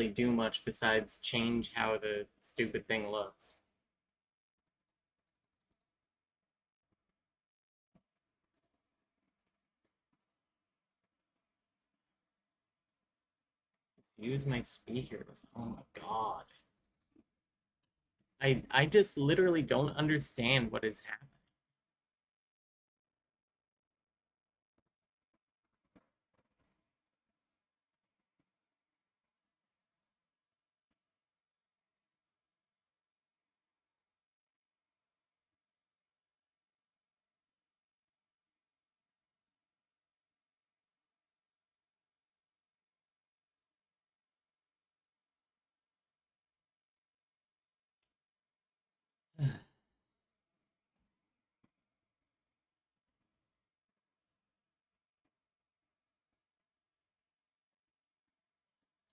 really do much besides change how the stupid thing looks. Use my speakers. Oh my god. I just literally don't understand what is happening.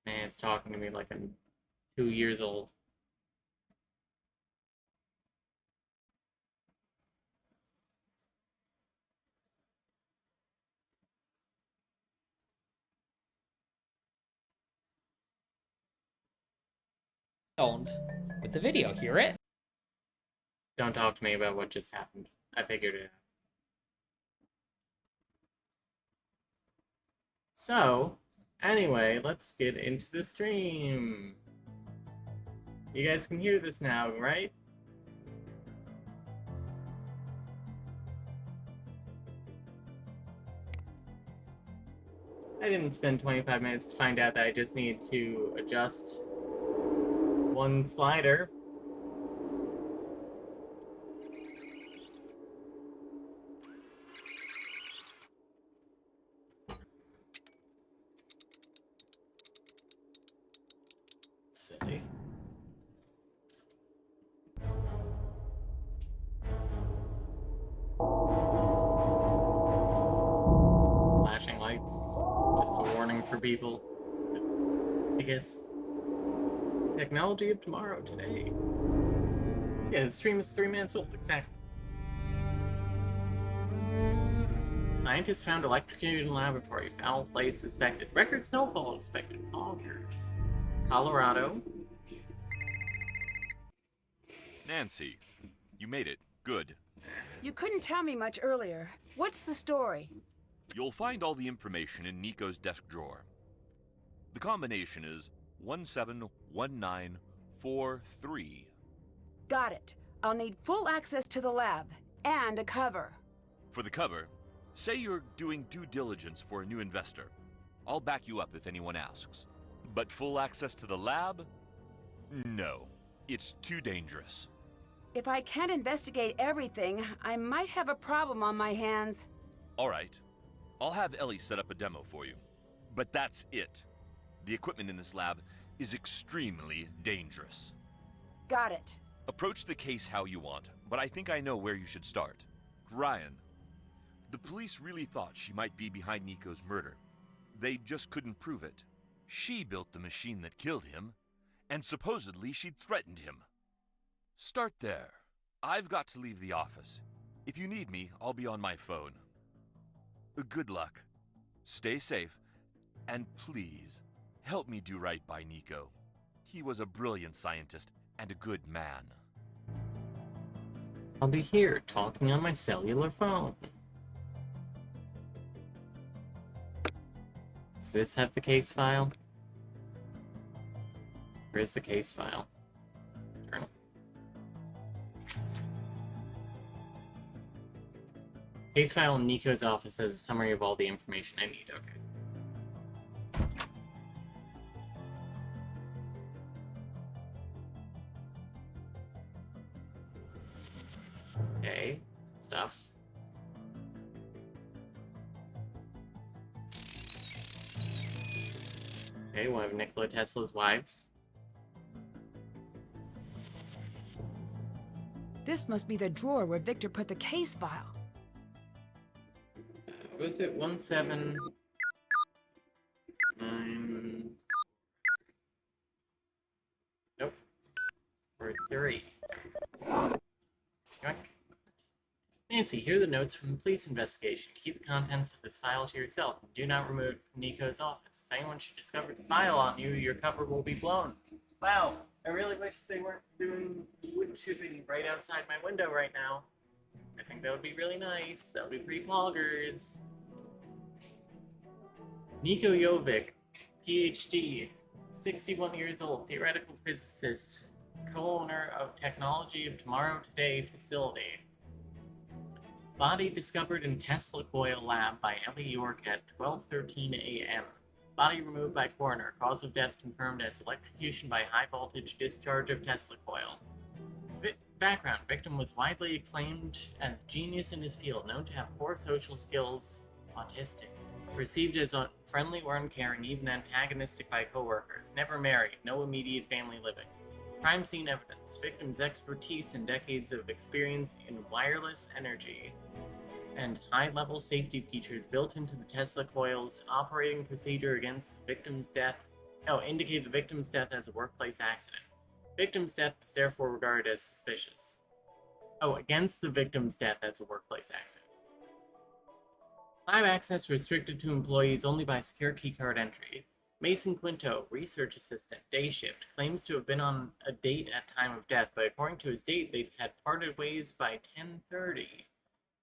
Man, it's talking to me like I'm 2 years old. With the video, hear it? Don't talk to me about what just happened. I figured it out. So, anyway, let's get into the stream. You guys can hear this now, right? I didn't spend 25 minutes to find out that I just need to adjust one slider. Silly. Flashing lights. Just a warning for people. I guess. Technology of tomorrow, today. Yeah, the stream is 3 minutes old, exactly. Scientists found electrocuted in laboratory. Foul play suspected. Record snowfall expected. Augers. Colorado. Nancy, you made it. Good. You couldn't tell me much earlier. What's the story? You'll find all the information in Nico's desk drawer. The combination is 171943. Got it. I'll need full access to the lab and a cover. For the cover, say you're doing due diligence for a new investor. I'll back you up if anyone asks. But full access to the lab? No. It's too dangerous. If I can't investigate everything, I might have a problem on my hands. All right. I'll have Ellie set up a demo for you. But that's it. The equipment in this lab is extremely dangerous. Got it. Approach the case how you want, but I think I know where you should start. Ryan. The police really thought she might be behind Nico's murder. They just couldn't prove it. She built the machine that killed him, and supposedly she'd threatened him. Start there. I've got to leave the office. If you need me, I'll be on my phone. Good luck. Stay safe, and please, help me do right by Nico. He was a brilliant scientist and a good man. I'll be here talking on my cellular phone. Does this have the case file? Where's the case file? Journal. Case file in Nico's office has a summary of all the information I need. Okay. Okay, stuff. Okay, one of Nikola Tesla's wives. This must be the drawer where Victor put the case file. What was it? 179. Nope. Or 3. Yoink. Nancy, here are the notes from the police investigation. Keep the contents of this file to yourself and do not remove it from Nico's office. If anyone should discover the file on you, your cover will be blown. Wow, I really wish they weren't doing wood chipping right outside my window right now. I think that would be really nice. That would be pretty poggers. Nico Jovic, PhD, 61 years old, theoretical physicist, co-owner of Technology of Tomorrow Today facility. Body discovered in Tesla coil lab by Ellie York at 12:13 a.m. Body removed by coroner. Cause of death confirmed as electrocution by high voltage discharge of Tesla coil. Background: victim was widely acclaimed as a genius in his field, known to have poor social skills, autistic, perceived as unfriendly or uncaring, even antagonistic by coworkers, never married, no immediate family living. Crime scene evidence: victim's expertise and decades of experience in wireless energy and high-level safety features built into the Tesla coil's operating procedure against the victim's death. Indicate the victim's death as a workplace accident. Victim's death is therefore regarded as suspicious. Against the victim's death as a workplace accident. Lab access restricted to employees only by secure keycard entry. Mason Quinto, research assistant, day shift, claims to have been on a date at time of death, but according to his date, they've had parted ways by 10:30.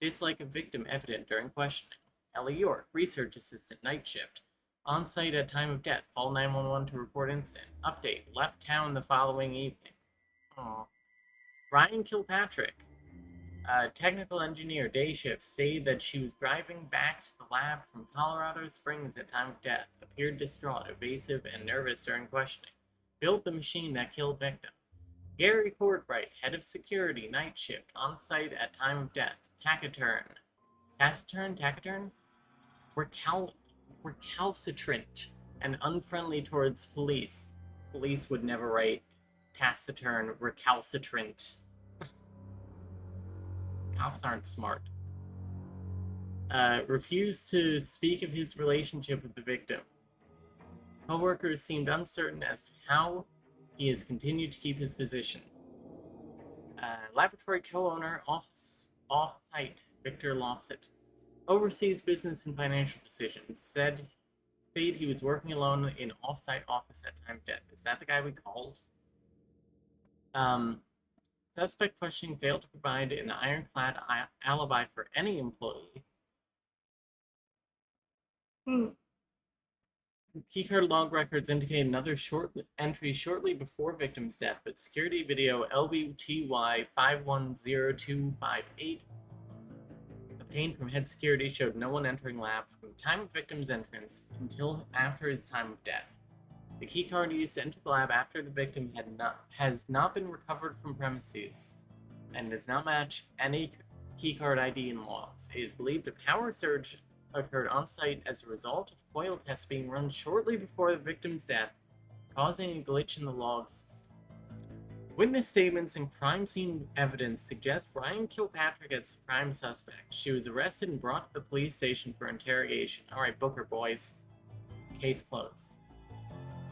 Dislike of victim evident during questioning. Ellie York, research assistant, night shift, on site at time of death, call 911 to report incident. Update, left town the following evening. Ryan Kilpatrick, technical engineer, day shift, say that she was driving back to the lab from Colorado Springs at time of death, appeared distraught, evasive, and nervous during questioning. Built the machine that killed victim. Gary Courtwright, head of security, night shift, on site at time of death, taciturn. Taciturn? Recalcitrant and unfriendly towards police. Police would never write taciturn, recalcitrant. Cops aren't smart. Refused to speak of his relationship with the victim. Coworkers seemed uncertain as to how he has continued to keep his position. Laboratory co-owner, off-site, Victor Lawsett. Oversees business and financial decisions. Said he was working alone in off-site office at time of death. Is that the guy we called? Suspect questioning failed to provide an ironclad alibi for any employee. Keycard log records indicate another entry shortly before victim's death, but security video LBTY 510258 obtained from head security showed no one entering lab from the time of victim's entrance until after his time of death. The keycard used to enter the lab after the victim has not been recovered from premises and does not match any keycard ID in logs. It is believed a power surge occurred on site as a result of coil tests being run shortly before the victim's death, causing a glitch in the logs. Witness statements and crime scene evidence suggest Ryan Kilpatrick as the prime suspect. She was arrested and brought to the police station for interrogation. Alright, book her, boys. Case closed.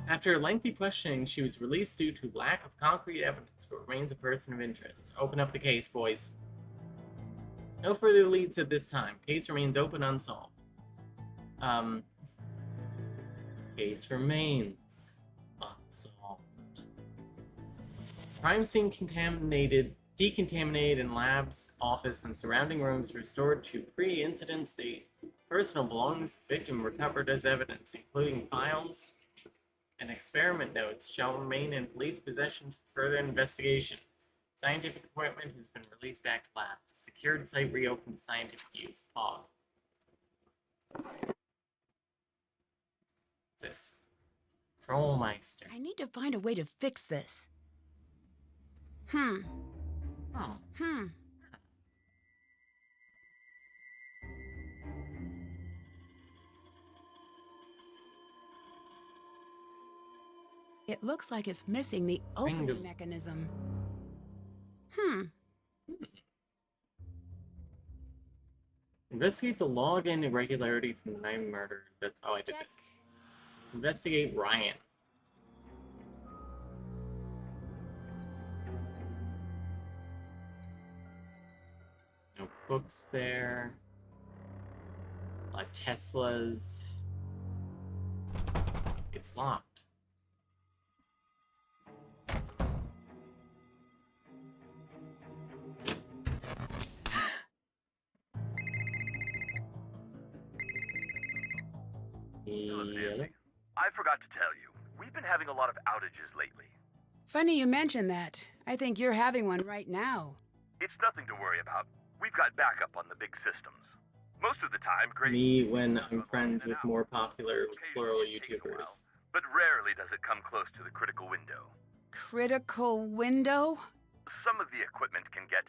After a lengthy questioning, she was released due to lack of concrete evidence, but remains a person of interest. Open up the case, boys. No further leads at this time. Case remains open, unsolved. Case remains unsolved. Crime scene decontaminated in labs, office, and surrounding rooms restored to pre-incident state. Personal belongings of victim recovered as evidence, including files and experiment notes, shall remain in police possession for further investigation. Scientific equipment has been released back to lab. Secured site reopened to scientific use. Pog. What's this? Trollmeister. I need to find a way to fix this. It looks like it's missing the opening mechanism. Investigate the login irregularity from the night murder. Oh, I did this. Investigate Ryan. Nope. books there. A lot of Teslas. It's locked. Hello, Yep. Stanley. I forgot to tell you, we've been having a lot of outages lately. Funny you mention that. I think you're having one right now. It's nothing to worry about. We've got backup on the big systems. Most of the time, great. Me when I'm friends with more popular plural Occasionally it takes a while, YouTubers. but rarely does it come close to the critical window. Critical window? Some of the equipment can get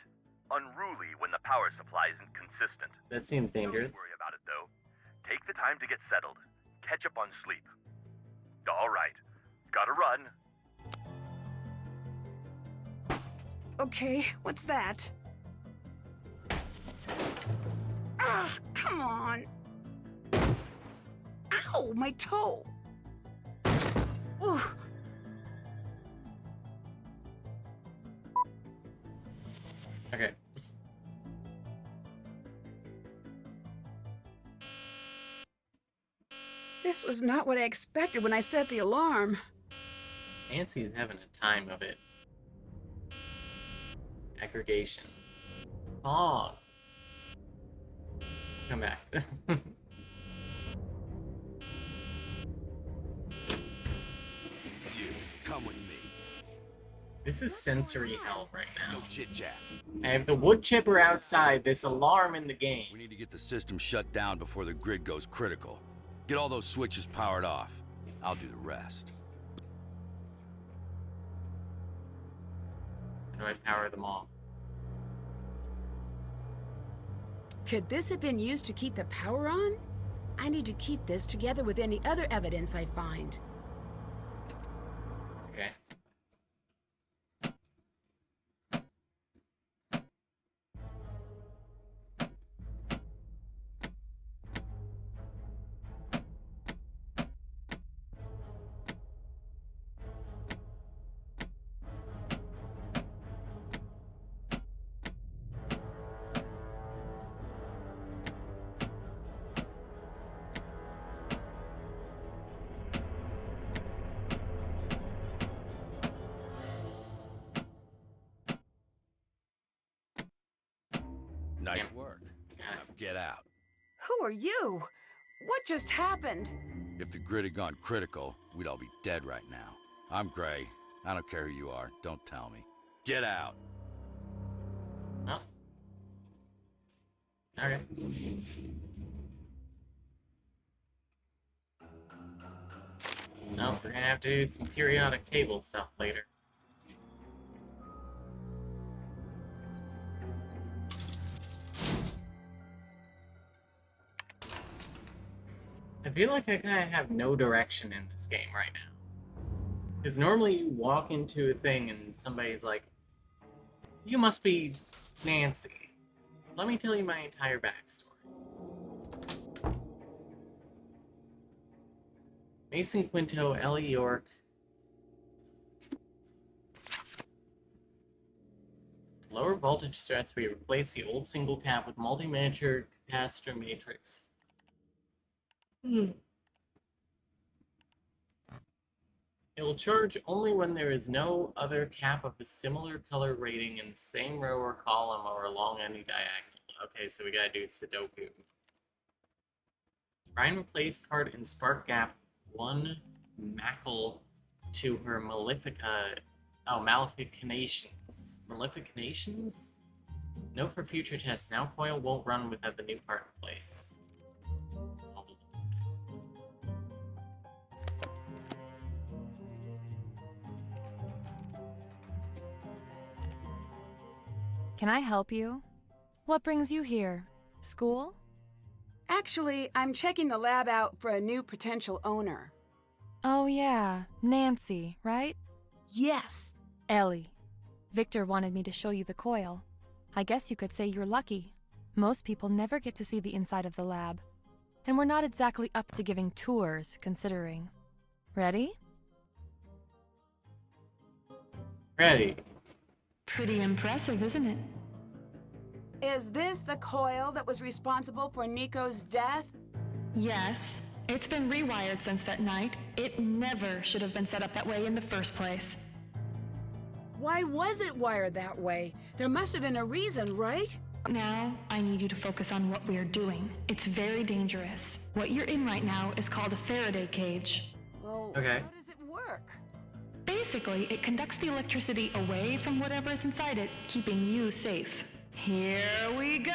unruly when the power supply isn't consistent. That seems dangerous. Don't worry about it, though. Take the time to get settled. Catch up on sleep. All right. Gotta run. Okay, what's that? Ah, come on. Ow, my toe. Ooh. Okay. This was not what I expected when I set the alarm. Nancy's having a time of it. Aggregation. Fog. Come back. You, come with me. This is sensory hell right No now. chit-chat. I have the wood chipper outside, this alarm in the game. We need to get the system shut down before the grid goes critical. Get all those switches powered off. I'll do the rest. How do I power them off? Could this have been used to keep the power on? I need to keep this together with any other evidence I find. Okay. Nice Yeah. work. Got Now it. get out. Who are you? What just happened? If the grid had gone critical, we'd all be dead right now. I'm Gray. I don't care who you are. Don't tell me. Get out. Oh. Okay. No, we're gonna have to do some periodic table stuff later. I feel like I kind of have no direction in this game right now. Because normally you walk into a thing and somebody's like, you must be Nancy. Let me tell you my entire backstory. Mason Quinto, Ellie York. Lower voltage stress, we replace the old single cap with multi-manager capacitor matrix. It will charge only when there is no other cap of a similar color rating in the same row or column or along any diagonal. Okay, so we gotta do Sudoku. Ryan replaced part in Spark Gap 1 Mackle to her Maleficinations. Maleficinations? Note for future tests, now Coil won't run without the new part in place. Can I help you? What brings you here? School? Actually, I'm checking the lab out for a new potential owner. Oh yeah, Nancy, right? Yes. Ellie. Victor wanted me to show you the coil. I guess you could say you're lucky. Most people never get to see the inside of the lab. And we're not exactly up to giving tours, considering. Ready? Ready. Pretty impressive, isn't it? Is this the coil that was responsible for Nico's death? Yes. It's been rewired since that night. It never should have been set up that way in the first place. Why was it wired that way? There must have been a reason, right? Now, I need you to focus on what we're doing. It's very dangerous. What you're in right now is called a Faraday cage. Well, Okay. how does it work? Basically, it conducts the electricity away from whatever is inside it, keeping you safe. Here we go!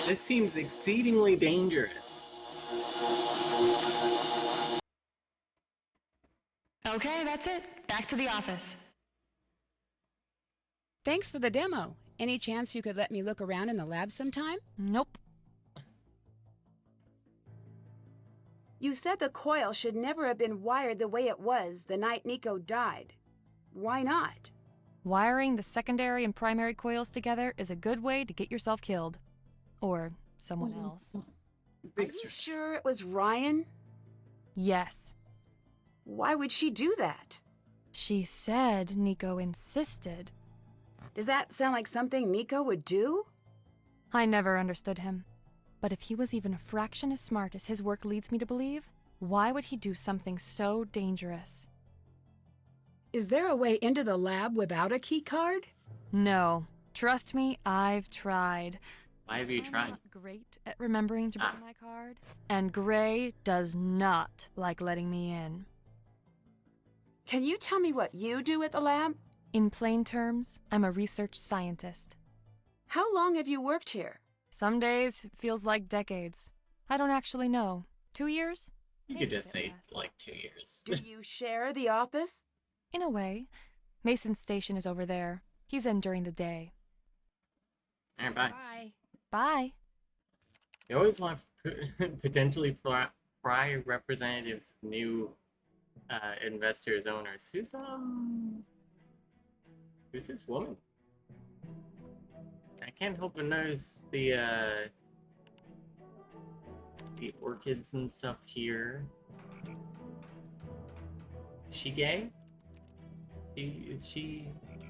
This seems exceedingly dangerous. Okay, that's it. Back to the office. Thanks for the demo. Any chance you could let me look around in the lab sometime? Nope. You said the coil should never have been wired the way it was the night Nico died. Why not? Wiring the secondary and primary coils together is a good way to get yourself killed. Or someone else. Are you sure it was Ryan? Yes. Why would she do that? She said Nico insisted. Does that sound like something Nico would do? I never understood him. But if he was even a fraction as smart as his work leads me to believe, why would he do something so dangerous? Is there a way into the lab without a key card? No. Trust me, I've tried. Why have you I'm tried? not great at remembering to bring my card, and Gray does not like letting me in. Can you tell me what you do at the lab? In plain terms, I'm a research scientist. How long have you worked here? Some days it feels like decades. I don't actually know. 2 years? You Maybe could a just bit say, less. like, 2 years. Do you share the office? In a way. Mason's station is over there. He's in during the day. Alright, bye. Bye. Bye. You always want potentially fry representatives of new investors, owners. Who's this woman? I can't help but notice the orchids and stuff here. Is she gay? Is she?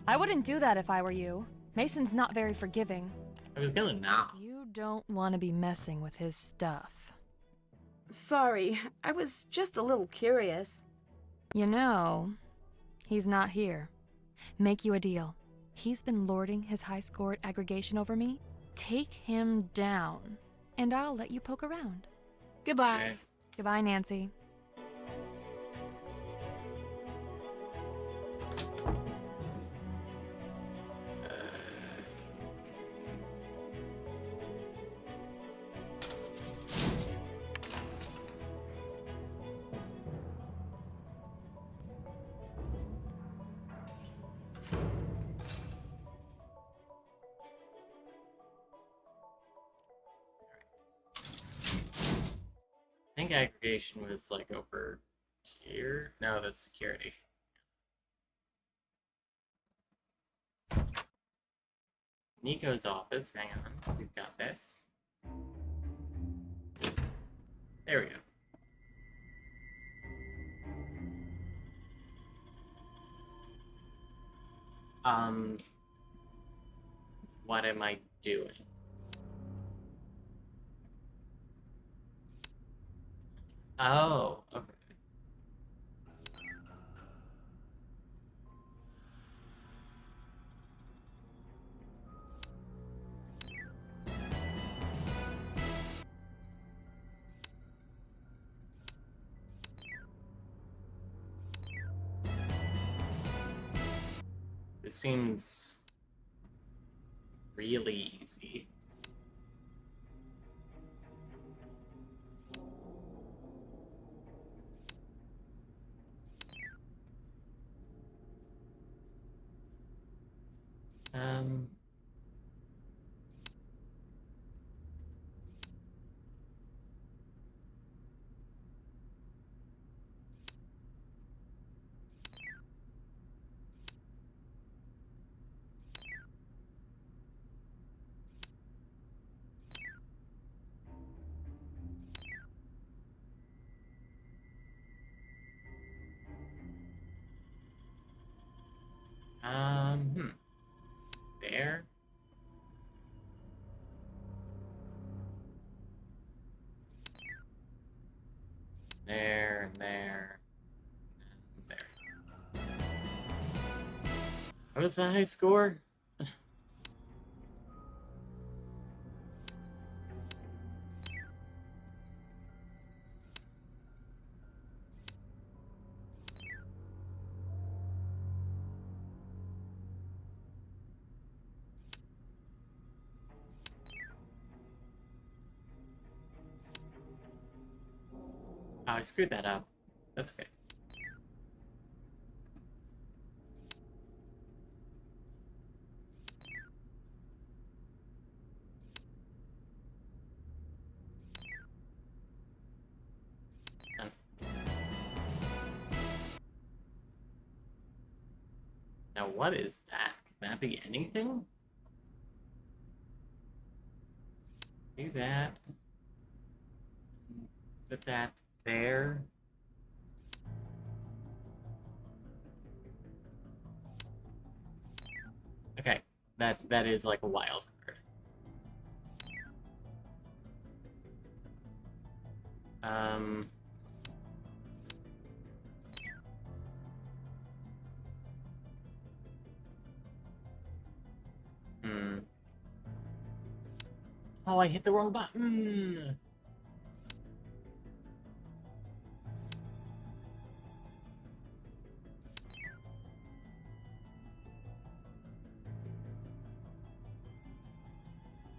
I wouldn't do that if I were you. Mason's not very forgiving. I was gonna knock. You don't want to be messing with his stuff. Sorry, I was just a little curious. You know, he's not here. Make you a deal. He's been lording his high-scored aggregation over me. Take him down, and I'll let you poke around. Goodbye. Okay. Goodbye, Nancy. I think aggregation was like over here. No, that's security. Nico's office. Hang on. We've got this. There we go. What am I doing? Oh, okay. This seems really easy. Um, there, and there, and there. What was the high score? Oh, I screwed that up. That's okay. Done. Now what is that? Can that be anything? Do that. Put that there. Okay, that is like a wild card. Oh, I hit the wrong button.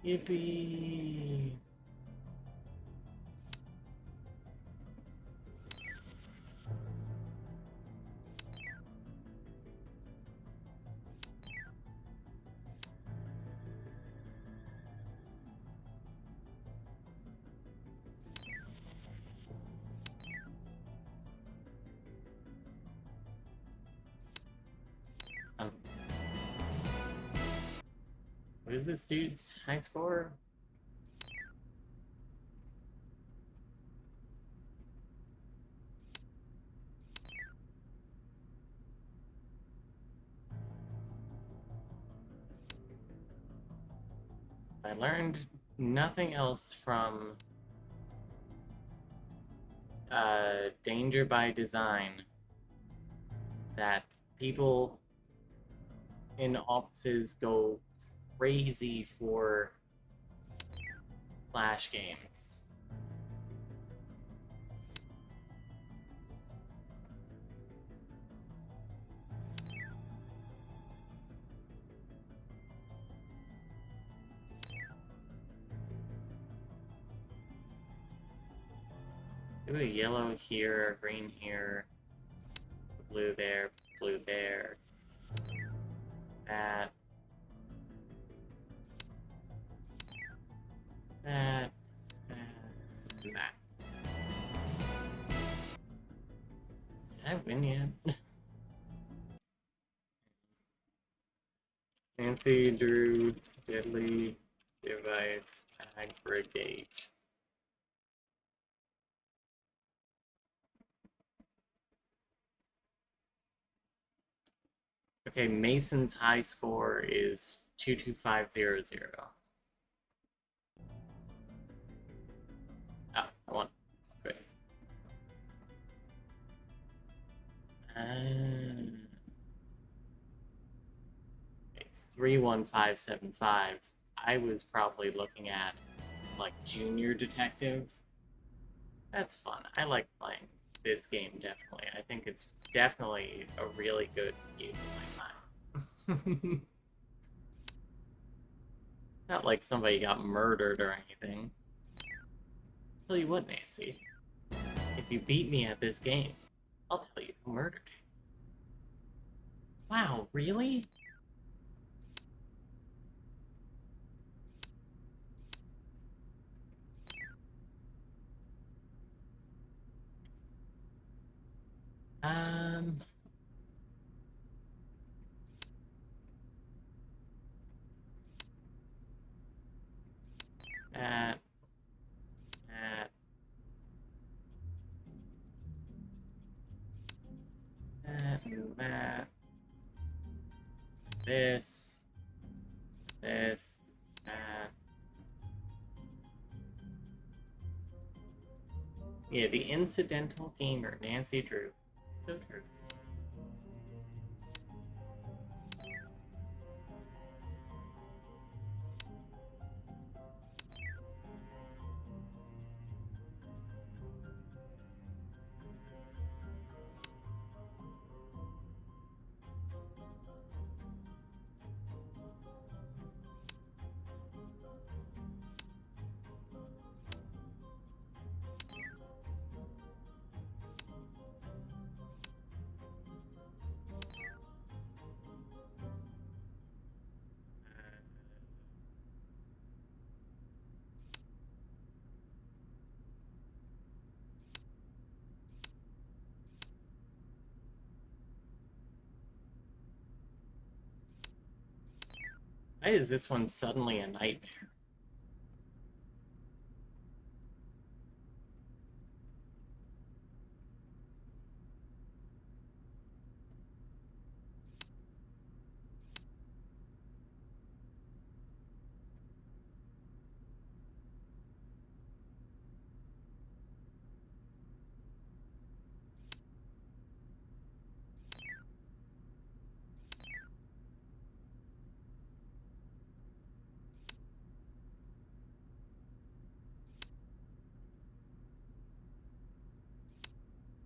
Yippee. What is this dude's high score? I learned nothing else from Danger by Design that people in offices go crazy for Flash games. Do a yellow here, green here, blue there, blue there. That. That. And that. Did I win yet? Nancy, Drew, Deadly, Device, Aggregate. Okay, Mason's high score is 22500. Oh, I won. Great. It's 31575. I was probably looking at, like, Junior Detective. That's fun. I like playing this game, definitely. I think it's definitely a really good use of my time. It's not like somebody got murdered or anything. Tell you what, Nancy. If you beat me at this game, I'll tell you who murdered you. Wow, really? That, and that. This, that. Yeah, the incidental gamer, Nancy Drew. So true. Why is this one suddenly a nightmare?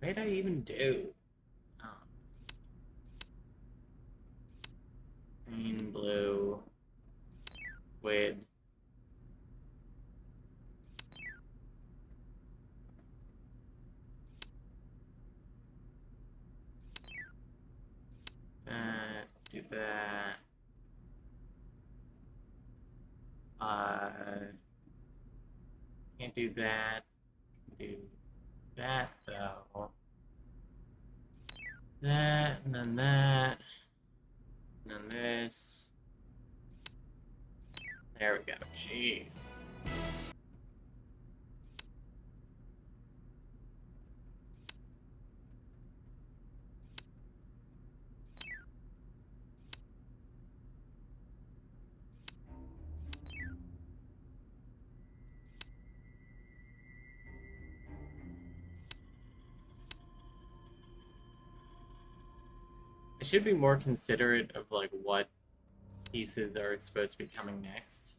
What did I even do? Oh. Green, blue, squid. Do that. Can't do that. Do that though. That, and then that. And then this. There we go. Jeez. I should be more considerate of like what pieces are supposed to be coming next.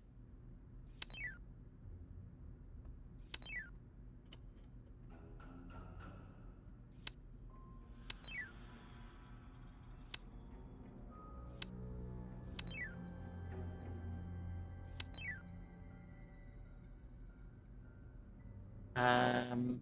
Um,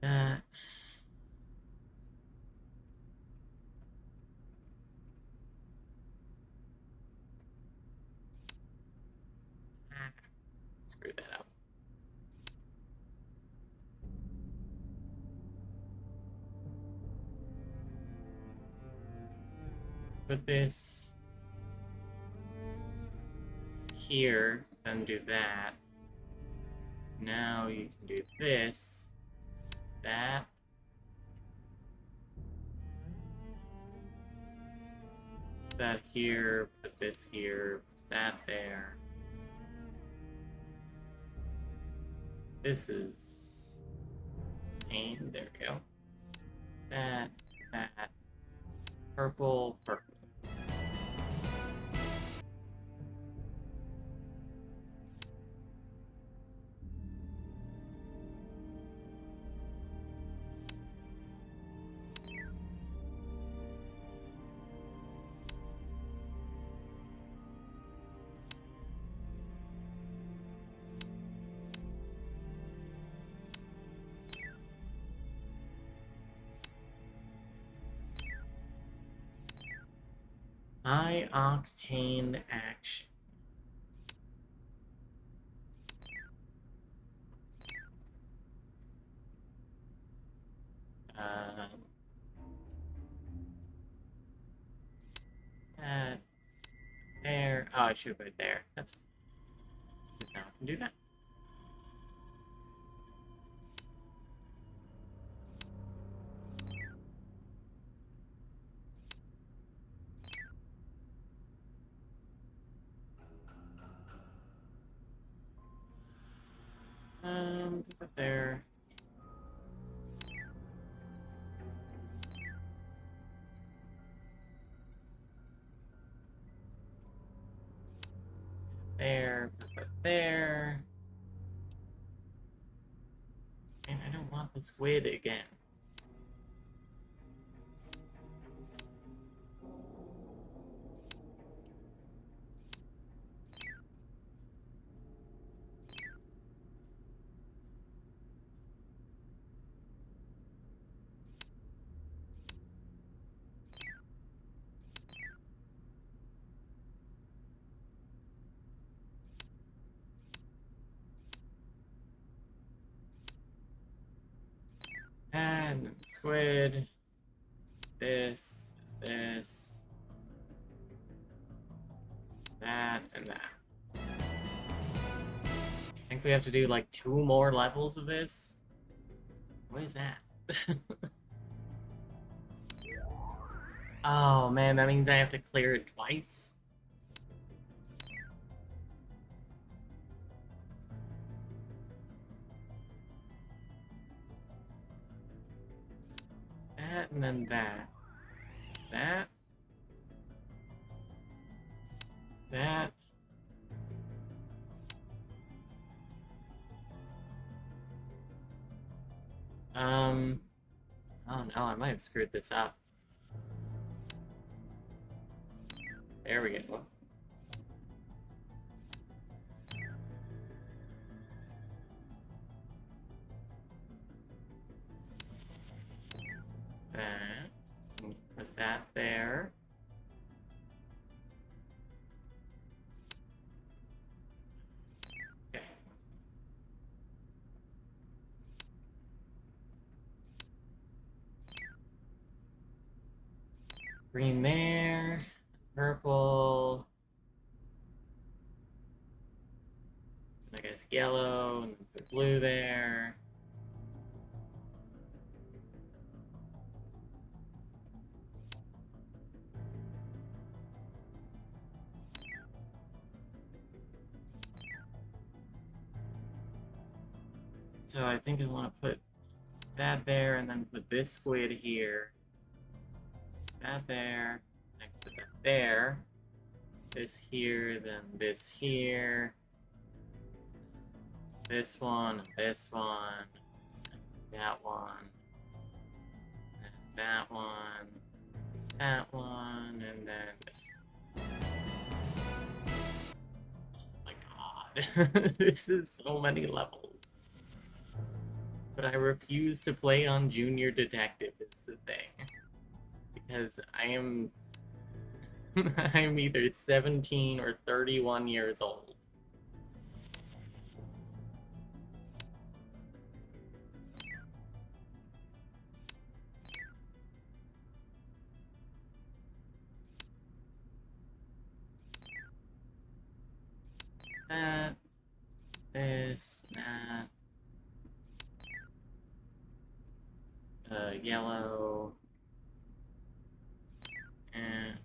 uh, Screw that up. Put this here, then do that. Now you can do this, that. That here, put this here, that there. This is pain. There we go. That, purple, purple. High octane action. I should put it there. That's because now I can do that. Put that there. There, put that there. And I don't want the squid again. And then squid. This, that, and that. I think we have to do like 2 more levels of this. What is that? Oh man, that means I have to clear it twice. That and then that. That. That. Oh no, I might have screwed this up. There we go. That. Put that there. Okay. Green there. Purple. And I guess yellow, and put blue there. So I think I want to put that there, and then put this squid here. That there. I can put that there. This here, then this here. This one, that one, that one, and then this one. Oh my god. This is so many levels. But I refuse to play on Junior Detective is the thing. Because I am... I'm either 17 or 31 years old. That, this, that, yellow, and,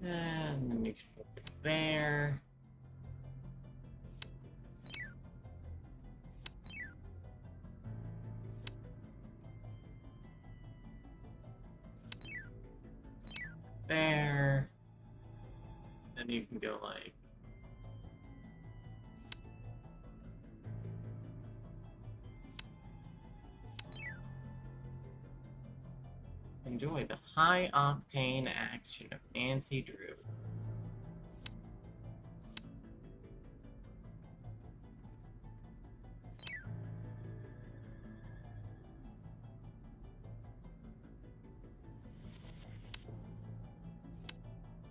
and then you can put this there. There. Then you can go like enjoy the high octane action of Nancy Drew.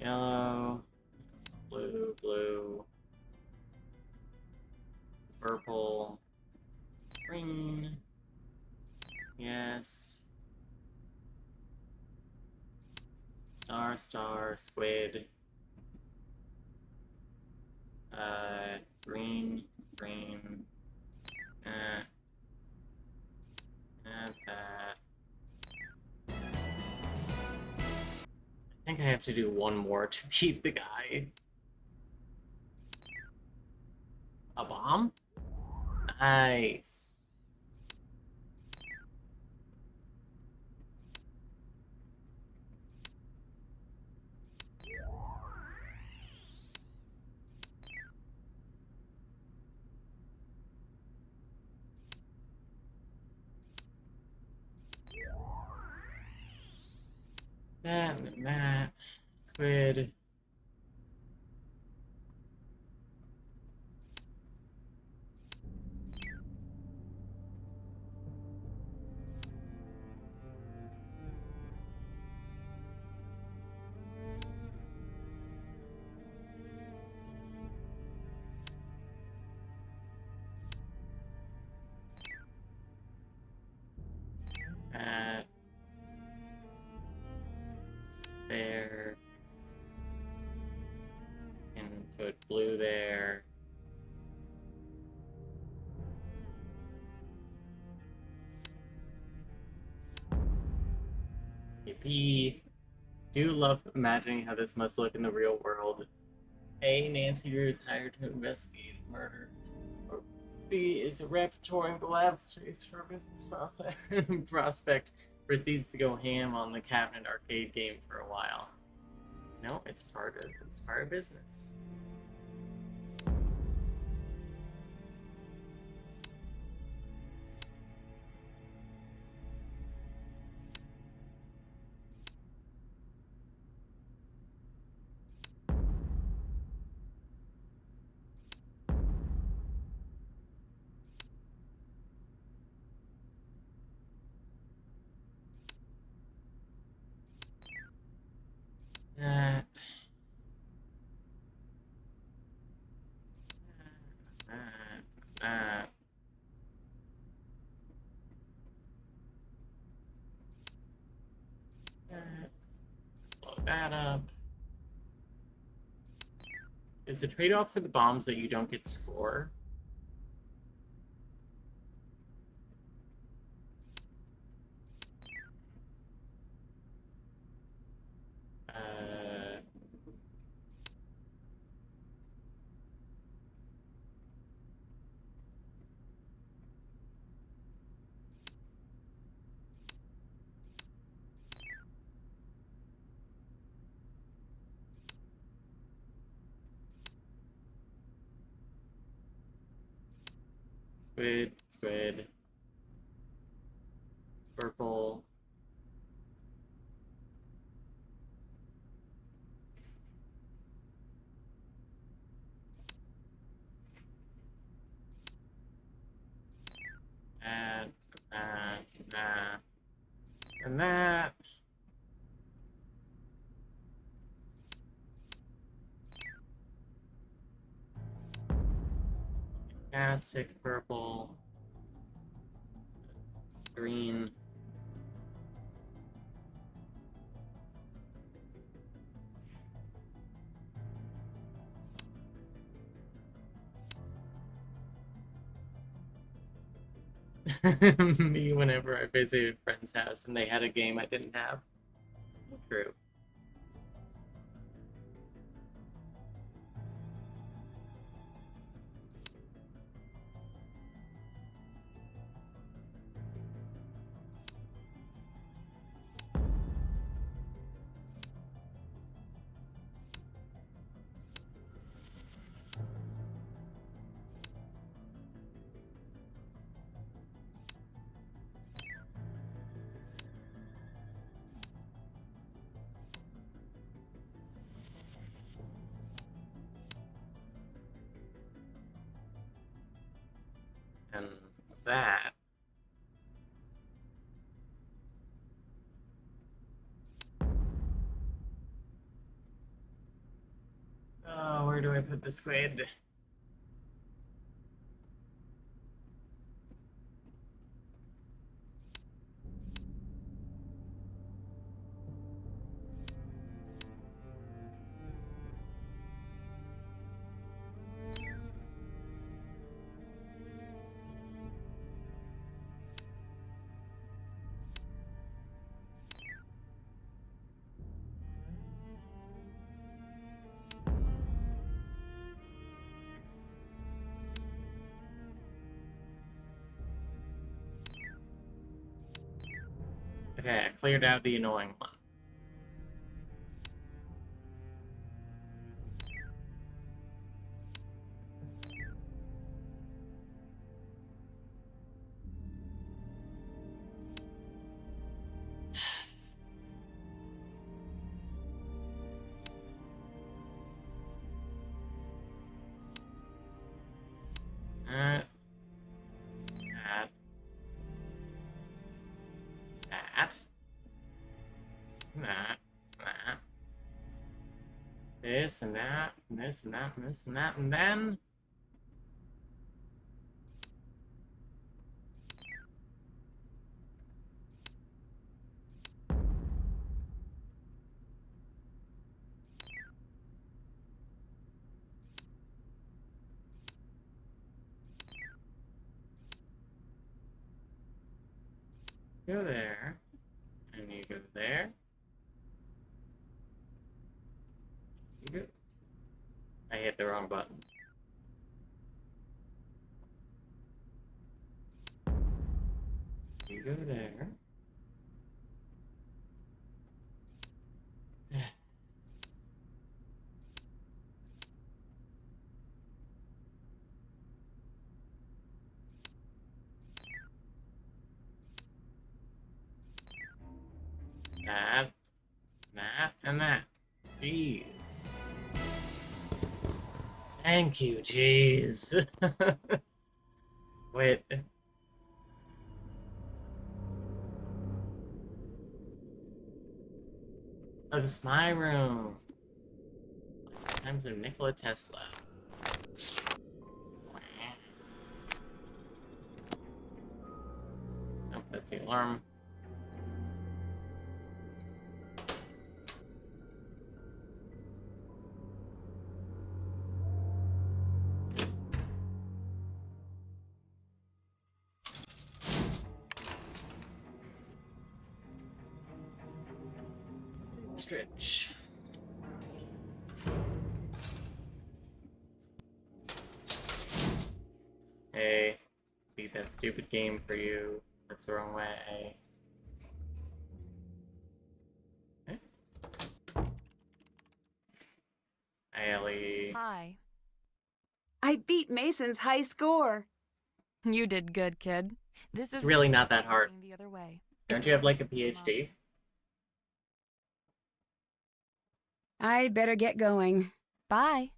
Yellow, blue, blue, purple, green. Yes. Star, star, squid. Green, green. And that. I think I have to do one more to beat the guy. A bomb? Nice. That. Squid. That. There. And put blue there. Yippee. Do love imagining how this must look in the real world. A. Nancy is hired to investigate a murder. Or B. Is a rep touring the lab space for a business prospect proceeds to go ham on the cabinet arcade game for a while. No, it's part of business. That. That. Blow that up. Is the trade-off for the bombs that you don't get score? Squid. Purple. And that. Fantastic purple. Green. Me whenever I visited a friend's house and they had a game I didn't have. True. And that. Oh, where do I put the squid? Okay, I cleared out the annoying one. That. That. That. That. This and that, and this and that, and this and that, and then... Go there, and you go there. You go... I hit the wrong button. You go there. That, that, and that. Jeez. Thank you, jeez. Wait. Oh, this is my room. Times of Nikola Tesla. Oh, that's the alarm. Stretch. Hey, beat that stupid game for you. That's the wrong way. Eh? Hi, Ellie. Hi. I beat Mason's high score. You did good, kid. This is Really not that hard. the other way. Don't you have like a PhD? I better get going. Bye.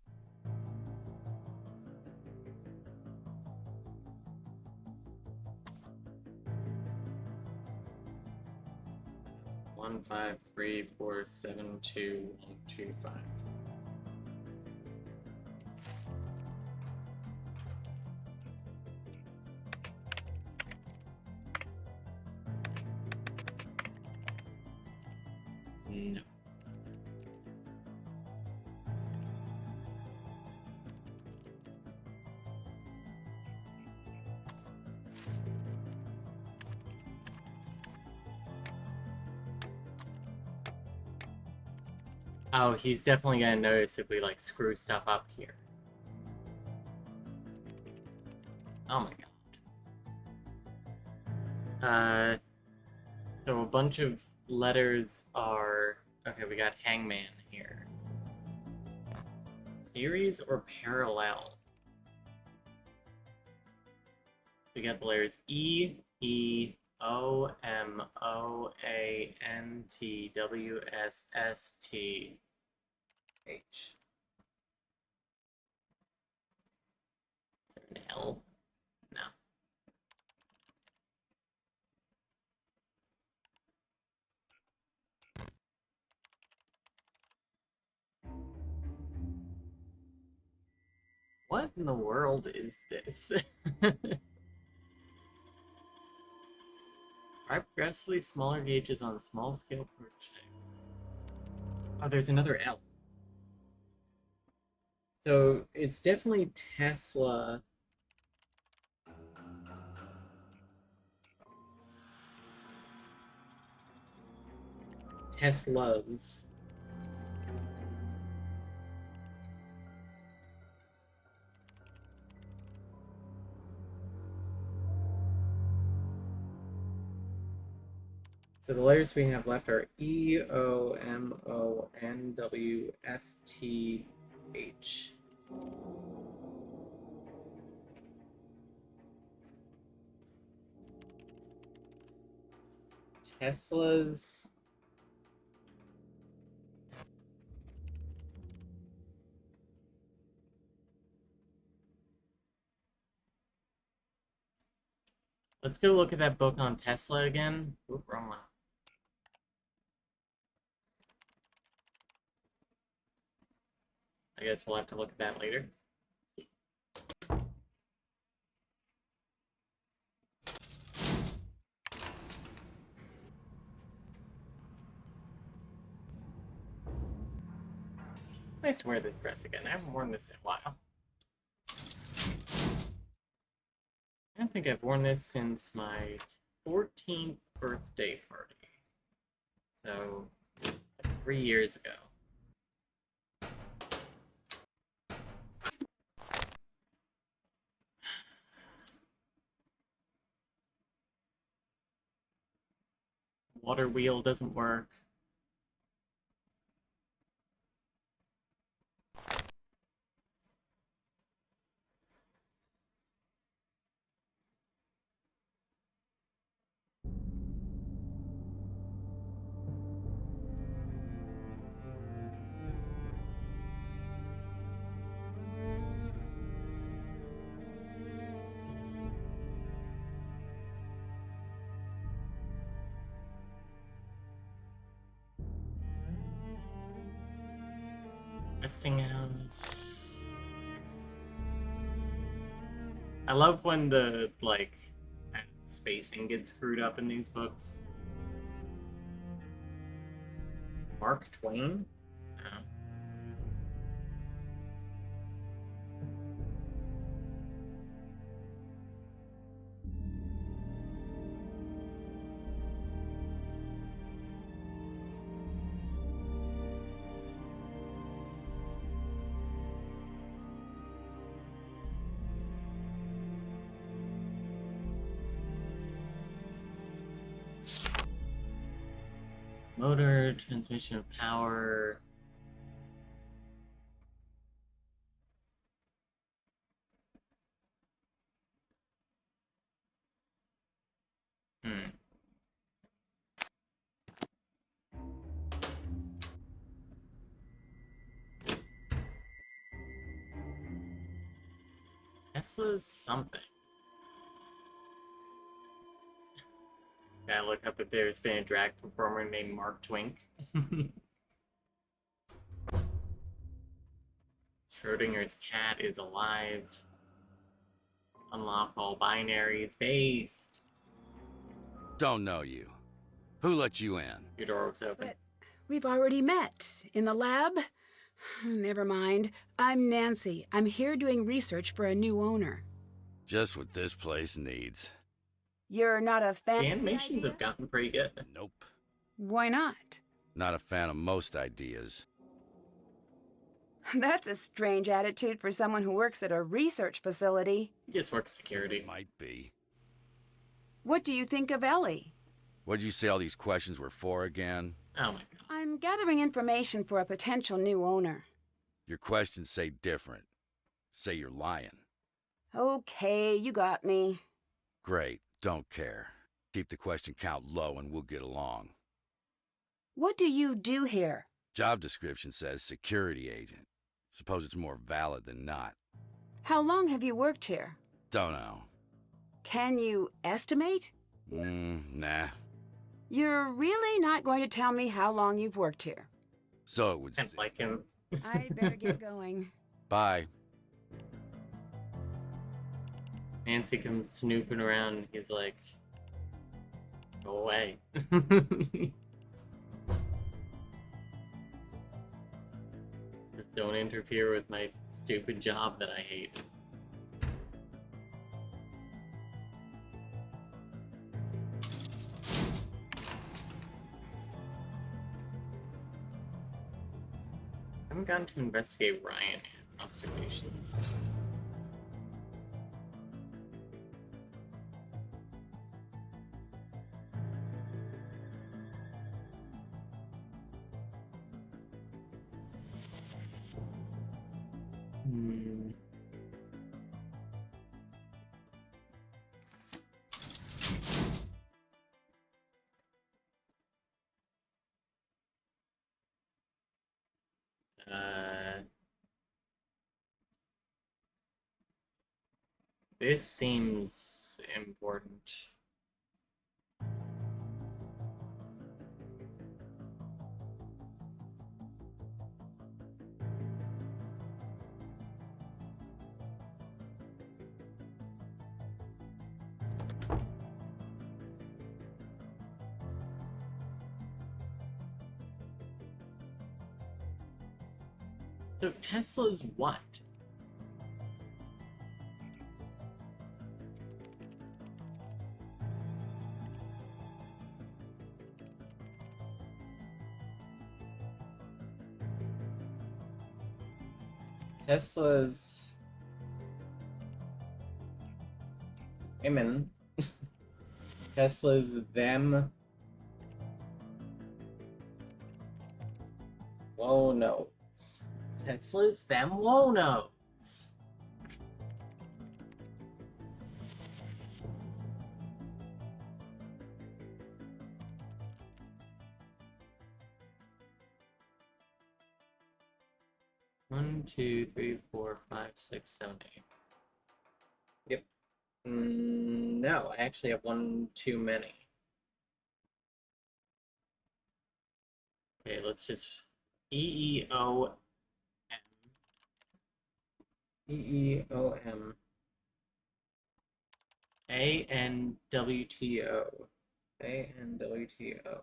One 5 3 4 7 2 1 2 5. No. Oh, he's definitely gonna notice if we like screw stuff up here. Oh my god. So a bunch of letters are... Okay, we got Hangman here. Series or parallel? We got the letters E, E, O, M, O, A, N, T, W, S, S, T, H. Is there an L? No. What in the world is this? Are progressively smaller gauges on small scale project. Oh, there's another L. So it's definitely Tesla. Teslas. So the letters we have left are E, O, M, O, N, W, S, T, H. Tesla's. Let's go look at that book on Tesla again. Oop, wrong one. I guess we'll have to look at that later. It's nice to wear this dress again. I haven't worn this in a while. I don't think I've worn this since my 14th birthday party. So, 3 years ago. Water wheel doesn't work. Westinghouse. I love when the, like, spacing gets screwed up in these books. Mark Twain? No. Motor, transmission of power. Tesla's something. Gotta look up if there's been a drag performer named Mark Twink. Schrodinger's cat is alive. Unlock all binaries based. Don't know you. Who let you in? Your door was open. But we've already met. In the lab? Never mind. I'm Nancy. I'm here doing research for a new owner. Just what this place needs. You're not a fan The of the animations idea? have gotten pretty good. Nope. Why not? Not a fan of most ideas. That's a strange attitude for someone who works at a research facility. He just works security. Might be. What do you think of Ellie? What'd you say all these questions were for again? Oh my god. I'm gathering information for a potential new owner. Your questions say different. Say you're lying. Okay, you got me. Great. Don't care. Keep the question count low and we'll get along. What do you do here? Job description says security agent. Suppose it's more valid than not. How long have you worked here? Don't know. Can you estimate? Nah. You're really not going to tell me how long you've worked here. So it would Kind of seem. like him. I'd better get going. Bye. Nancy comes snooping around and he's like, go away. Just don't interfere with my stupid job that I hate. I haven't gotten to investigate Ryan yet. Observations. This seems important. So Tesla's what? Tesla's women. Tesla's them. Whoa knows. Tesla's them whoa knows. One, two, three, four, five, six, seven, eight. Yep. No, I actually have one too many. Okay, let's just EEOM. EEOM. ANWTO. ANWTO.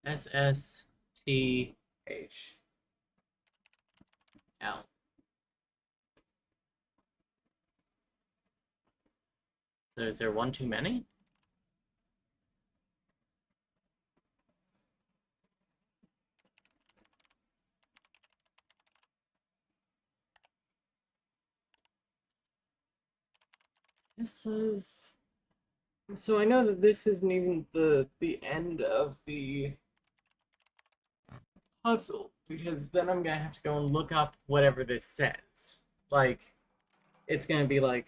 SSTH. L. So is there one too many? This is... So I know that this isn't even the end of the puzzle, because then I'm gonna have to go and look up whatever this says. Like, it's gonna be like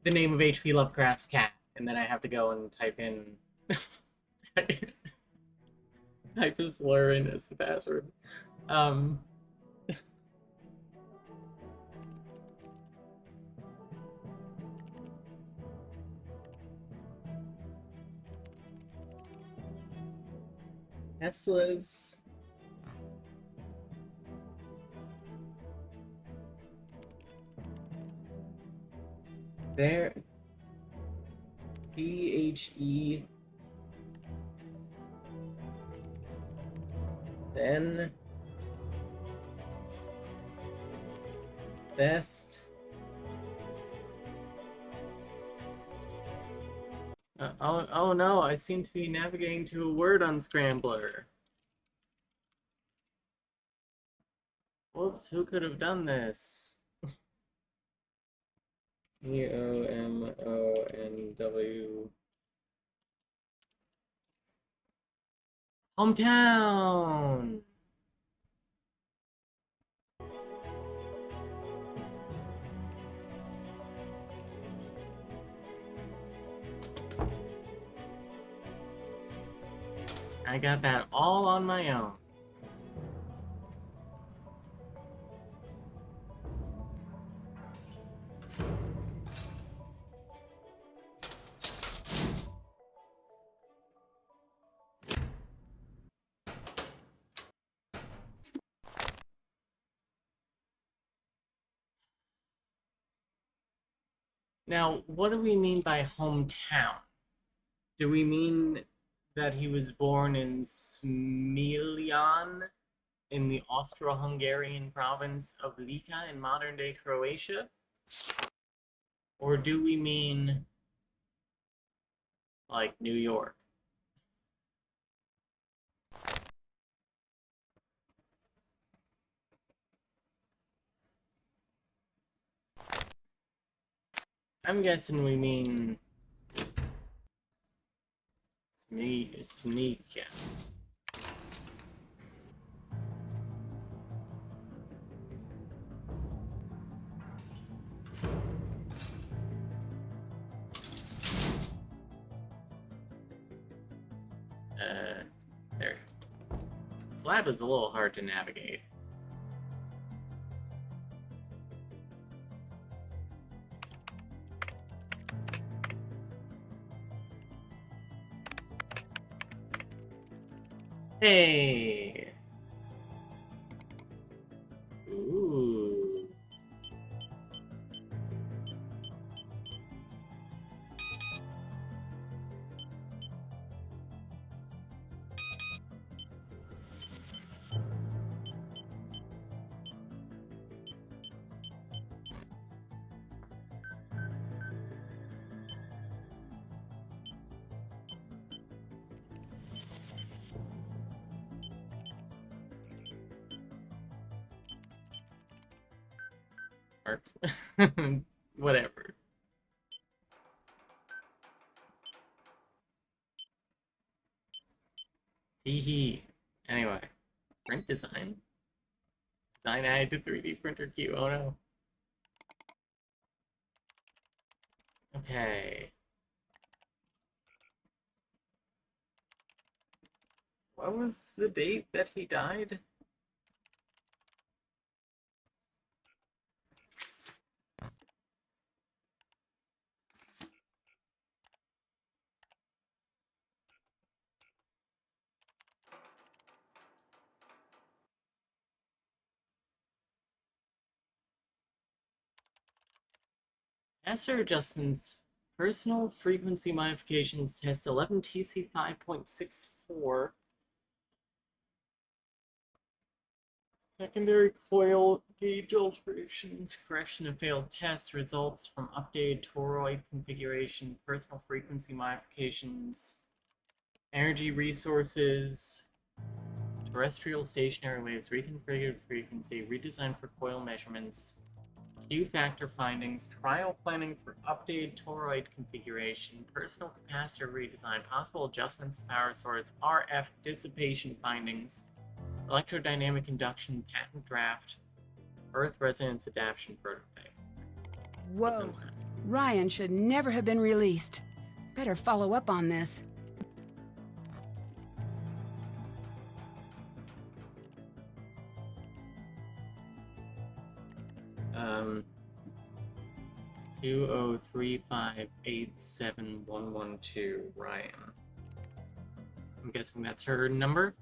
the name of H.P. Lovecraft's cat, and then I have to go and type in type a slur in as the password. Tesla's there THE then best oh no, I seem to be navigating to a word unscrambler. Whoops, who could have done this? EOMONW. Hometown! I got that all on my own. Now, what do we mean by hometown? Do we mean that he was born in Smiljan in the Austro-Hungarian province of Lika in modern-day Croatia? Or do we mean, like, New York? I'm guessing we mean Smiljan. lab is a little hard to navigate. Hey! Ooh. Or whatever. Hee hee. Anyway, print design. Design added to 3D printer queue. Oh no. Okay. What was the date that he died? Capacitor adjustments. Personal frequency modifications test 11 TC 5.64. Secondary coil gauge alterations, correction of failed test, results from updated toroid configuration, personal frequency modifications, energy resources, terrestrial stationary waves, reconfigured frequency, redesigned for coil measurements, Q factor findings, trial planning for updated toroid configuration, personal capacitor redesign, possible adjustments to power source, RF dissipation findings, electrodynamic induction patent draft, Earth resonance adaptation prototype. Whoa. Ryan should never have been released. Better follow up on this. Um, 203587112 Ryan. I'm guessing that's her number.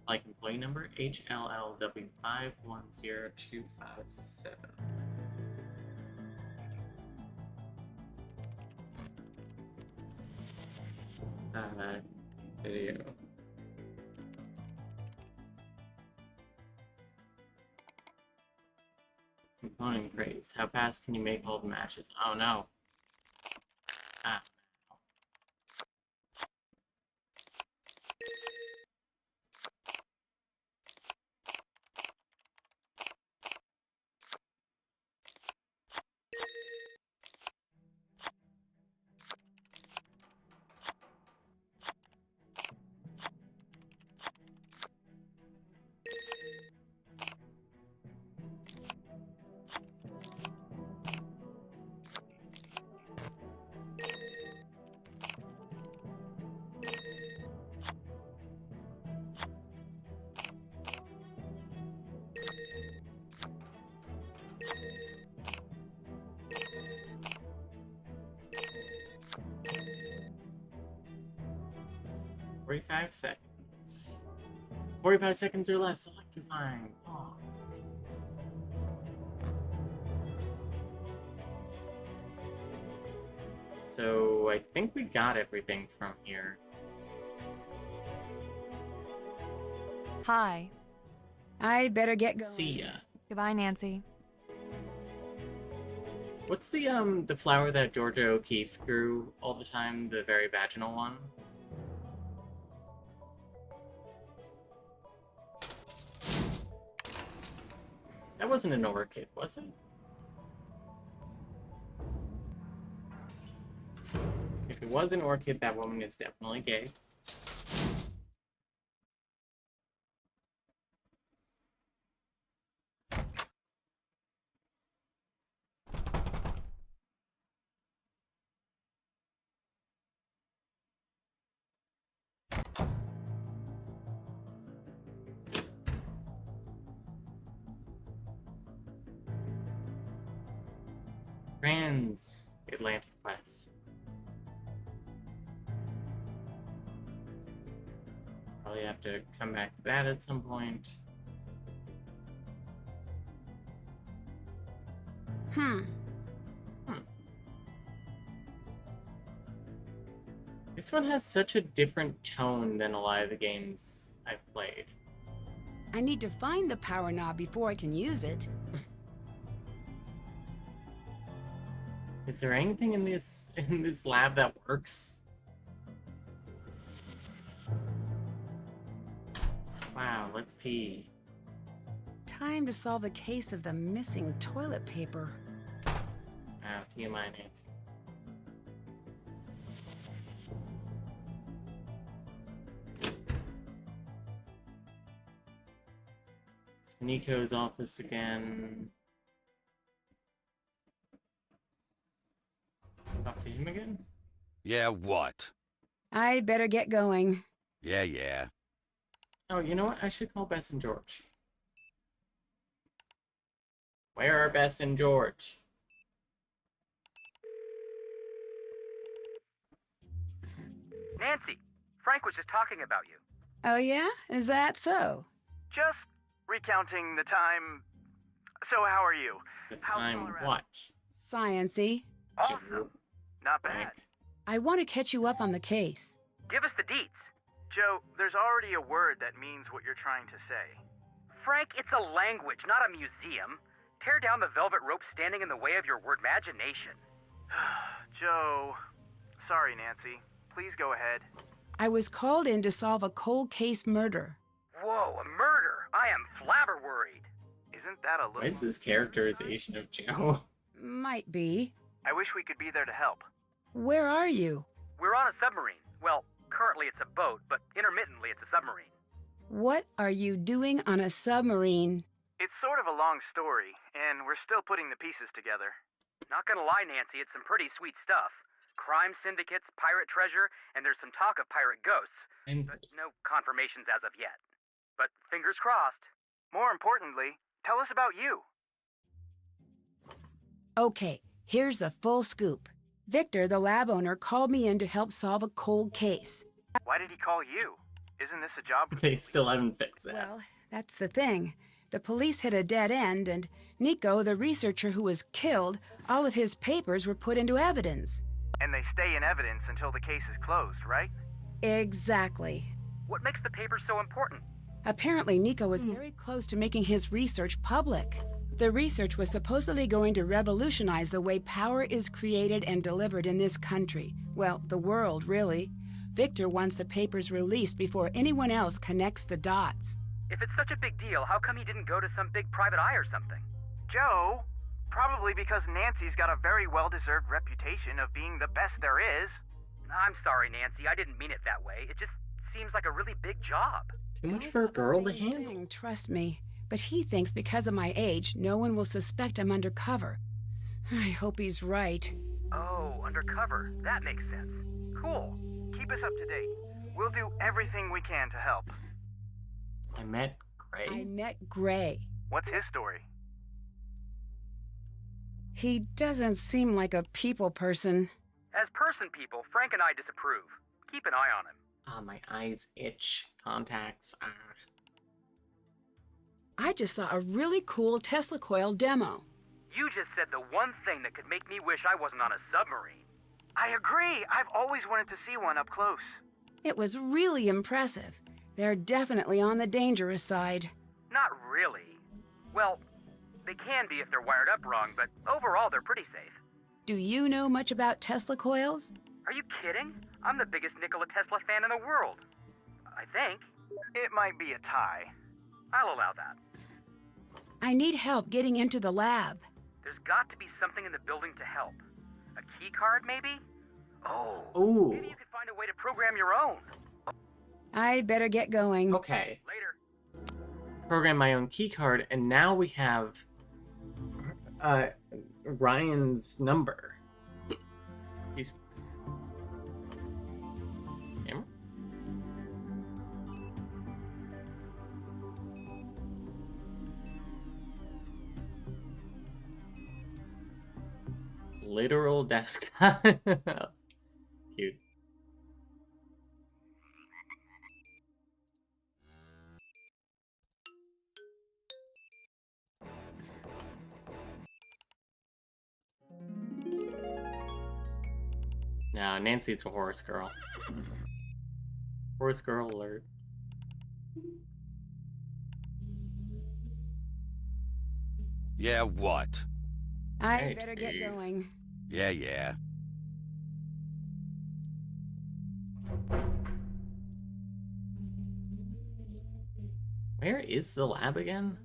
Like employee number HLLW510257. Video. Component grades. How fast can you make all the matches? Oh no. Ah. "45 seconds. 45 seconds or less, electrifying. Oh. So I think we got everything from here. Hi. I better get going. See ya. Goodbye, Nancy. What's the flower that Georgia O'Keeffe grew all the time, the very vaginal one? That wasn't an orchid, was it? If it was an orchid, that woman is definitely gay. Transatlantic Quest. Probably have to come back to that at some point. This one has such a different tone than a lot of the games I've played. I need to find the power knob before I can use it. Is there anything in this lab that works? Wow, let's pee. Time to solve the case of the missing toilet paper. Wow, TMI, Nancy. It's Nico's office again. Talk to him again? Yeah, what? I better get going. Yeah. Oh, you know what? I should call Bess and George. Where are Bess and George? Nancy, Frank was just talking about you. Oh yeah? Is that so? Just recounting the time. So how are you? The How's time Colorado? what? Science-y. Awesome. Not bad. I want to catch you up on the case. Give us the deets. Joe, there's already a word that means what you're trying to say. Frank, it's a language, not a museum. Tear down the velvet rope standing in the way of your word imagination. Joe. Sorry, Nancy. Please go ahead. I was called in to solve a cold case murder. Whoa, a murder. I am flabber worried. Isn't that a little... What is this characterization of Joe? Might be. I wish we could be there to help. Where are you? We're on a submarine. Well, currently it's a boat, but intermittently it's a submarine. What are you doing on a submarine? It's sort of a long story, and we're still putting the pieces together. Not gonna lie, Nancy, it's some pretty sweet stuff. Crime syndicates, pirate treasure, and there's some talk of pirate ghosts. But no confirmations as of yet. But fingers crossed. More importantly, tell us about you. Okay, here's the full scoop. Victor, the lab owner, called me in to help solve a cold case. Why did he call you? Isn't this a job? They still haven't fixed that. Well, that's the thing. The police hit a dead end, and Nico, the researcher who was killed, all of his papers were put into evidence. And they stay in evidence until the case is closed, right? Exactly. What makes the papers so important? Apparently, Nico was very close to making his research public. The research was supposedly going to revolutionize the way power is created and delivered in this country. Well, the world, really. Victor wants the papers released before anyone else connects the dots. If it's such a big deal, how come he didn't go to some big private eye or something? Joe, probably because Nancy's got a very well-deserved reputation of being the best there is. I'm sorry, Nancy. I didn't mean it that way. It just seems like a really big job. Too much for a girl to Same handle. thing, trust me. But he thinks because of my age, no one will suspect I'm undercover. I hope he's right. Oh, undercover. That makes sense. Cool. Keep us up to date. We'll do everything we can to help. I met Gray. I met Gray. What's his story? He doesn't seem like a people person. As person people, Frank and I disapprove. Keep an eye on him. Ah, my eyes itch. Contacts. Ah. I just saw a really cool Tesla coil demo. You just said the one thing that could make me wish I wasn't on a submarine. I agree. I've always wanted to see one up close. It was really impressive. They're definitely on the dangerous side. Not really. Well, they can be if they're wired up wrong, but overall they're pretty safe. Do you know much about Tesla coils? Are you kidding? I'm the biggest Nikola Tesla fan in the world. I think. It might be a tie. I'll allow that. I need help getting into the lab. There's got to be something in the building to help. A key card, maybe? Oh. Ooh. Maybe you could find a way to program your own. I better get going. Okay. Later. Program my own keycard, and now we have Ryan's number. He's... Camera? literal desktop. Cute. No, Nancy, it's a horse girl. Horse girl alert. Yeah, what? I Hey, better get jeez. going. Yeah. Where is the lab again?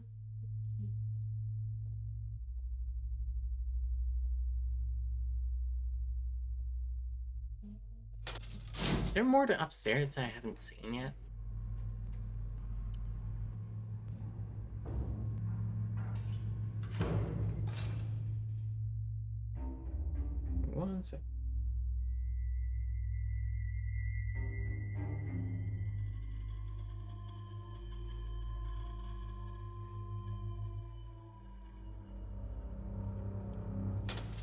Is there more to upstairs that I haven't seen yet? One sec.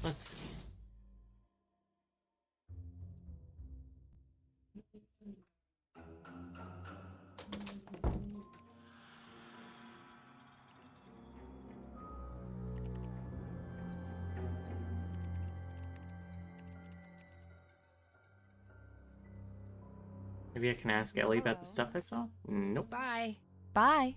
Let's see. Maybe I can ask Ellie about the Hello. stuff I saw? Nope. Bye. Bye.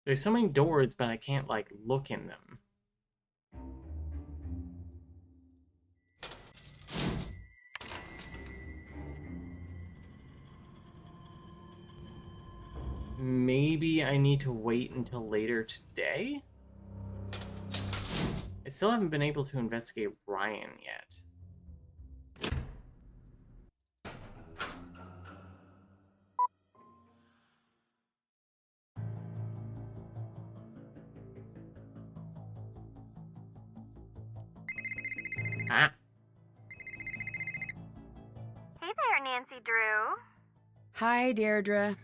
There's so many doors, but I can't, like, look in them. Maybe I need to wait until later today? I still haven't been able to investigate Ryan yet. Ah, Hey there, Nancy Drew. Hi, Deirdre.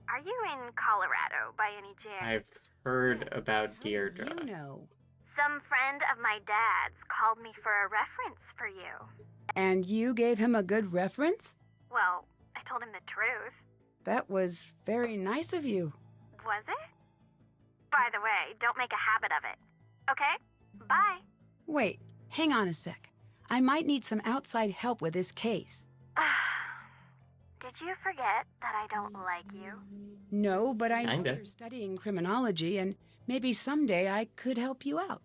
Are you in Colorado by any chance? I've heard Yes, about how did Deirdre. You know. Some friend of my dad's called me for a reference for you. And you gave him a good reference? Well, I told him the truth. That was very nice of you. Was it? By the way, don't make a habit of it. Okay? Bye. Wait, hang on a sec. I might need some outside help with this case. Did you forget that I don't like you? No, but I know Kinda. you're studying criminology, and maybe someday I could help you out.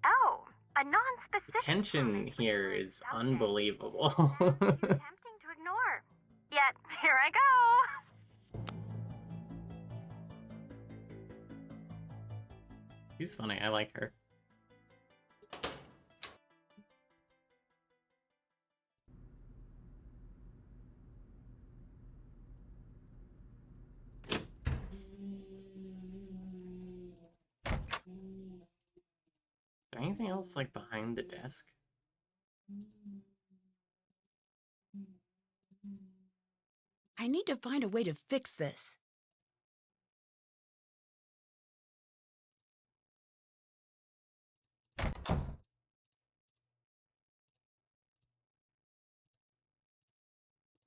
Oh, a non-specific The tension comment here was is okay. unbelievable. Too tempting to ignore. Yet, here I go. She's funny, I like her. Is there anything else, like, behind the desk? I need to find a way to fix this.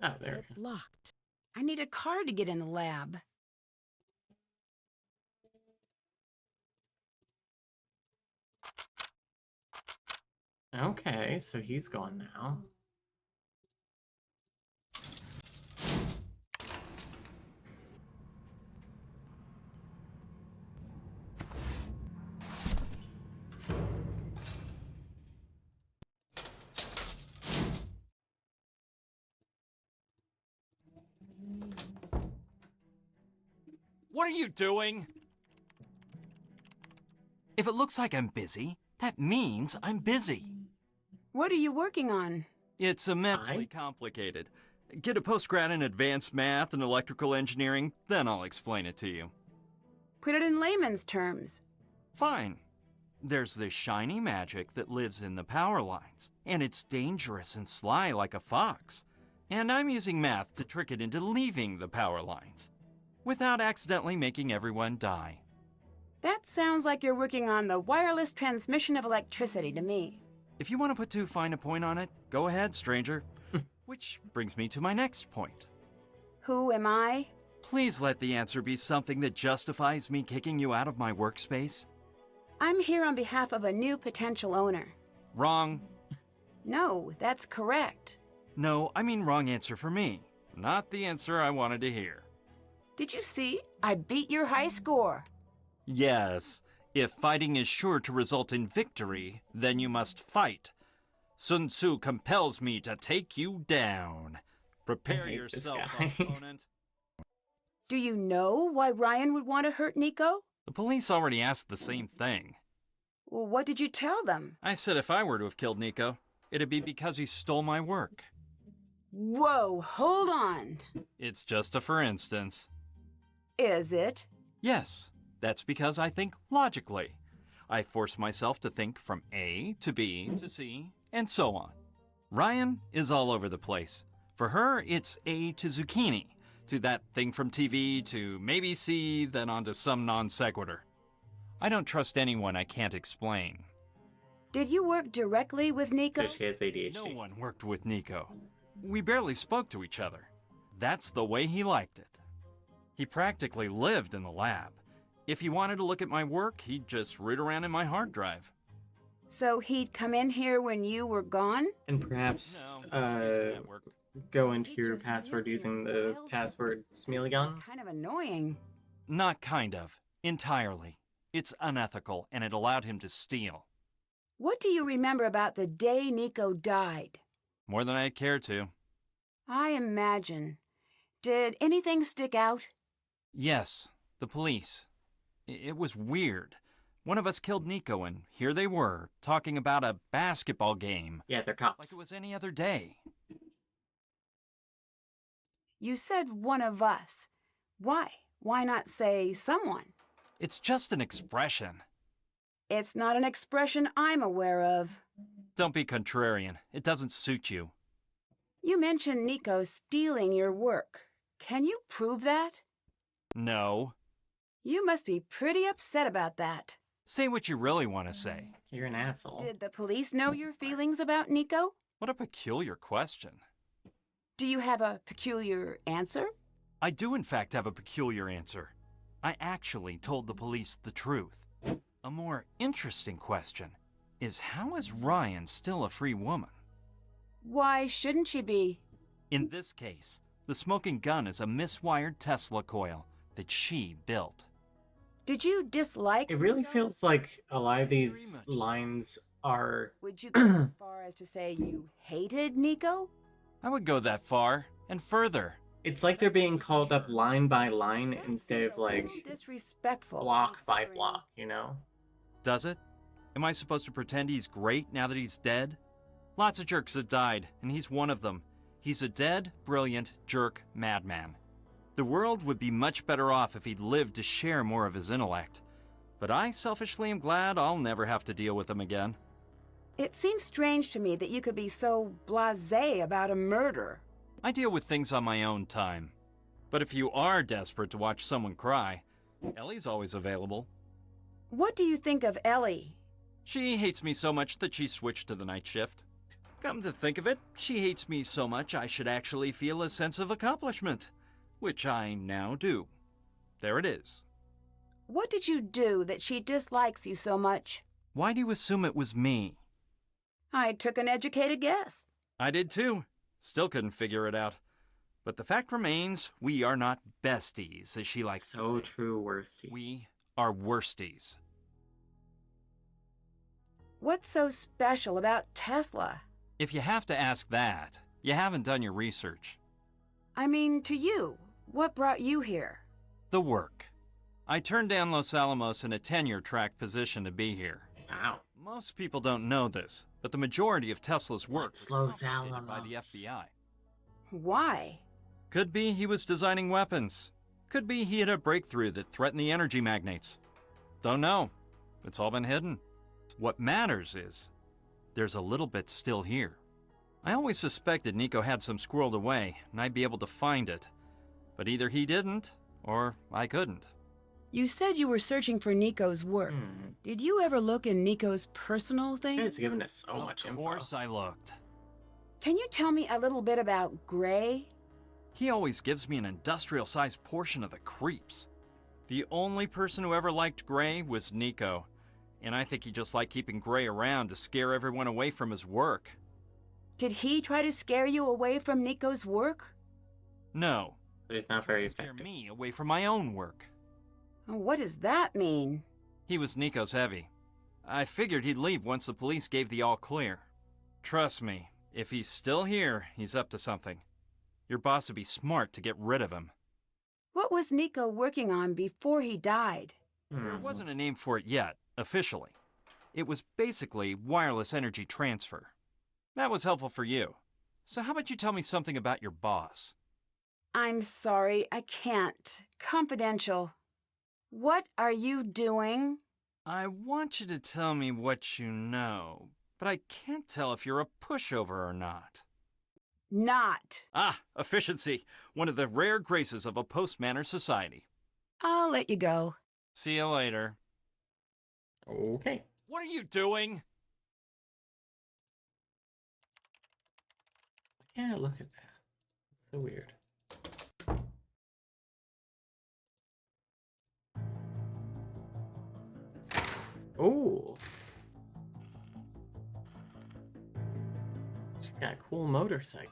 Oh, there. It's locked. I need a card to get in the lab. Okay, so he's gone now. What are you doing? If it looks like I'm busy, that means I'm busy. What are you working on? It's immensely complicated. Get a postgrad in advanced math and electrical engineering, then I'll explain it to you. Put it in layman's terms. Fine. There's this shiny magic that lives in the power lines, and it's dangerous and sly like a fox. And I'm using math to trick it into leaving the power lines, without accidentally making everyone die. That sounds like you're working on the wireless transmission of electricity to me. If you want to put too fine a point on it, go ahead, stranger. Which brings me to my next point. Who am I? Please let the answer be something that justifies me kicking you out of my workspace. I'm here on behalf of a new potential owner. Wrong. No, that's correct. No, I mean wrong answer for me. Not the answer I wanted to hear. Did you see? I beat your high score. Yes. If fighting is sure to result in victory, then you must fight. Sun Tzu compels me to take you down. Prepare yourself, opponent. Do you know why Ryan would want to hurt Nico? The police already asked the same thing. Well, what did you tell them? I said if I were to have killed Nico, it'd be because he stole my work. Whoa, hold on. It's just a for instance. Is it? Yes, that's because I think logically. I force myself to think from A to B to C, and so on. Ryan is all over the place. For her, it's A to zucchini, to that thing from TV, to maybe C, then on to some non sequitur. I don't trust anyone I can't explain. Did you work directly with Nico? So she has ADHD. No one worked with Nico. We barely spoke to each other. That's the way he liked it. He practically lived in the lab. If he wanted to look at my work, he'd just root around in my hard drive. So he'd come in here when you were gone? And perhaps, go into your password using the password Smealigon? It's kind of annoying. Not kind of. Entirely. It's unethical, and it allowed him to steal. What do you remember about the day Nico died? More than I'd care to. I imagine. Did anything stick out? Yes, the police. It was weird. One of us killed Nico, and here they were, talking about a basketball game. Yeah, they're cops. Like it was any other day. You said one of us. Why? Why not say someone? It's just an expression. It's not an expression I'm aware of. Don't be contrarian. It doesn't suit you. You mentioned Nico stealing your work. Can you prove that? No. You must be pretty upset about that. Say what you really want to say. You're an asshole. Did the police know your feelings about Nico? What a peculiar question. Do you have a peculiar answer? I do in fact have a peculiar answer. I actually told the police the truth. A more interesting question is, how is Ryan still a free woman? Why shouldn't she be? In this case, the smoking gun is a miswired Tesla coil that she built. Did you dislike It really Nico? feels like a lot of these lines are... Would you go as far as to say you hated Nico? I would go that far, and further. It's like they're being called up line by line instead of like disrespectful. block by block, you know? Does it? Am I supposed to pretend he's great now that he's dead? Lots of jerks have died, and he's one of them. He's a dead, brilliant, jerk madman. The world would be much better off if he'd lived to share more of his intellect. But I selfishly am glad I'll never have to deal with him again. It seems strange to me that you could be so blasé about a murder. I deal with things on my own time. But if you are desperate to watch someone cry, Ellie's always available. What do you think of Ellie? She hates me so much that she switched to the night shift. Come to think of it, she hates me so much I should actually feel a sense of accomplishment. Which I now do. There it is. What did you do that she dislikes you so much? Why do you assume it was me? I took an educated guess. I did too. Still couldn't figure it out. But the fact remains, we are not besties, as she likes to say. So true, worsties. We are worsties. What's so special about Tesla? If you have to ask that, you haven't done your research. I mean, to you. What brought you here? The work. I turned down Los Alamos in a tenure-track position to be here. Wow. Most people don't know this, but the majority of Tesla's work was Los confiscated by the Alamos? FBI. Why? Could be he was designing weapons. Could be he had a breakthrough that threatened the energy magnates. Don't know. It's all been hidden. What matters is, there's a little bit still here. I always suspected Nico had some squirreled away, and I'd be able to find it. But either he didn't, or I couldn't. You said you were searching for Nico's work. Did you ever look in Nico's personal This things? guy's giving us so much Of info. course I looked. Can you tell me a little bit about Gray? He always gives me an industrial-sized portion of the creeps. The only person who ever liked Gray was Nico, and I think he just liked keeping Gray around to scare everyone away from his work. Did he try to scare you away from Nico's work? No, It's not very scare effective. me away from my own work. What does that mean? He was Nico's heavy. I figured he'd leave once the police gave the all clear. Trust me, if he's still here, he's up to something. Your boss would be smart to get rid of him. What was Nico working on before he died? There wasn't a name for it yet, officially. It was basically wireless energy transfer. That was helpful for you. So how about you tell me something about your boss? I'm sorry, I can't. Confidential. What are you doing? I want you to tell me what you know, but I can't tell if you're a pushover or not. Not. Ah, efficiency. One of the rare graces of a post-manner society. I'll let you go. See you later. Okay. What are you doing? I can't look at that. It's so weird. Oh. She's got a cool motorcycle.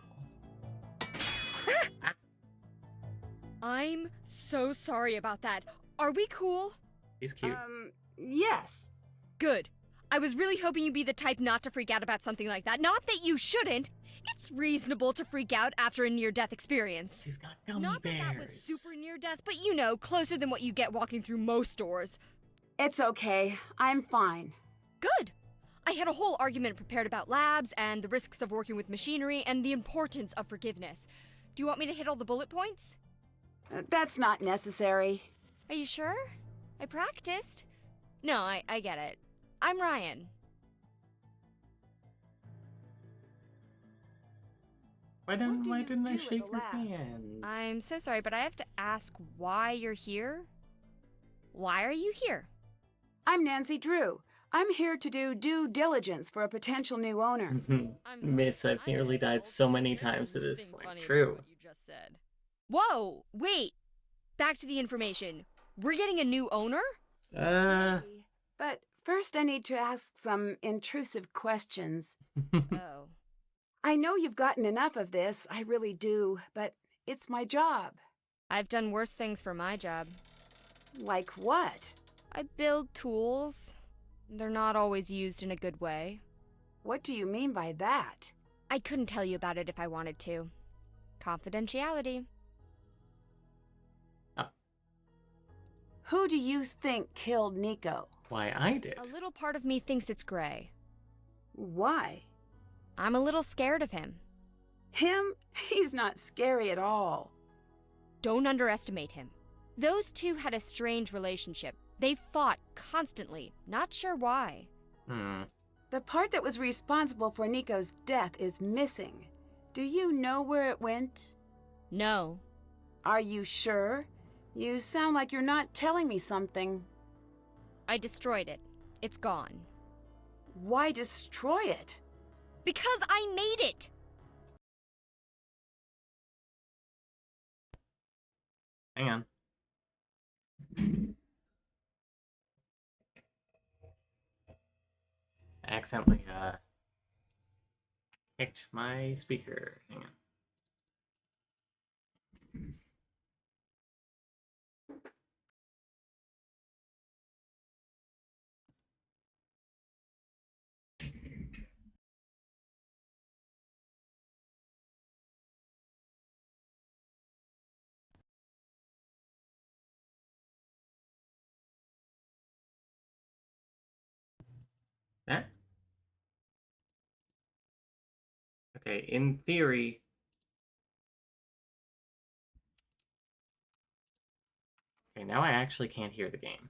I'm so sorry about that. Are we cool? He's cute. Yes. Good. I was really hoping you'd be the type not to freak out about something like that. Not that you shouldn't. It's reasonable to freak out after a near-death experience. She's got gummy Not bears. that was super near-death, but you know, closer than what you get walking through most stores. It's okay. I'm fine. Good. I had a whole argument prepared about labs and the risks of working with machinery and the importance of forgiveness. Do you want me to hit all the bullet points? That's not necessary. Are you sure? I practiced. No, I get it. I'm Ryan. Why didn't I do shake at the her lab? hand? I'm so sorry, but I have to ask why you're here. Why are you here? I'm Nancy Drew. I'm here to do due diligence for a potential new owner. Miss, I've nearly died so many times at this point. True. What you just said. Whoa! Wait! Back to the information. We're getting a new owner? But first I need to ask some intrusive questions. Oh. I know you've gotten enough of this, I really do, but it's my job. I've done worse things for my job. Like what? I build tools. They're not always used in a good way. What do you mean by that? I couldn't tell you about it if I wanted to. Confidentiality. Who do you think killed Nico? Why, I did. A little part of me thinks it's Gray. Why? I'm a little scared of him. Him? He's not scary at all. Don't underestimate him. Those two had a strange relationship. They fought constantly, not sure why. The part that was responsible for Nico's death is missing. Do you know where it went? No. Are you sure? You sound like you're not telling me something. I destroyed it. It's gone. Why destroy it? Because I made it! Hang on. I accidentally, kicked my speaker. Hang on. That? Okay, in theory... Okay, now I actually can't hear the game.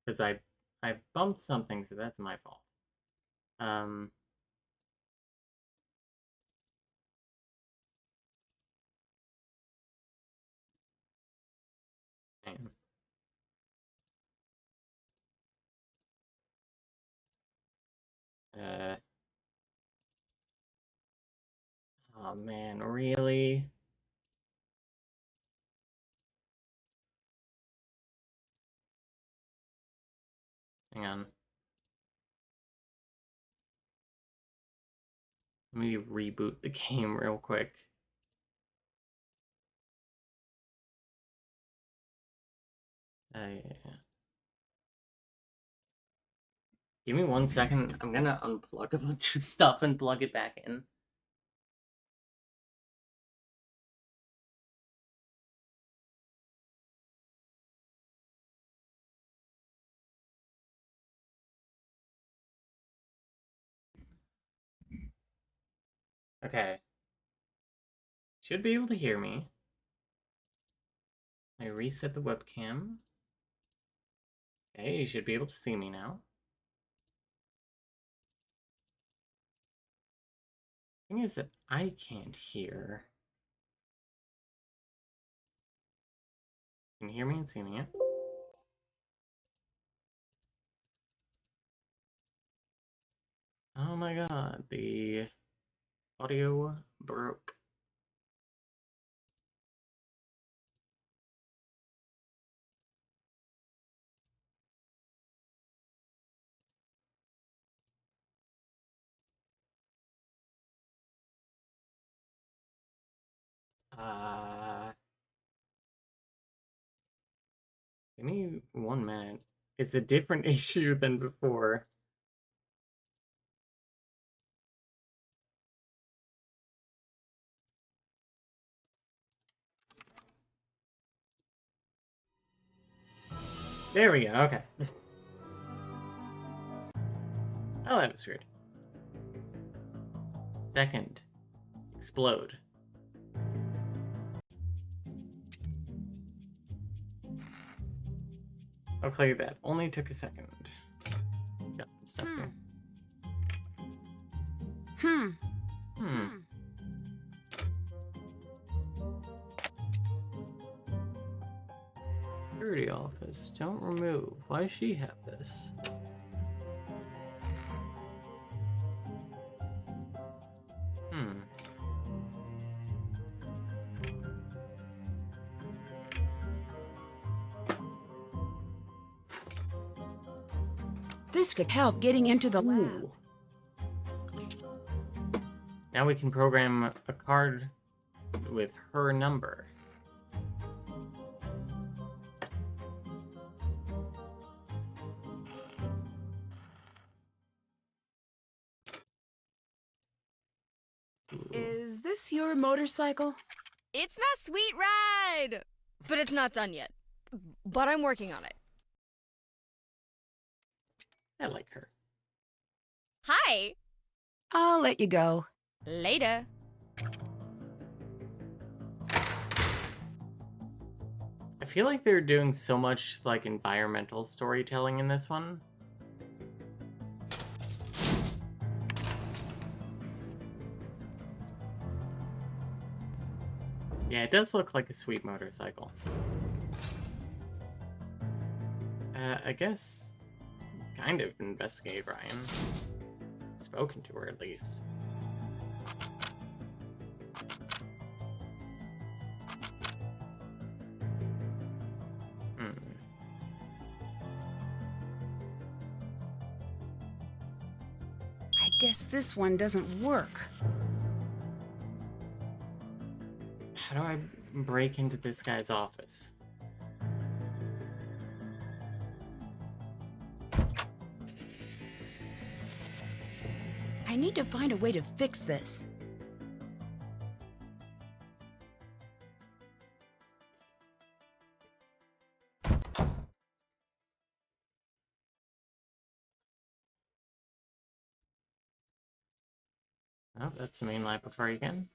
Because I bumped something, so that's my fault. Man. Oh man, really? Hang on. Let me reboot the game real quick. Yeah. Give me 1 second. I'm gonna unplug a bunch of stuff and plug it back in. Okay. Should be able to hear me. I reset the webcam. Okay, you should be able to see me now. Thing is that I can't hear. Can you hear me and see me? Oh my god, the audio broke. Give me 1 minute. It's a different issue than before. There we go, okay. Oh, that was weird. Second. Explode. Okay, that only took a second. Got some stuff here. Security office. Don't remove. Why does she have this? This could help getting into the lab. Now we can program a card with her number. Is this your motorcycle? It's my sweet ride! But it's not done yet. But I'm working on it. I like her. Hi! I'll let you go. Later. I feel like they're doing so much like environmental storytelling in this one. Yeah, it does look like a sweet motorcycle. I guess kind of investigate Ryan. Spoken to her at least. I guess this one doesn't work. How do I break into this guy's office? I need to find a way to fix this. Oh, that's the main laboratory again.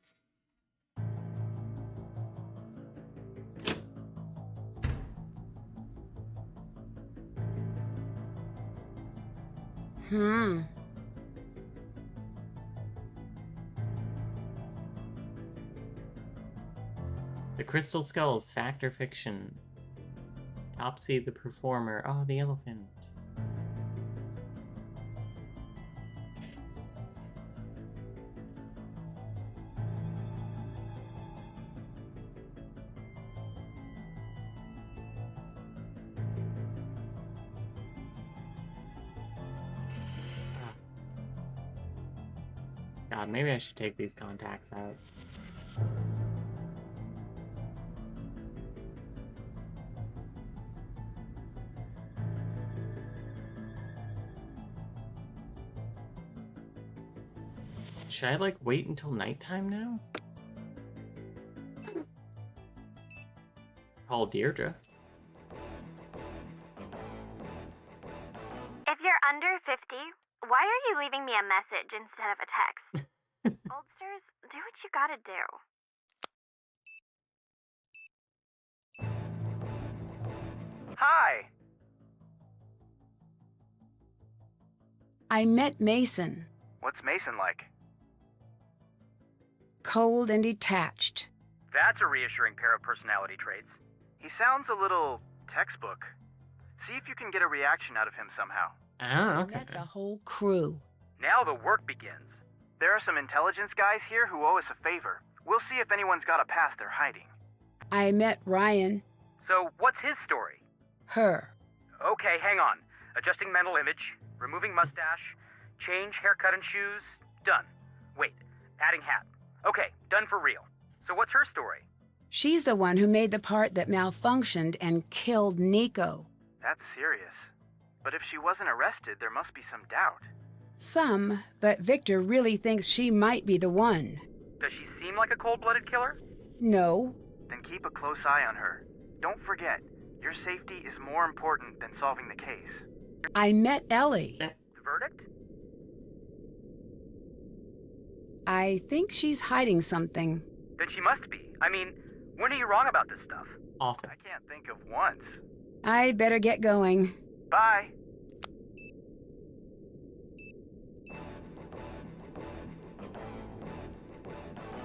The Crystal Skulls, fact or fiction? Topsy the performer. Oh, the elephant. God, maybe I should take these contacts out. Should I, like, wait until nighttime now? Call Deirdre. If you're under 50, why are you leaving me a message instead of a text? Oldsters, do what you gotta do. Hi! I met Mason. What's Mason like? Cold and detached. That's a reassuring pair of personality traits. He sounds a little textbook. See if you can get a reaction out of him somehow. Oh, I okay. met the whole crew. Now the work begins. There are some intelligence guys here who owe us a favor. We'll see if anyone's got a past they're hiding. I met Ryan. So, what's his story? Her. Okay, hang on. Adjusting mental image, removing mustache, change haircut and shoes, done. Wait, adding hat. Okay, done for real. So what's her story? She's the one who made the part that malfunctioned and killed Nico. That's serious. But if she wasn't arrested, there must be some doubt. Some, but Victor really thinks she might be the one. Does she seem like a cold-blooded killer? No. Then keep a close eye on her. Don't forget, your safety is more important than solving the case. I met Ellie. The verdict? I think she's hiding something. Then she must be. I mean, when are you wrong about this stuff? Often. I can't think of once. I better get going. Bye.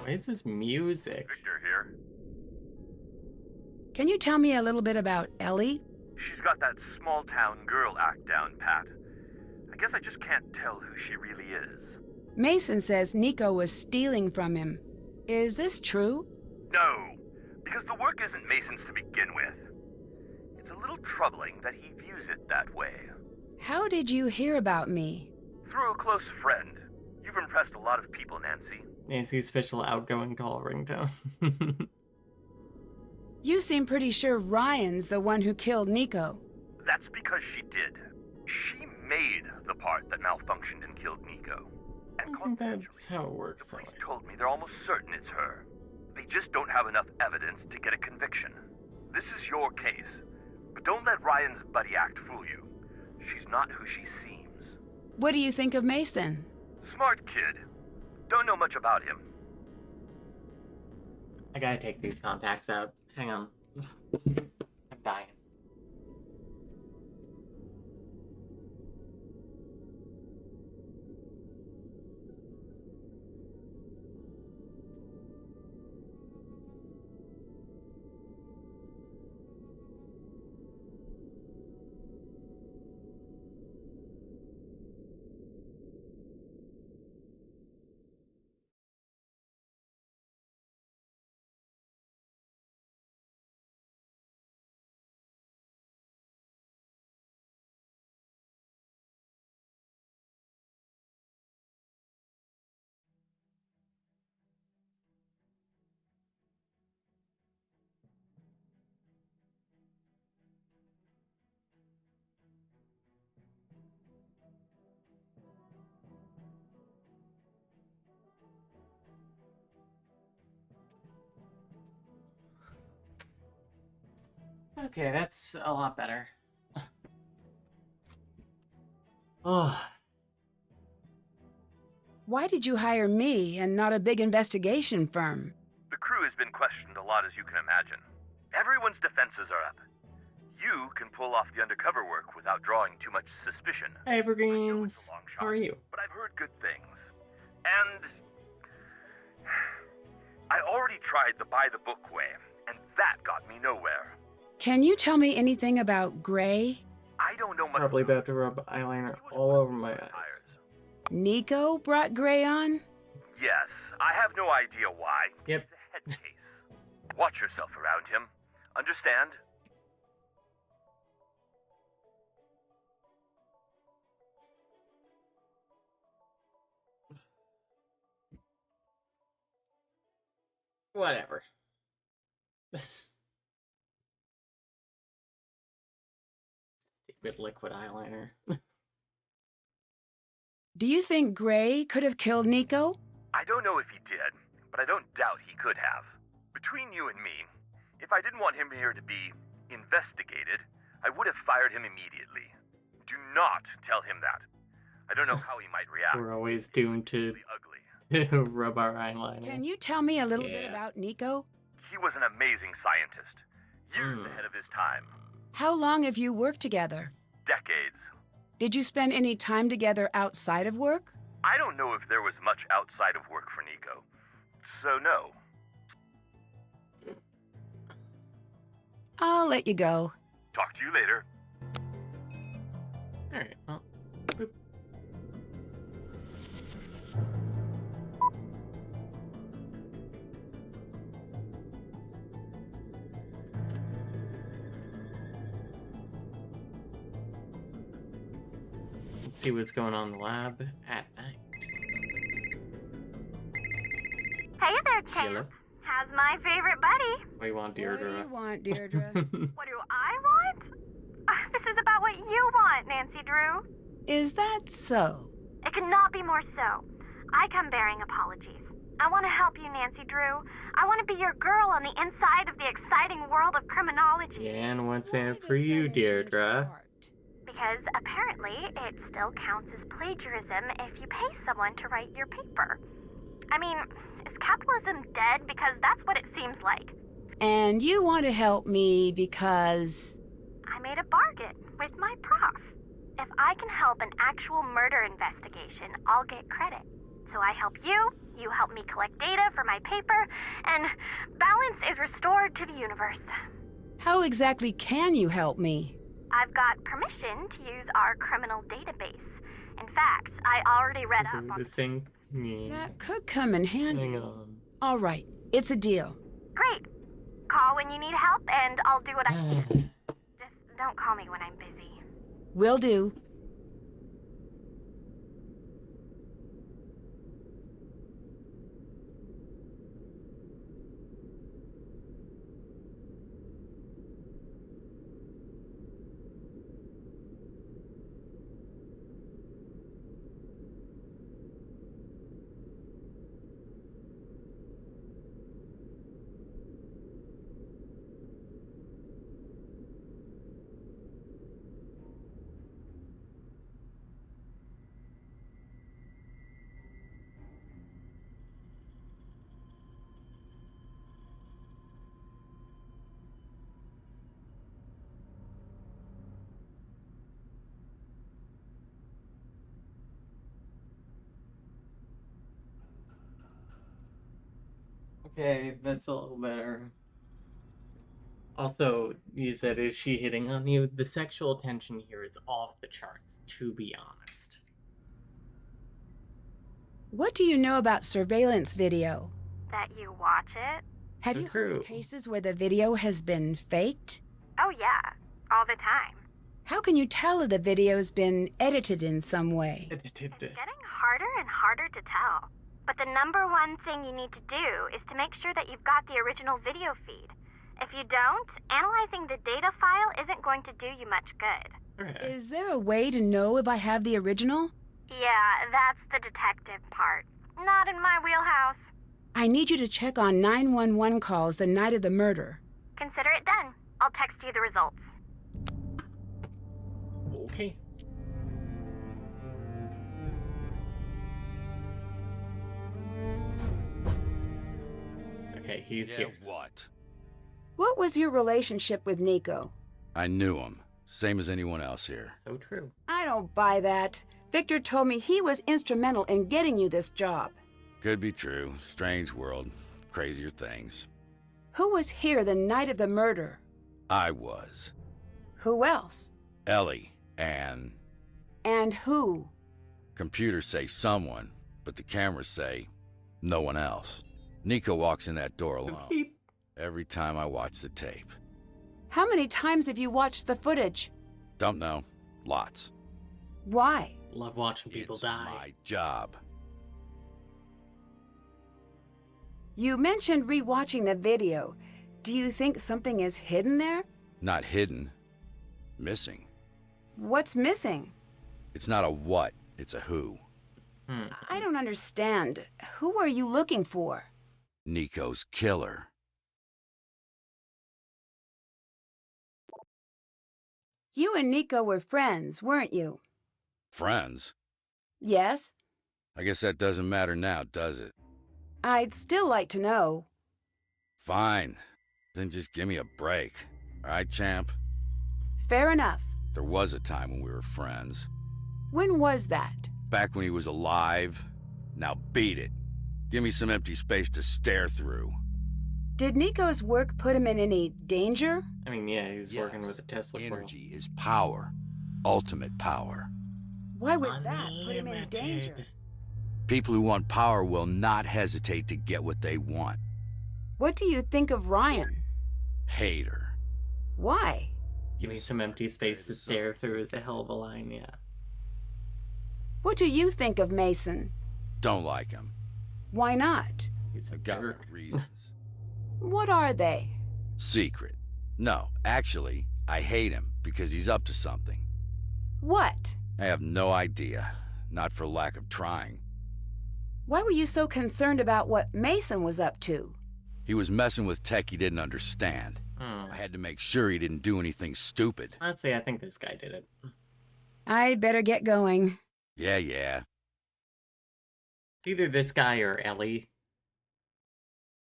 Why is this music? Victor here. Can you tell me a little bit about Ellie? She's got that small-town girl act down pat. I guess I just can't tell who she really is. Mason says Nico was stealing from him. Is this true? No, because the work isn't Mason's to begin with. It's a little troubling that he views it that way. How did you hear about me? Through a close friend. You've impressed a lot of people, Nancy. Nancy's official outgoing call ringtone. You seem pretty sure Ryan's the one who killed Nico. That's because she did. She made the part that malfunctioned and killed Nico. And I think that's how it works. the police told me they're almost certain it's her. They just don't have enough evidence to get a conviction. This is your case. But don't let Ryan's buddy act fool you. She's not who she seems. What do you think of Mason? Smart kid. Don't know much about him. I gotta take these contacts out. Hang on. I'm dying. Okay, that's a lot better. Oh. Why did you hire me and not a big investigation firm? The crew has been questioned a lot, as you can imagine. Everyone's defenses are up. You can pull off the undercover work without drawing too much suspicion. Hey, Evergreens. How are you? But I've heard good things. And I already tried the by-the-book way, and that got me nowhere. Can you tell me anything about Gray? I don't know much. Probably about to rub eyeliner all over my eyes. Nico brought Gray on? Yes, I have no idea why. Yep. It's a head case. Watch yourself around him. Understand? Whatever. Stupid liquid eyeliner. Do you think Gray could have killed Nico? I don't know if he did, but I don't doubt he could have. Between you and me, if I didn't want him here to be investigated, I would have fired him immediately. Do not tell him that. I don't know how he might react. We're always doomed to rub our eyeliner. Can you tell me a little bit about Nico? He was an amazing scientist, years ahead of his time. How long have you worked together? Decades. Did you spend any time together outside of work? I don't know if there was much outside of work for Nico, so no. I'll let you go. Talk to you later. Alright, well. Boop. Let's see what's going on in the lab at night. Hey there, champ. Hello. How's my favorite buddy? What do you want, Deirdre? What do you want, Deirdre? What do I want? This is about what you want, Nancy Drew. Is that so? It cannot be more so. I come bearing apologies. I want to help you, Nancy Drew. I want to be your girl on the inside of the exciting world of criminology. Yeah, and what's in it for you, Deirdre? Because apparently it still counts as plagiarism if you pay someone to write your paper. I mean, is capitalism dead? Because that's what it seems like. And you want to help me because... I made a bargain with my prof. If I can help an actual murder investigation, I'll get credit. So I help you, you help me collect data for my paper, and balance is restored to the universe. How exactly can you help me? I've got permission to use our criminal database. In fact, I already read up on... This thing... Yeah. That could come in handy. Hang on. All right, it's a deal. Great. Call when you need help, and I'll do what I can. Just don't call me when I'm busy. Will do. Okay, that's a little better. Also, you said, is she hitting on you? The sexual tension here is off the charts, to be honest. What do you know about surveillance video? That you watch it? Have you heard of cases where the video has been faked? Oh yeah, all the time. How can you tell if the video's been edited in some way? It's getting harder and harder to tell. But the number one thing you need to do is to make sure that you've got the original video feed. If you don't, analyzing the data file isn't going to do you much good. Is there a way to know if I have the original? Yeah, that's the detective part. Not in my wheelhouse. I need you to check on 911 calls the night of the murder. Consider it done. I'll text you the results. Okay. Okay, he's here. What? What was your relationship with Nico? I knew him. Same as anyone else here. So true. I don't buy that. Victor told me he was instrumental in getting you this job. Could be true. Strange world. Crazier things. Who was here the night of the murder? I was. Who else? Ellie and... And who? Computers say someone, but the cameras say no one else. Nico walks in that door alone. Every time I watch the tape. How many times have you watched the footage? Don't know. Lots. Why? Love watching people die. It's my job. You mentioned rewatching the video. Do you think something is hidden there? Not hidden. Missing. What's missing? It's not a what, it's a who. I don't understand. Who are you looking for? Nico's killer. You and Nico were friends, weren't you? Friends? Yes? I guess that doesn't matter now, does it? I'd still like to know. Fine. Then just give me a break. All right, champ? Fair enough. There was a time when we were friends. When was that? Back when he was alive. Now beat it. Give me some empty space to stare through. Did Nico's work put him in any danger? I mean, yeah, he was working with a Tesla coil. Energy is power. Ultimate power. Why would that put him in danger? People who want power will not hesitate to get what they want. What do you think of Ryan? Hater. Why? Give me some empty space to stare through is a hell of a line, yeah. What do you think of Mason? Don't like him. Why not? He's a got my jerk. reasons. What are they? Secret. No, actually, I hate him because he's up to something. What? I have no idea. Not for lack of trying. Why were you so concerned about what Mason was up to? He was messing with tech he didn't understand. I had to make sure he didn't do anything stupid. Honestly, I think this guy did it. I'd better get going. Yeah. It's either this guy or Ellie.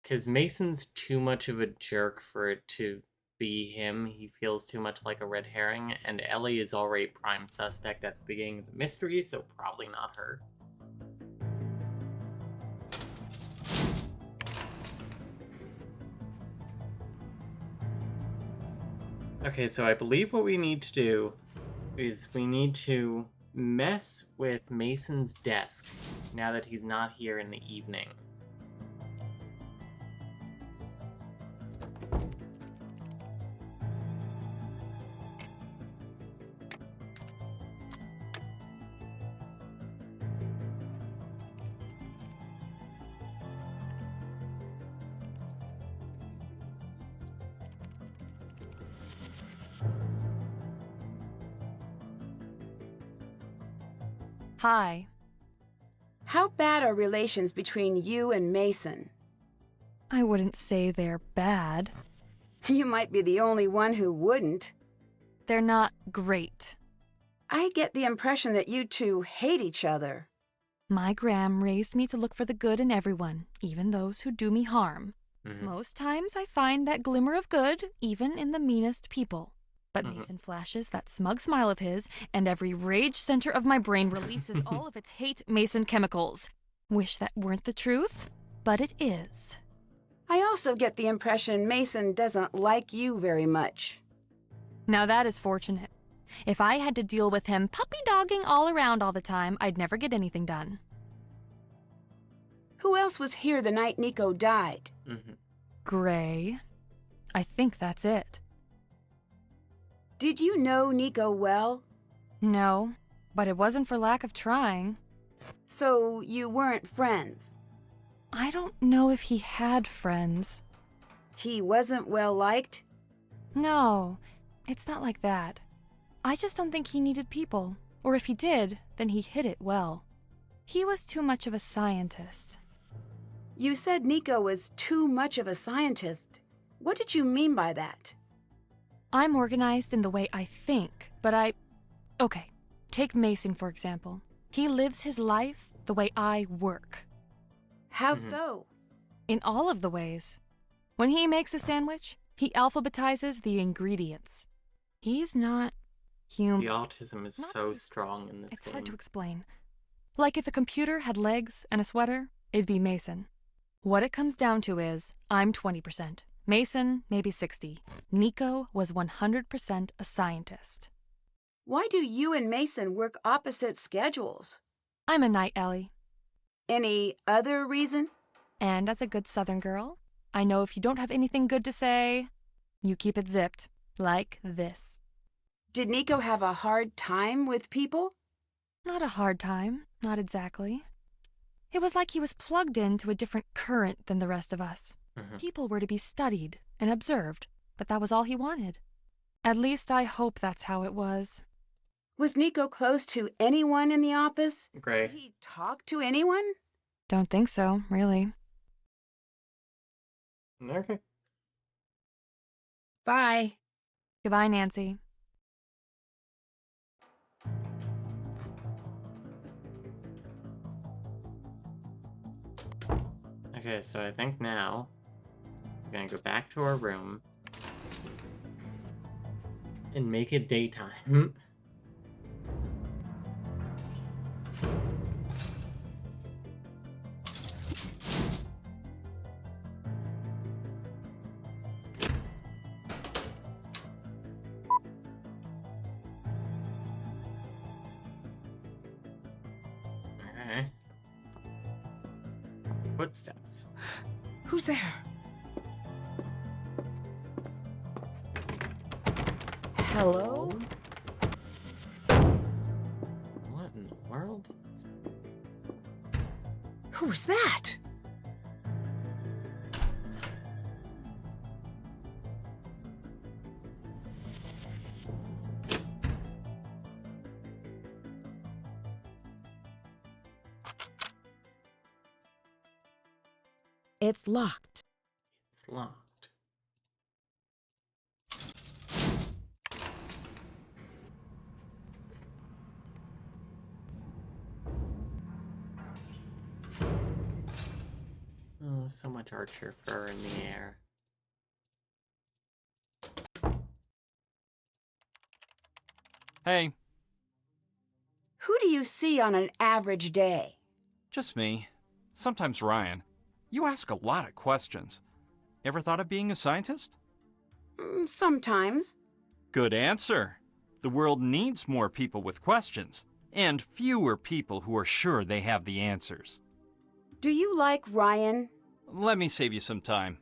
Because Mason's too much of a jerk for it to be him. He feels too much like a red herring, and Ellie is already prime suspect at the beginning of the mystery, so probably not her. Okay, so I believe what we need to do is we need to mess with Mason's desk now that he's not here in the evening. Hi. How bad are relations between you and Mason? I wouldn't say they're bad. You might be the only one who wouldn't. They're not great. I get the impression that you two hate each other. My Gram raised me to look for the good in everyone, even those who do me harm. Most times I find that glimmer of good, even in the meanest people. But Mason flashes that smug smile of his, and every rage center of my brain releases all of its hate Mason chemicals. Wish that weren't the truth, but it is. I also get the impression Mason doesn't like you very much. Now that is fortunate. If I had to deal with him puppy-dogging all around all the time, I'd never get anything done. Who else was here the night Nico died? Gray. I think that's it. Did you know Nico well? No, but it wasn't for lack of trying. So you weren't friends? I don't know if he had friends. He wasn't well liked? No, it's not like that. I just don't think he needed people. Or if he did, then he hid it well. He was too much of a scientist. You said Nico was too much of a scientist. What did you mean by that? I'm organized in the way I think, but Okay, take Mason, for example. He lives his life the way I work. How so? In all of the ways. When he makes a sandwich, he alphabetizes the ingredients. He's not The autism is so strong in this It's game. hard to explain. Like if a computer had legs and a sweater, it'd be Mason. What it comes down to is, I'm 20%. Mason, maybe 60. Nico was 100% a scientist. Why do you and Mason work opposite schedules? I'm a night Ellie. Any other reason? And as a good Southern girl, I know if you don't have anything good to say, you keep it zipped. Like this. Did Nico have a hard time with people? Not a hard time, not exactly. It was like he was plugged into a different current than the rest of us. People were to be studied and observed, but that was all he wanted. At least I hope that's how it was. Was Nico close to anyone in the office? Great. Did he talk to anyone? Don't think so, really. Okay. Bye. Goodbye, Nancy. Okay, so I think now we're gonna go back to our room and make it daytime. Okay. Footsteps. Who's there? Hello? What in the world? Who's that? It's locked. It's locked. Oh, so much Archer fur in the air. Hey, Who do you see on an average day? just me. Sometimes Ryan. You ask a lot of questions. Ever thought of being a scientist? Sometimes. Good answer. The world needs more people with questions, and fewer people who are sure they have the answers. Do you like Ryan? Let me save you some time.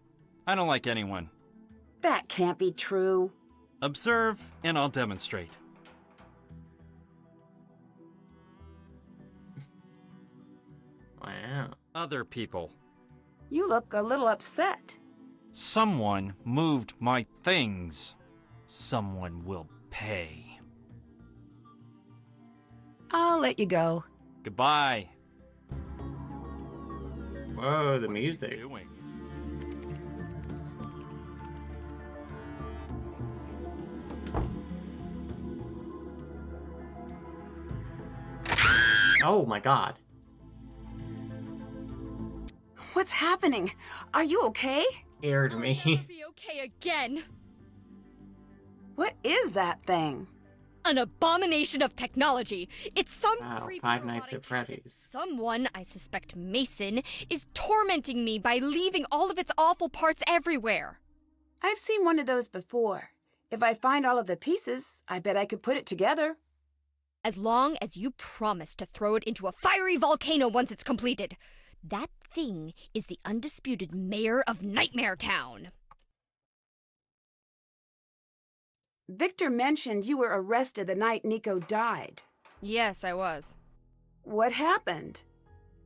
I don't like anyone. That can't be true. Observe, and I'll demonstrate. Wow. Other people. You look a little upset. Someone moved my things. Someone will pay. I'll let you go. Goodbye. Whoa, the music. Doing? Oh my god. What's happening? Are you okay? Scared I'll me. never be okay again. What is that thing? An abomination of technology. It's some Wow, creepy Five Nights robotic at kid that Freddy's. Someone, I suspect Mason, is tormenting me by leaving all of its awful parts everywhere. I've seen one of those before. If I find all of the pieces, I bet I could put it together. As long as you promise to throw it into a fiery volcano once it's completed. That thing is the undisputed mayor of Nightmare Town. Victor mentioned you were arrested the night Nico died. Yes, I was. What happened?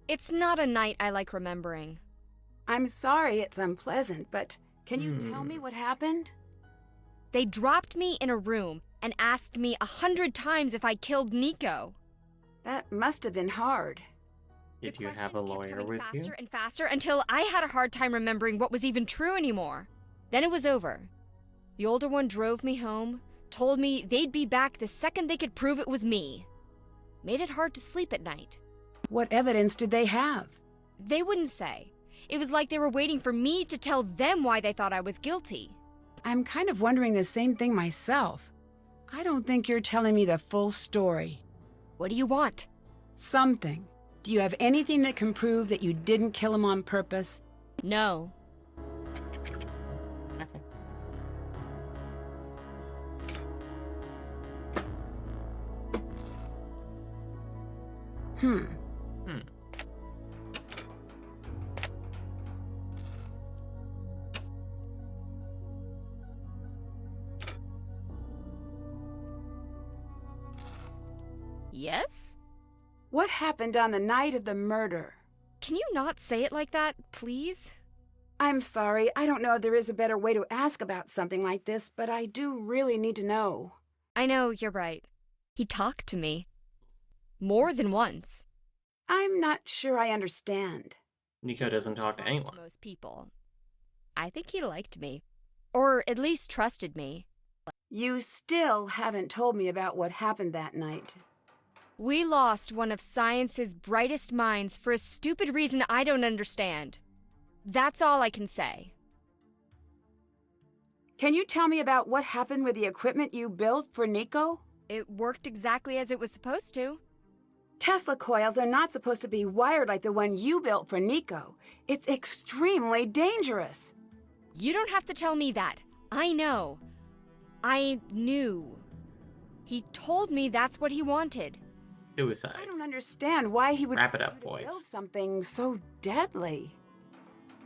It's not a night I like remembering. I'm sorry it's unpleasant, but can you tell me what happened? They dropped me in a room and asked me 100 times if I killed Nico. That must have been hard. Did The you have a questions kept lawyer coming with you? faster and faster until I had a hard time remembering what was even true anymore. Then it was over. The older one drove me home, told me they'd be back the second they could prove it was me. Made it hard to sleep at night. What evidence did they have? They wouldn't say. It was like they were waiting for me to tell them why they thought I was guilty. I'm kind of wondering the same thing myself. I don't think you're telling me the full story. What do you want? Something. Do you have anything that can prove that you didn't kill him on purpose? No. Yes? What happened on the night of the murder? Can you not say it like that, please? I'm sorry, I don't know if there is a better way to ask about something like this, but I do really need to know. I know, you're right. He talked to me. More than once. I'm not sure I understand. Nico doesn't talk to anyone. Most people. I think he liked me. Or at least trusted me. You still haven't told me about what happened that night. We lost one of science's brightest minds for a stupid reason I don't understand. That's all I can say. Can you tell me about what happened with the equipment you built for Nico? It worked exactly as it was supposed to. Tesla coils are not supposed to be wired like the one you built for Nico. It's extremely dangerous. You don't have to tell me that. I know. I knew. He told me that's what he wanted. Suicide. I don't understand why he would wrap it up, boys. Build something so deadly.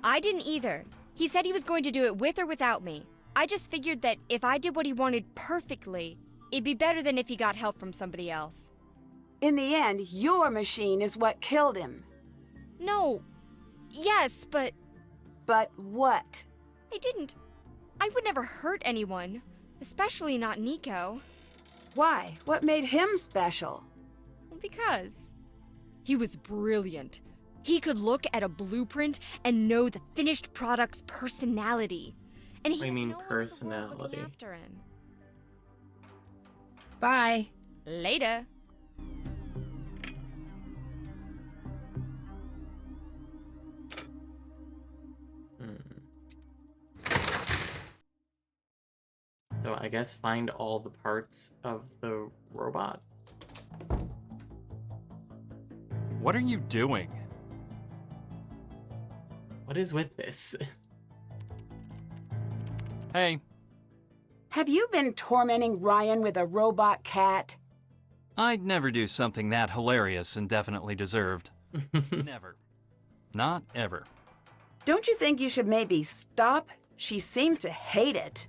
I didn't either. He said he was going to do it with or without me. I just figured that if I did what he wanted perfectly, it'd be better than if he got help from somebody else. In the end, your machine is what killed him. No. Yes, but... But what? I would never hurt anyone. Especially not Nico. Why? What made him special? Because he was brilliant. He could look at a blueprint and know the finished product's personality. And he I mean had no one in the world personality. looking after him. Bye. Later. So I guess find all the parts of the robot. What are you doing? What is with this? Hey. Have you been tormenting Ryan with a robot cat? I'd never do something that hilarious and definitely deserved. Never. Not ever. Don't you think you should maybe stop? She seems to hate it.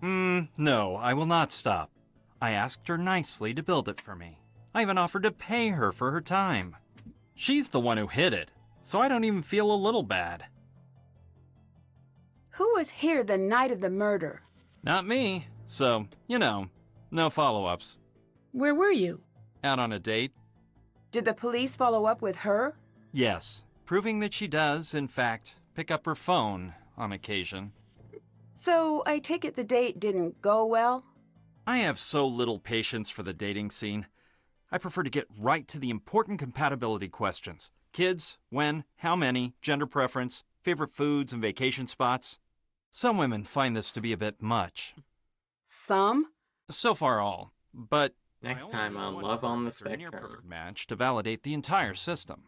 No, I will not stop. I asked her nicely to build it for me. I even offered to pay her for her time. She's the one who hid it, so I don't even feel a little bad. Who was here the night of the murder? Not me, so, no follow-ups. Where were you? Out on a date? Did the police follow up with her? Yes, proving that she does, in fact, pick up her phone on occasion. So, I take it the date didn't go well? I have so little patience for the dating scene. I prefer to get right to the important compatibility questions. Kids, when, how many, gender preference, favorite foods and vacation spots. Some women find this to be a bit much. Some? So far all, but... Next time on Love on the Spectrum. Perfect match to validate the entire system.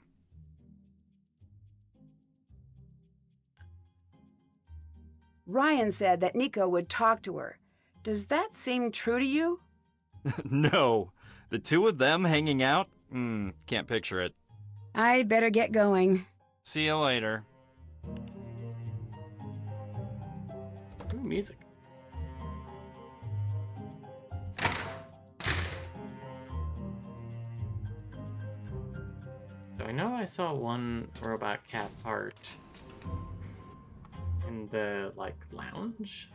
Ryan said that Nico would talk to her. Does that seem true to you? No. The two of them hanging out? Can't picture it. I better get going. See you later. Ooh, music. So I know I saw one robot cat part in the, lounge?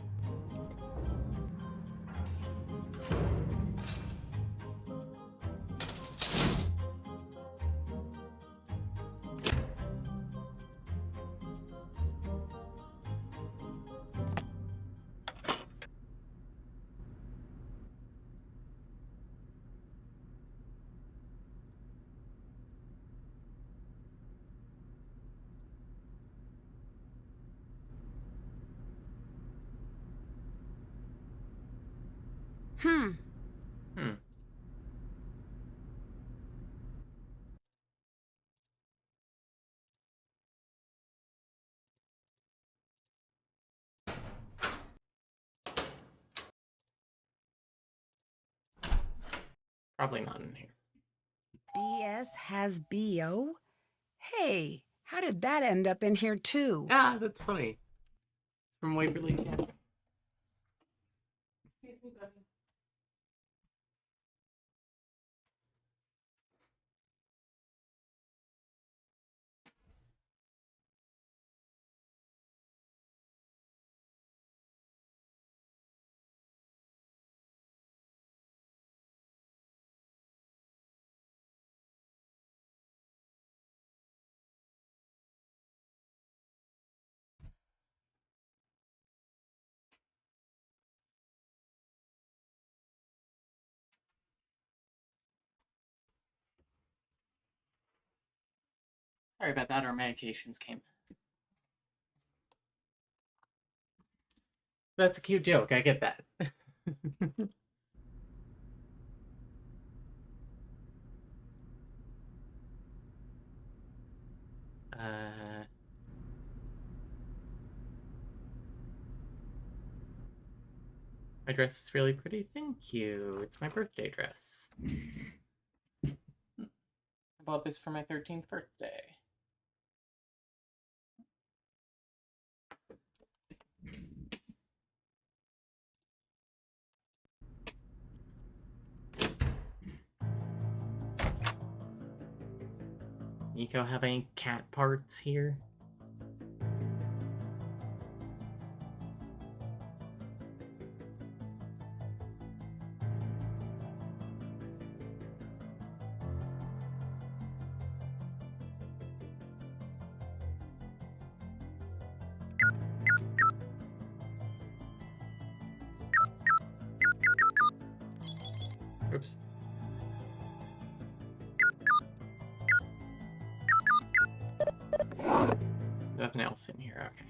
Hmm. Probably not in here. BS has BO? Hey, how did that end up in here too? Ah, that's funny. It's from Waverly County. Sorry about that, our medications came. That's a cute joke, I get that. My dress is really pretty, thank you. It's my birthday dress. I bought this for my 13th birthday. Nico have any cat parts here? Oops. Nothing else in here, okay.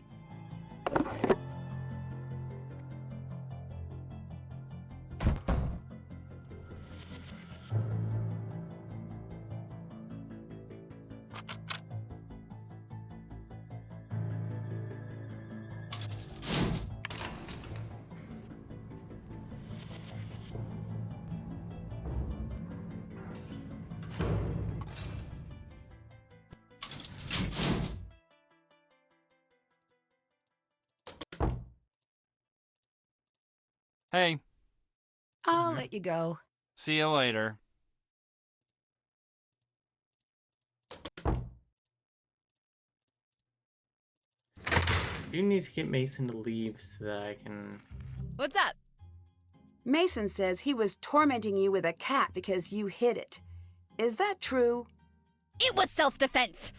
Hey, I'll let you go. see you later. You need to get Mason to leave so that I can... What's up? Mason says he was tormenting you with a cat because you hid it. Is that true? It was self-defense.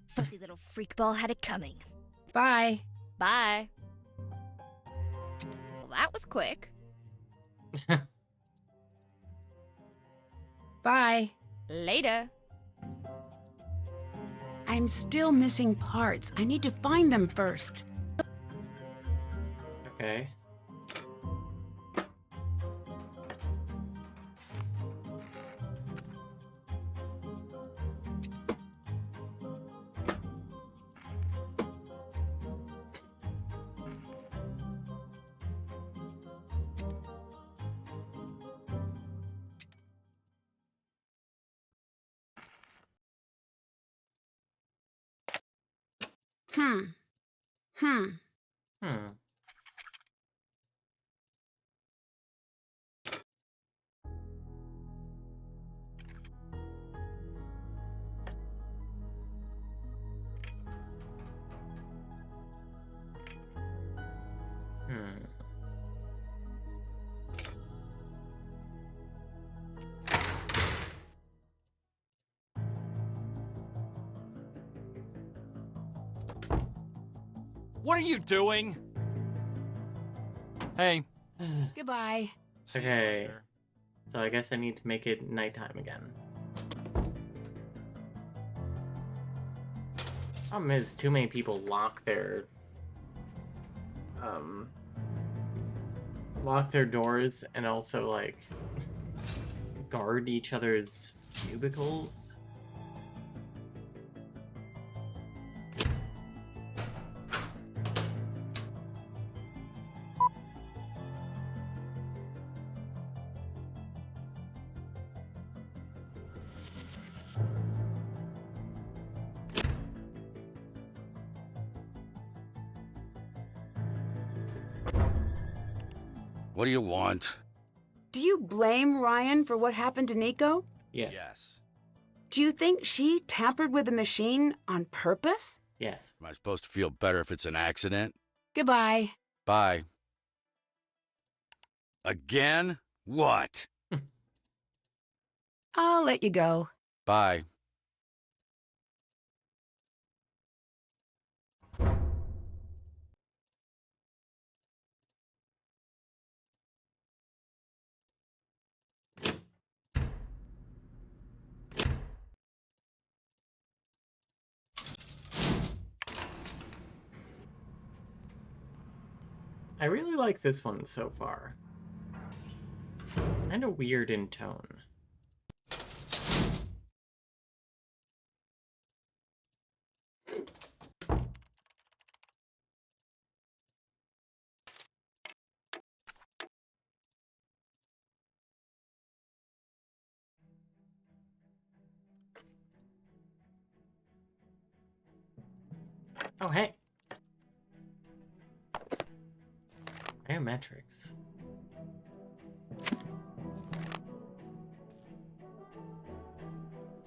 Fuzzy little freakball had it coming. Bye. Bye. Well, that was quick. Bye. Later. I'm still missing parts. I need to find them first. Okay. Hmm. What are you doing? Hey. Goodbye. Okay. So I guess I need to make it nighttime again. Problem is, too many people lock their lock their doors and also, like, guard each other's cubicles. What do you want? Do you blame Ryan for what happened to Nico? Yes. Yes. Do you think she tampered with the machine on purpose? Yes. Am I supposed to feel better if it's an accident? Goodbye. Bye. Again? What? I'll let you go. Bye. I really like this one so far. It's kind of weird in tone. Oh, hey. Biometrics.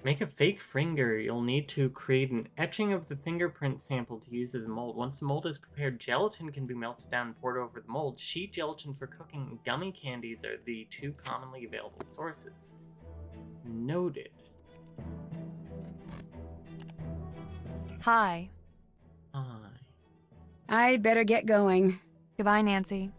Make a fake finger. You'll need to create an etching of the fingerprint sample to use as a mold. Once the mold is prepared, gelatin can be melted down and poured over the mold. Sheet gelatin for cooking and gummy candies are the two commonly available sources. Noted. Hi. Hi. I'd better get going. Goodbye, Nancy.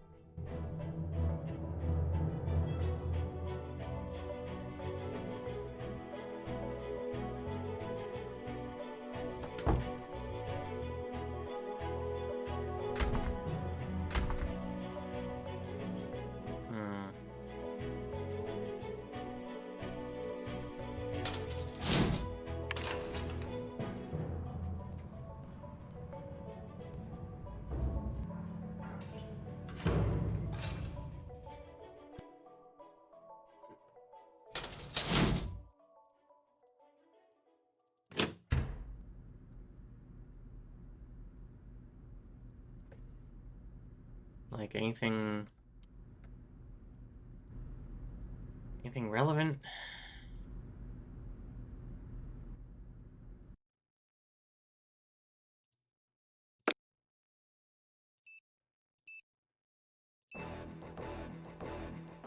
Like anything relevant?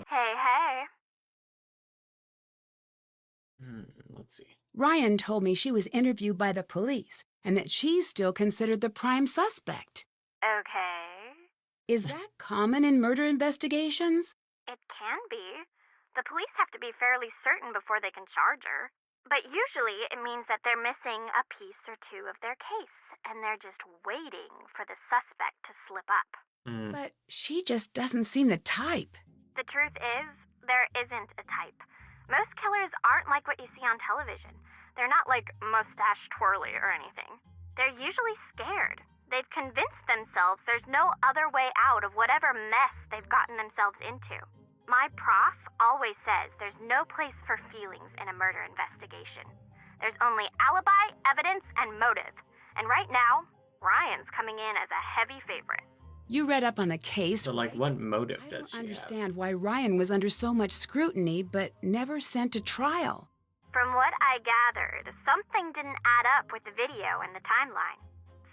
Hey. Let's see. Ryan told me she was interviewed by the police and that she's still considered the prime suspect. Okay. Is that common in murder investigations? It can be. The police have to be fairly certain before they can charge her. But usually it means that they're missing a piece or two of their case, and they're just waiting for the suspect to slip up. But she just doesn't seem the type. The truth is, there isn't a type. Most killers aren't like what you see on television. They're not like mustache twirly or anything. They're usually scared. They've convinced themselves there's no other way out of whatever mess they've gotten themselves into. My prof always says there's no place for feelings in a murder investigation. There's only alibi, evidence, and motive. And right now, Ryan's coming in as a heavy favorite. You read up on the case. So, like, what motive does she have? I don't understand why Ryan was under so much scrutiny but never sent to trial. From what I gathered, something didn't add up with the video and the timeline.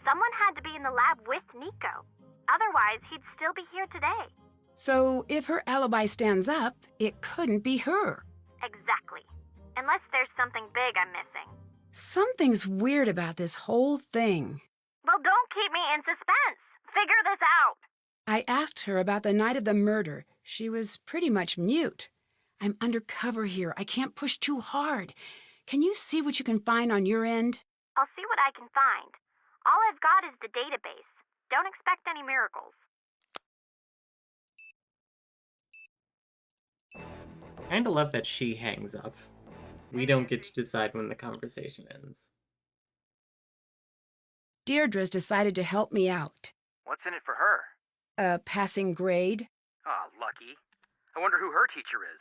Someone had to be in the lab with Nico. Otherwise, he'd still be here today. So, if her alibi stands up, it couldn't be her. Exactly. Unless there's something big I'm missing. Something's weird about this whole thing. Well, don't keep me in suspense. Figure this out. I asked her about the night of the murder. She was pretty much mute. I'm undercover here. I can't push too hard. Can you see what you can find on your end? I'll see what I can find. All I've got is the database. Don't expect any miracles. Kinda love that she hangs up. We don't get to decide when the conversation ends. Deirdre's decided to help me out. What's in it for her? A passing grade? Oh, lucky. I wonder who her teacher is.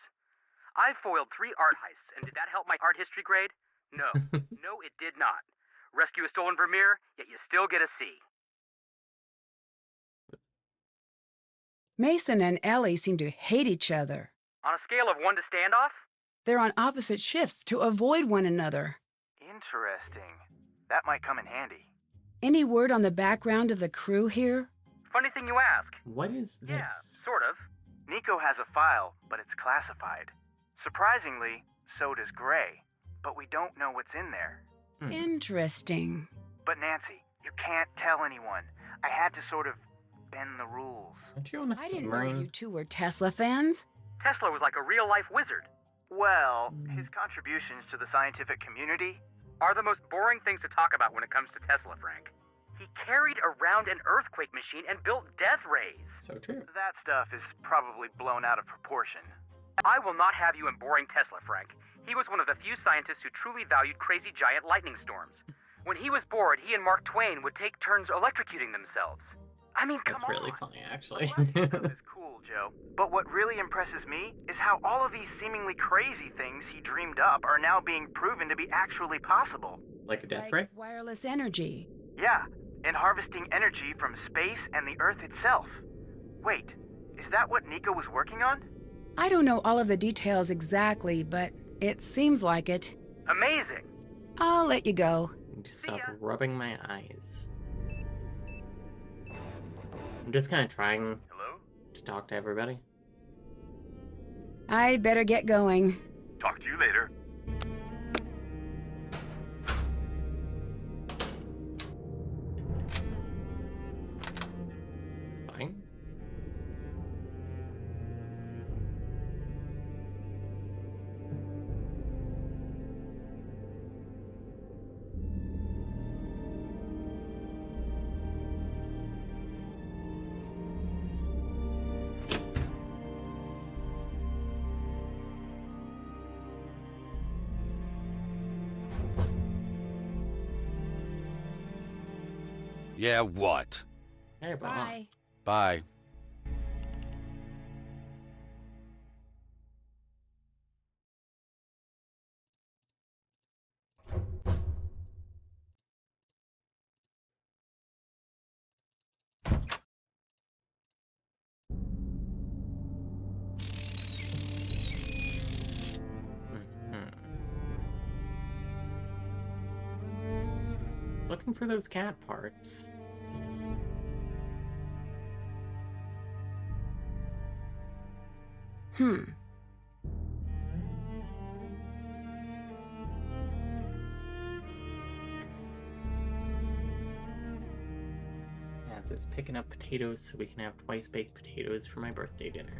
I foiled 3 art heists, and did that help my art history grade? No. No, it did not. Rescue a stolen Vermeer, yet you still get a C. Mason and Ellie seem to hate each other. On a scale of 1 to standoff? They're on opposite shifts to avoid one another. Interesting. That might come in handy. Any word on the background of the crew here? Funny thing you ask. What is this? Yeah, sort of. Nico has a file, but it's classified. Surprisingly, so does Gray. But we don't know what's in there. Interesting. But Nancy, you can't tell anyone. I had to sort of bend the rules. Aren't you on a I didn't know submarine? you two were Tesla fans. Tesla was like a real-life wizard. Well, his contributions to the scientific community are the most boring things to talk about when it comes to Tesla, Frank. He carried around an earthquake machine and built death rays. So true. That stuff is probably blown out of proportion. I will not have you in boring Tesla, Frank. He was one of the few scientists who truly valued crazy giant lightning storms. When he was bored, he and Mark Twain would take turns electrocuting themselves. I mean, come That's really funny, actually. Stuff is cool, Joe. But what really impresses me is how all of these seemingly crazy things he dreamed up are now being proven to be actually possible. Like a death Like ray? wireless energy. Yeah, and harvesting energy from space and the Earth itself. Wait, is that what Nico was working on? I don't know all of the details exactly, but it seems like it. Amazing! I'll let you go. I need to stop rubbing my eyes. I'm just kind of trying to talk to everybody. I'd better get going. Talk to you later. It's fine. Yeah, what? Hey, Bye. Bye. Looking for those cat parts. Yeah, it's picking up potatoes so we can have twice baked potatoes for my birthday dinner.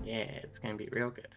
Yeah, it's gonna be real good.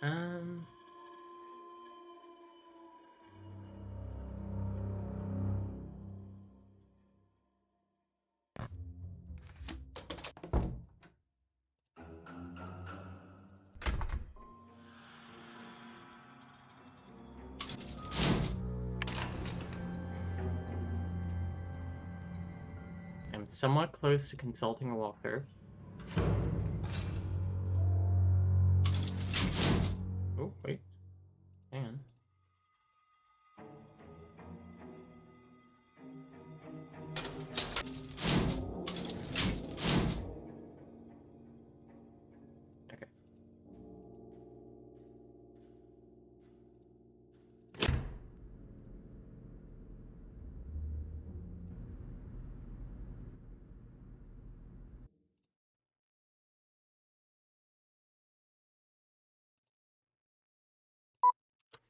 I'm somewhat close to consulting a walkthrough. Oh, wait. Hang on. Okay.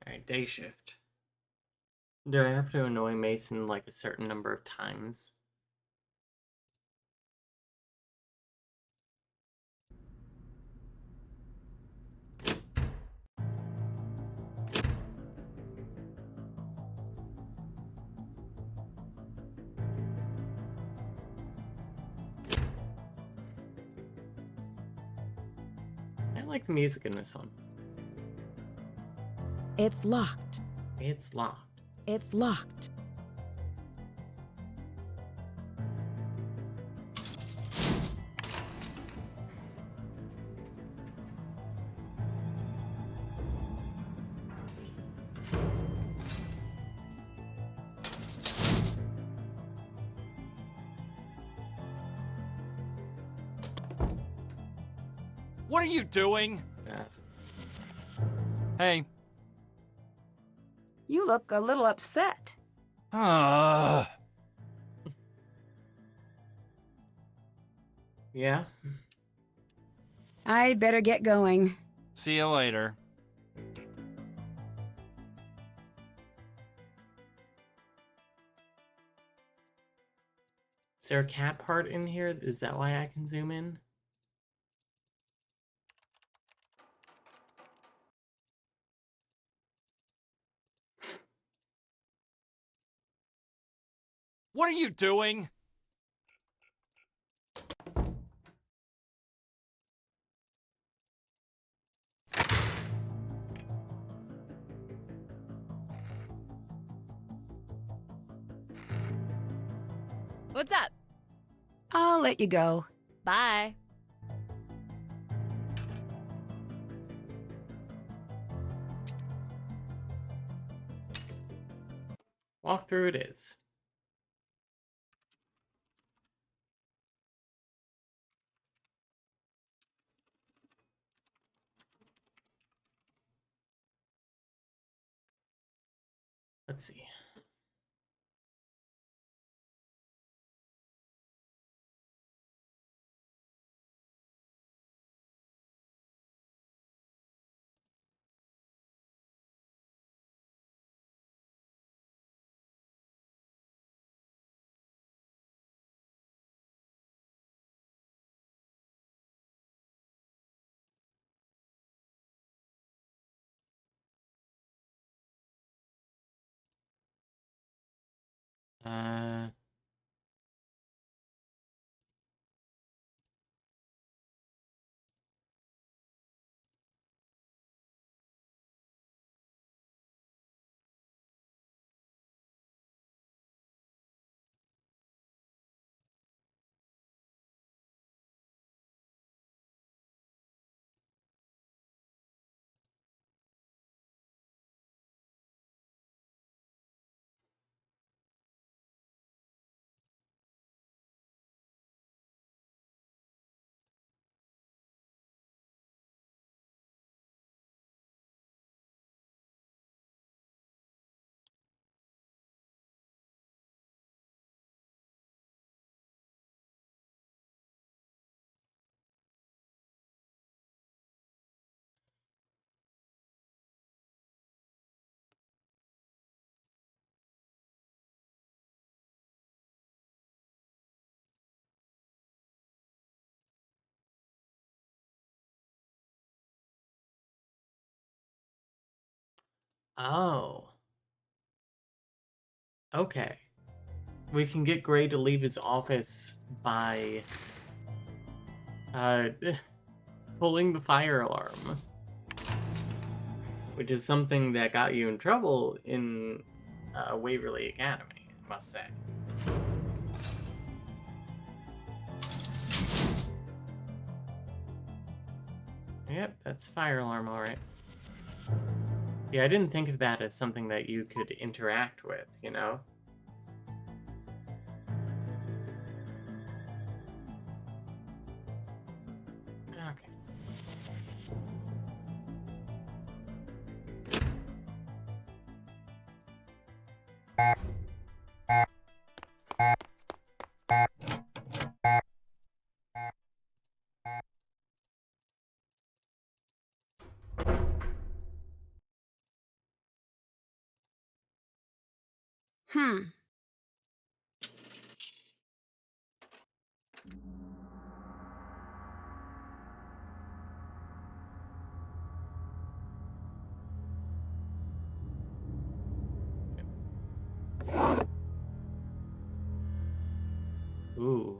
Alright, day shift. Do I have to annoy Mason like a certain number of times? I like the music in this one. It's locked. It's locked. It's locked. What are you doing? Yes. Hey. You look a little upset. Yeah? I'd better get going. See you later. Is there a cat part in here? Is that why I can zoom in? What are you doing? What's up? I'll let you go. Bye. Walkthrough it is. Let's see. Uh... Oh. Okay. We can get Gray to leave his office by pulling the fire alarm, which is something that got you in trouble in Waverly Academy, I must say. Yep, that's fire alarm, all right. Yeah, I didn't think of that as something that you could interact with, you know? Okay. Ooh.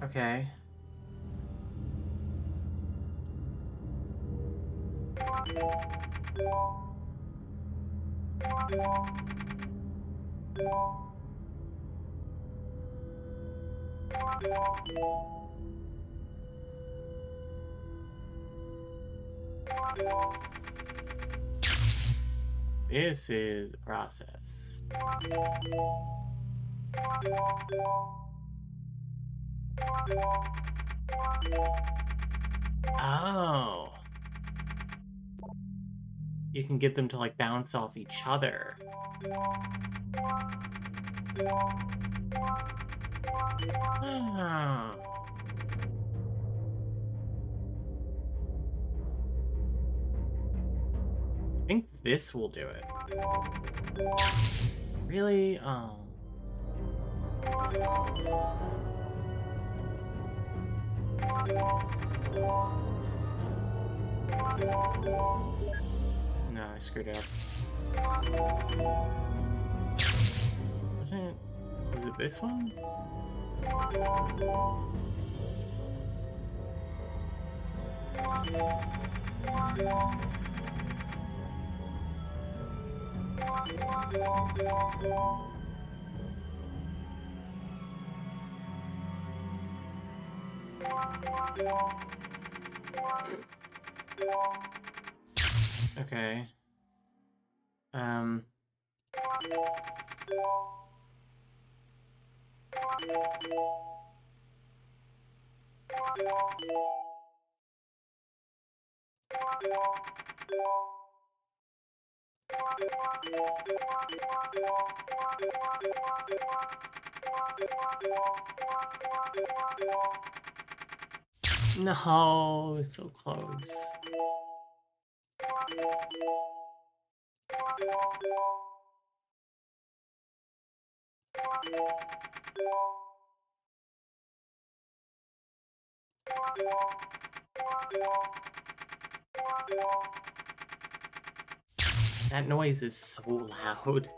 Okay. This is the process. Oh. You can get them to like bounce off each other. Oh. I think this will do it. Really? Oh. No, I screwed it up. Was it this one? Okay. No, so close. That noise is so loud.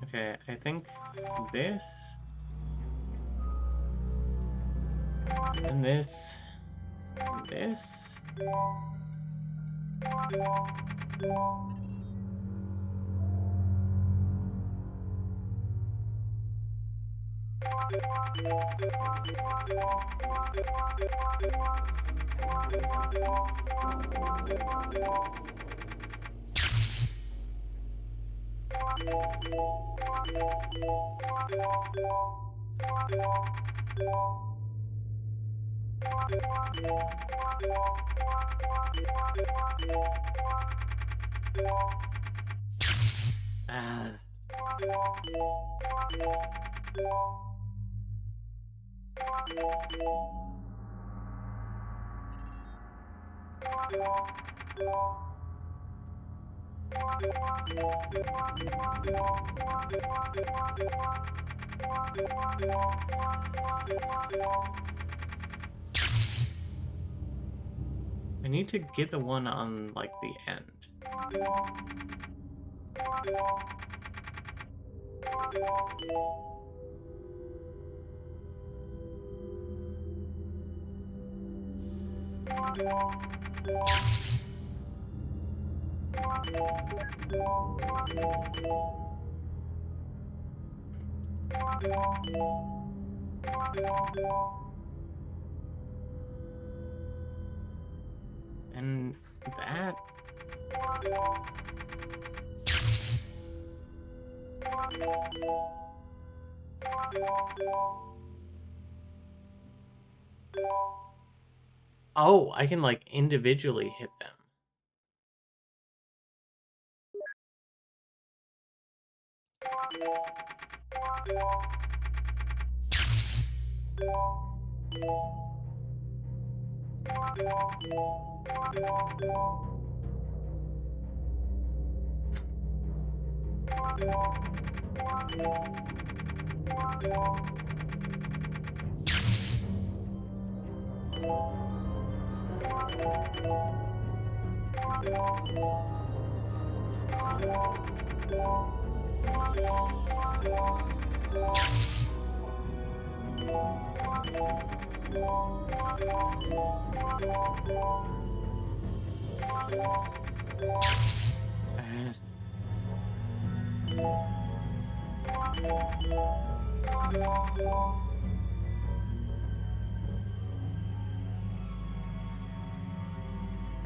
Okay, I think this and this and this. I need to get the one on, like, the end. And that... Oh, I can, like, individually hit them.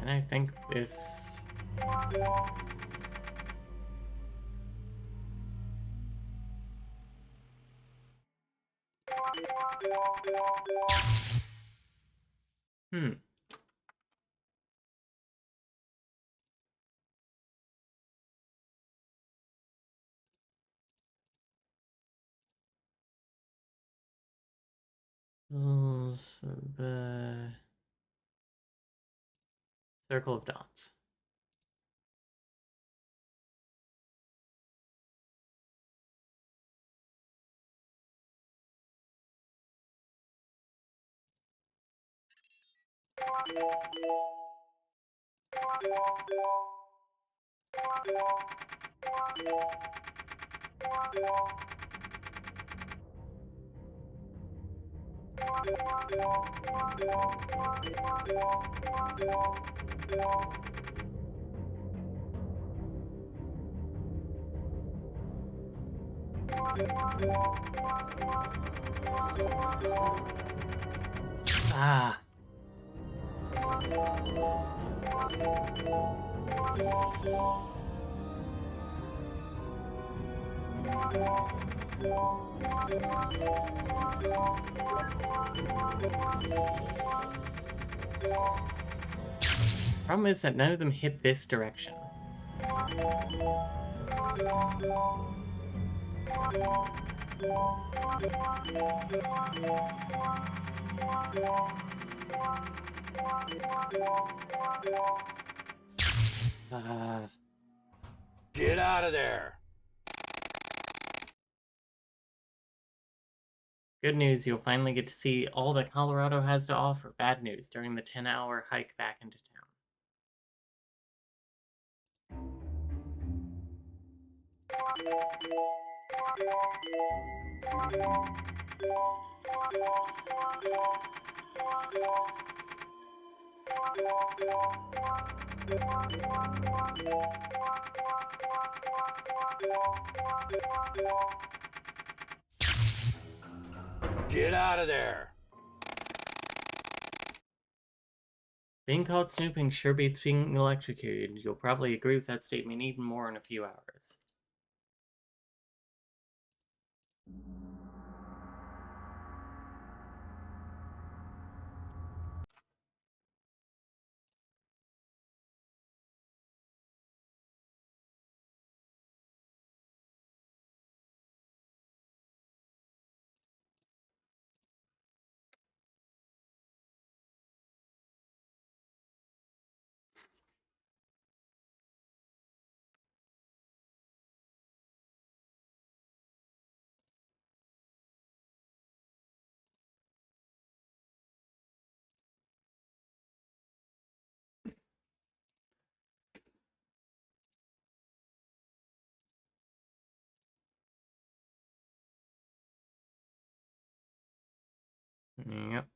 And I think this... Oh, so Circle of Dots. Ah. Problem is that none of them hit this direction. Get out of there! Good news, you'll finally get to see all that Colorado has to offer. Bad news, during the 10-hour hike back into town. Get out of there! Being caught snooping sure beats being electrocuted. You'll probably agree with that statement even more in a few hours. Yep.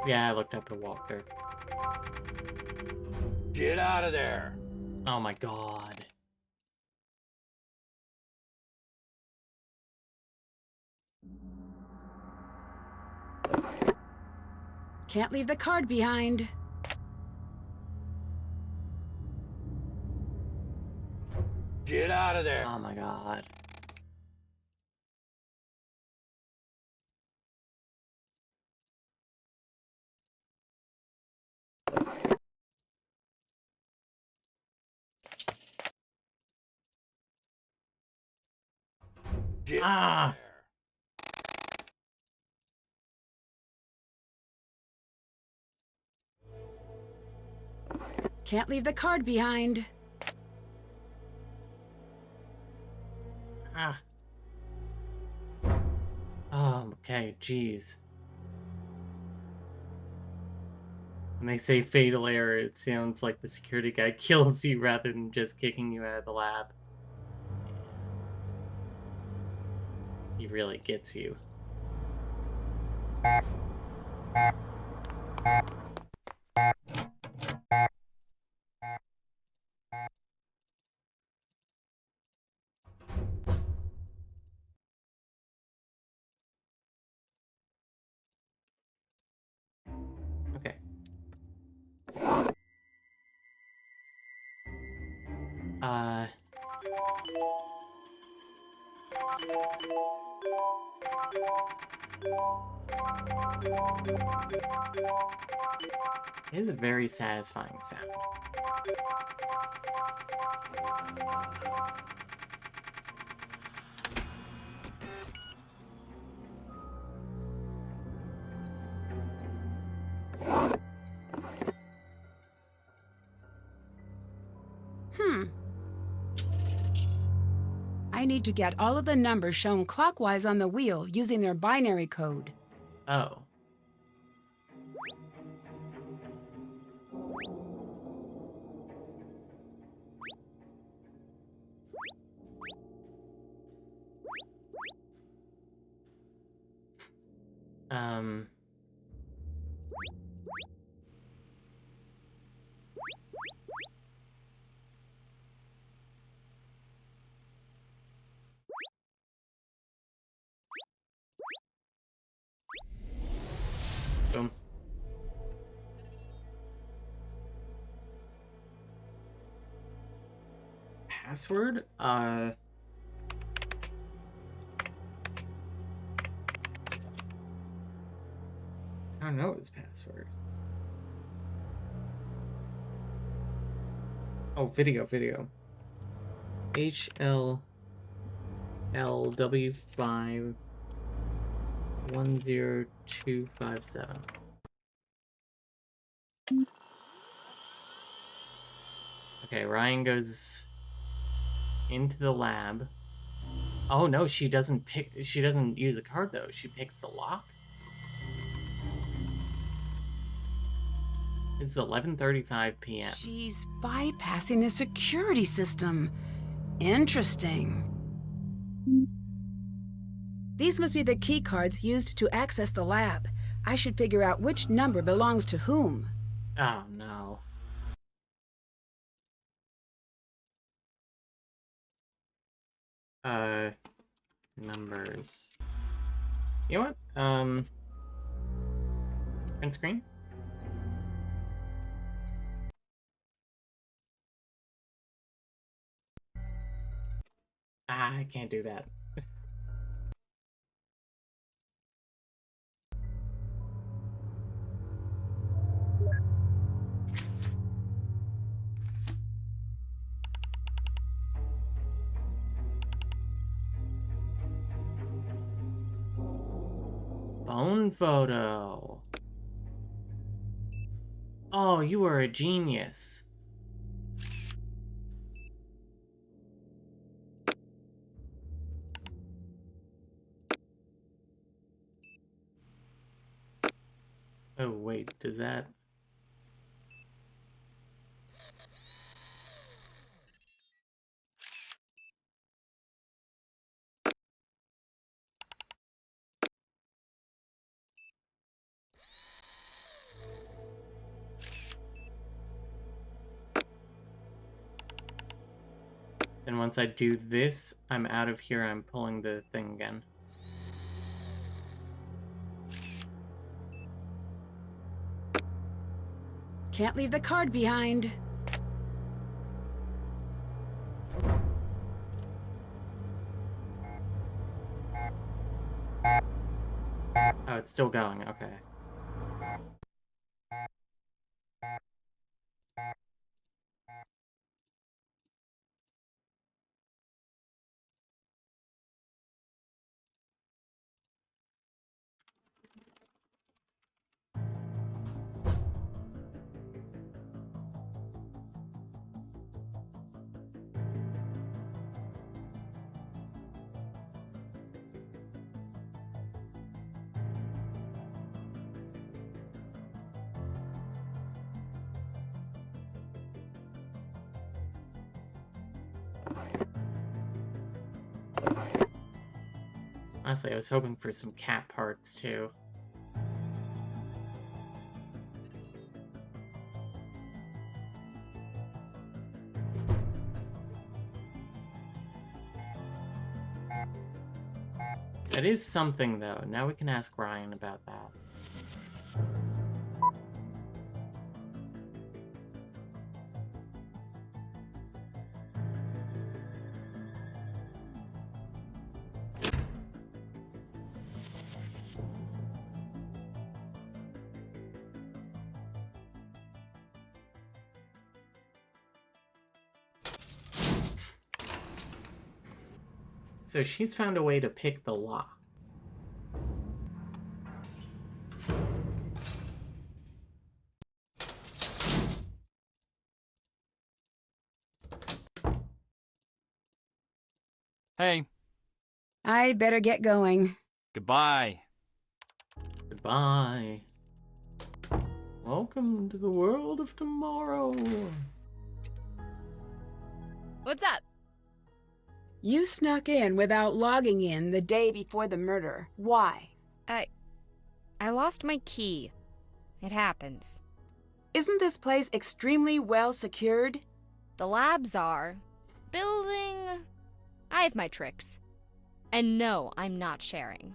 Yeah, I looked up to Walker. Get out of there! Oh my god. Can't leave the card behind. Get out of there! Oh my god. Get out of there! Can't leave the card behind. Ah. Okay, jeez. When they say fatal error, it sounds like the security guy kills you rather than just kicking you out of the lab. He really gets you. Okay. It is a very satisfying sound. I need to get all of the numbers shown clockwise on the wheel using their binary code. Oh. Boom. Password? I don't know his password. Oh, video. HLLW5 10257. Okay, Ryan goes into the lab. Oh no, she doesn't use a card though. She picks the lock. It's 11:35 p.m. She's bypassing the security system. Interesting. These must be the key cards used to access the lab. I should figure out which number belongs to whom. Oh no. Numbers. You know what? Print screen? I can't do that. Phone photo. Oh, you are a genius. Oh, wait, does that... And once I do this, I'm out of here. I'm pulling the thing again. Can't leave the card behind. Oh, it's still going. Okay. Honestly, I was hoping for some cat parts, too. That is something, though. Now we can ask Ryan about that. So she's found a way to pick the lock. Hey. I better get going. Goodbye. Goodbye. Welcome to the world of tomorrow. What's up? You snuck in without logging in the day before the murder. Why? I lost my key. It happens. Isn't this place extremely well secured? The labs are. Building... I have my tricks. And no, I'm not sharing.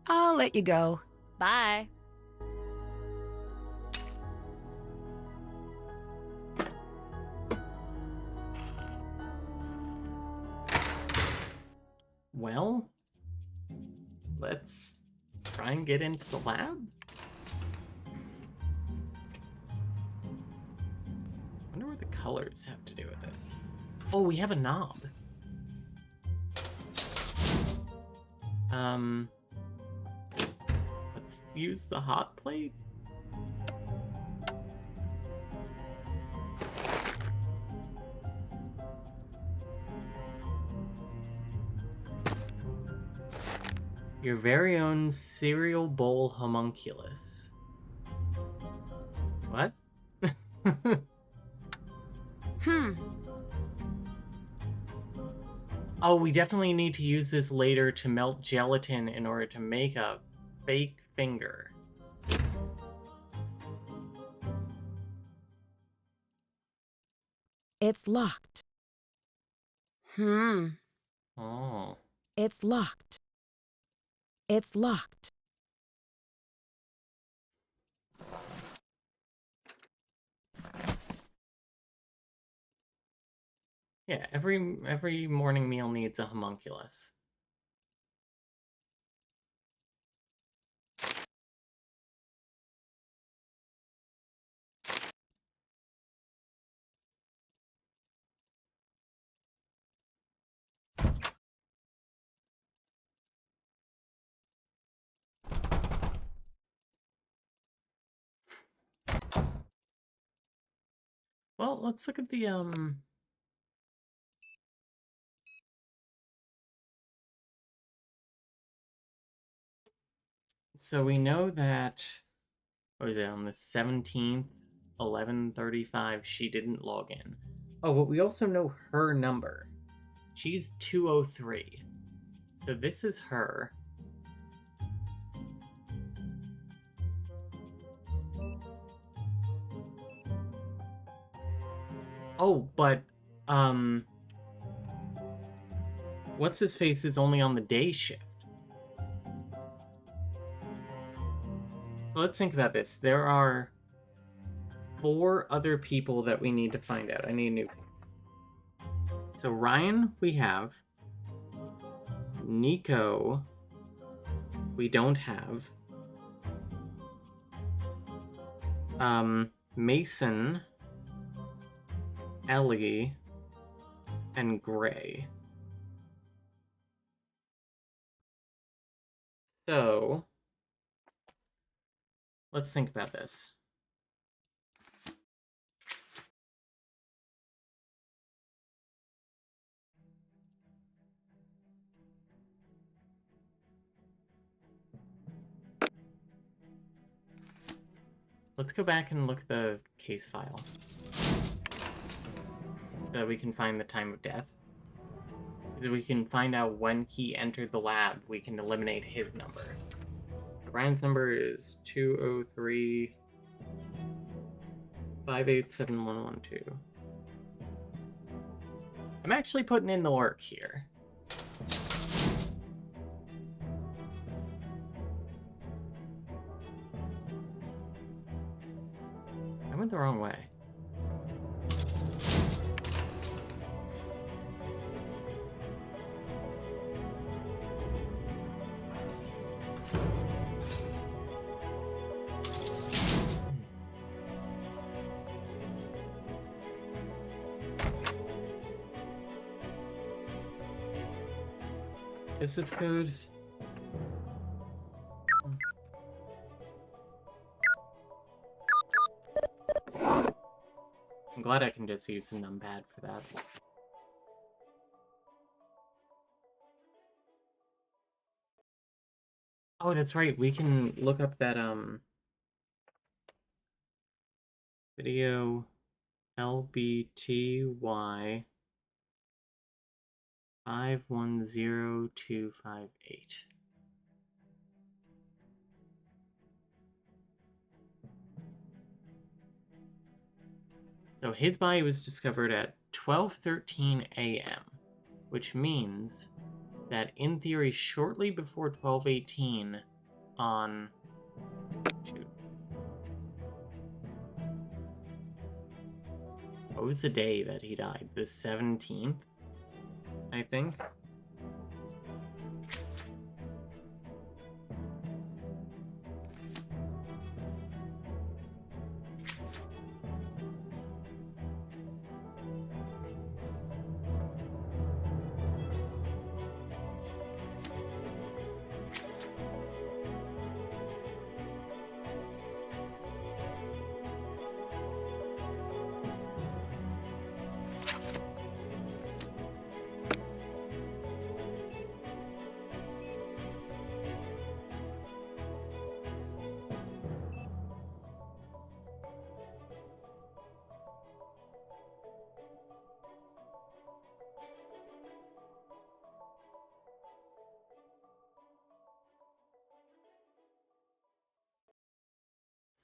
I'll let you go. Bye. Well, let's try and get into the lab. wonder what the colors have to do with it. Oh, we have a knob. Let's use the hot plate. Your very own cereal bowl homunculus. What? Oh, we definitely need to use this later to melt gelatin in order to make a fake finger. It's locked. Oh. It's locked. It's locked. Yeah, every morning meal needs a homunculus. Well, let's look at the so we know that, what was it, on the 17th, 11:35, she didn't log in. Oh, but we also know her number. She's 203. So this is her. Oh, but, what's-his-face is only on the day shift. So let's think about this. There are 4 other people that we need to find out. I need a new... So Ryan, we have. Nico, we don't have. Mason, Ellie, and Gray. So, let's think about this. Let's go back and look at the case file so that we can find the time of death. Because we can find out when he entered the lab, we can eliminate his number. Ryan's number is 203 587112. I'm actually putting in the work here. I went the wrong way. Is this code? I'm glad I can just use a numpad for that. Oh, that's right. We can look up that video LBTY 510258. So his body was discovered at 12:13 a.m., which means that in theory shortly before 12:18 on... Shoot. What was the day that he died? The 17th? I think.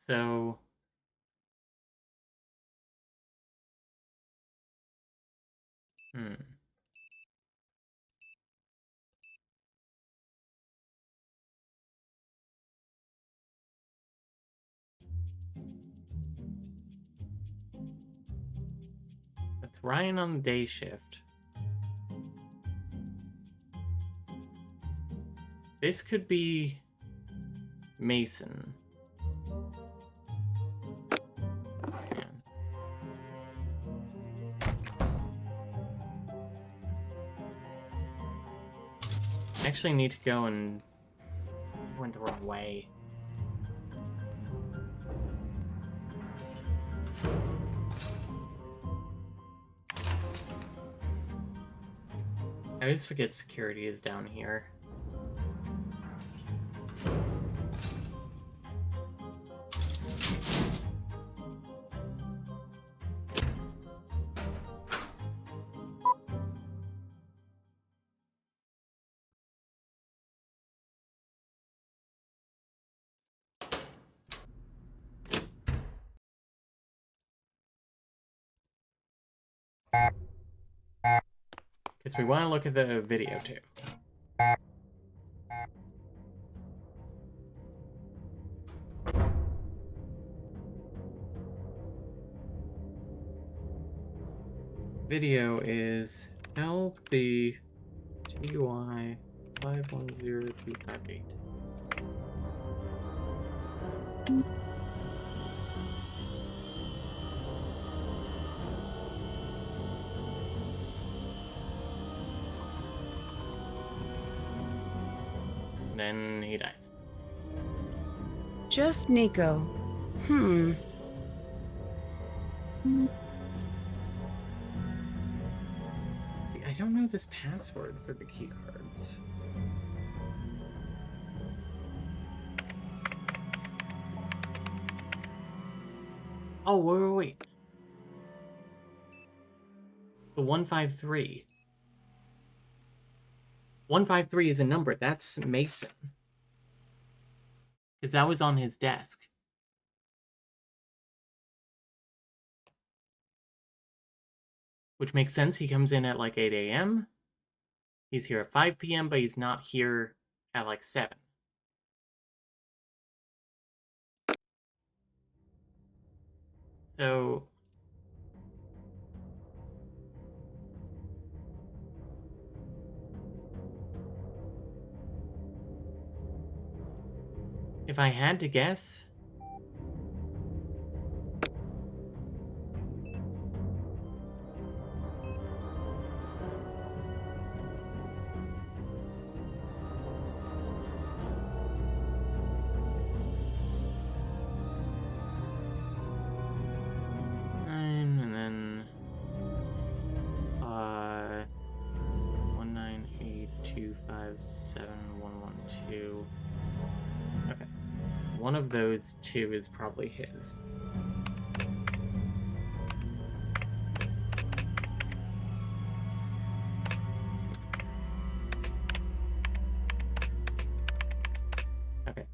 So... That's Ryan on the day shift. This could be Mason. Man. I actually need to go and... went the wrong way. I always forget security is down here. Because we want to look at the video too. Video is LBTY 510258. Then he dies. Just Nico. See, I don't know this password for the key cards. Oh, wait. The 153. 153 is a number. That's Mason. Because that was on his desk. Which makes sense. He comes in at like 8 a.m. He's here at 5 p.m., but he's not here at like 7. So... if I had to guess... and then... 198257112. Okay. One of those two is probably his. Okay.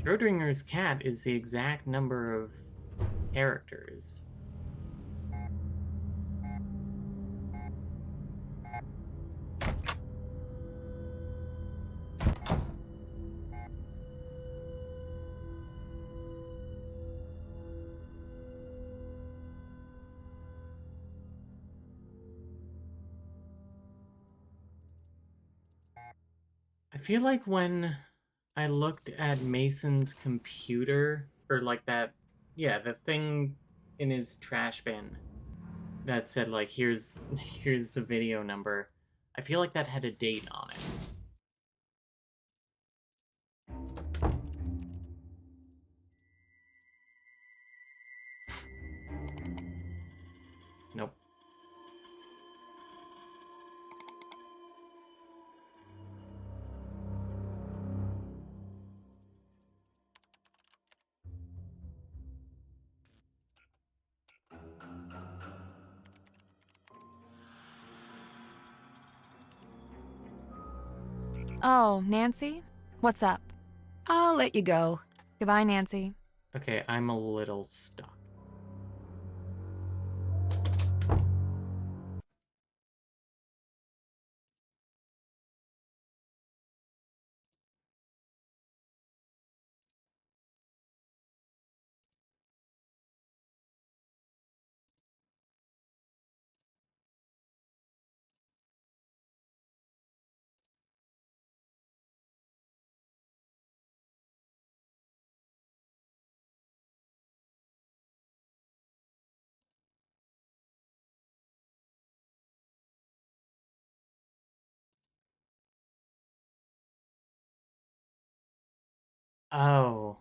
Schrodinger's cat is the exact number of characters. feel like when I looked at Mason's computer, or like that, yeah, the thing in his trash bin that said like, here's the video number, I feel like that had a date on it. Nope. Oh, Nancy? What's up? I'll let you go. Goodbye, Nancy. Okay, I'm a little stuck. Oh.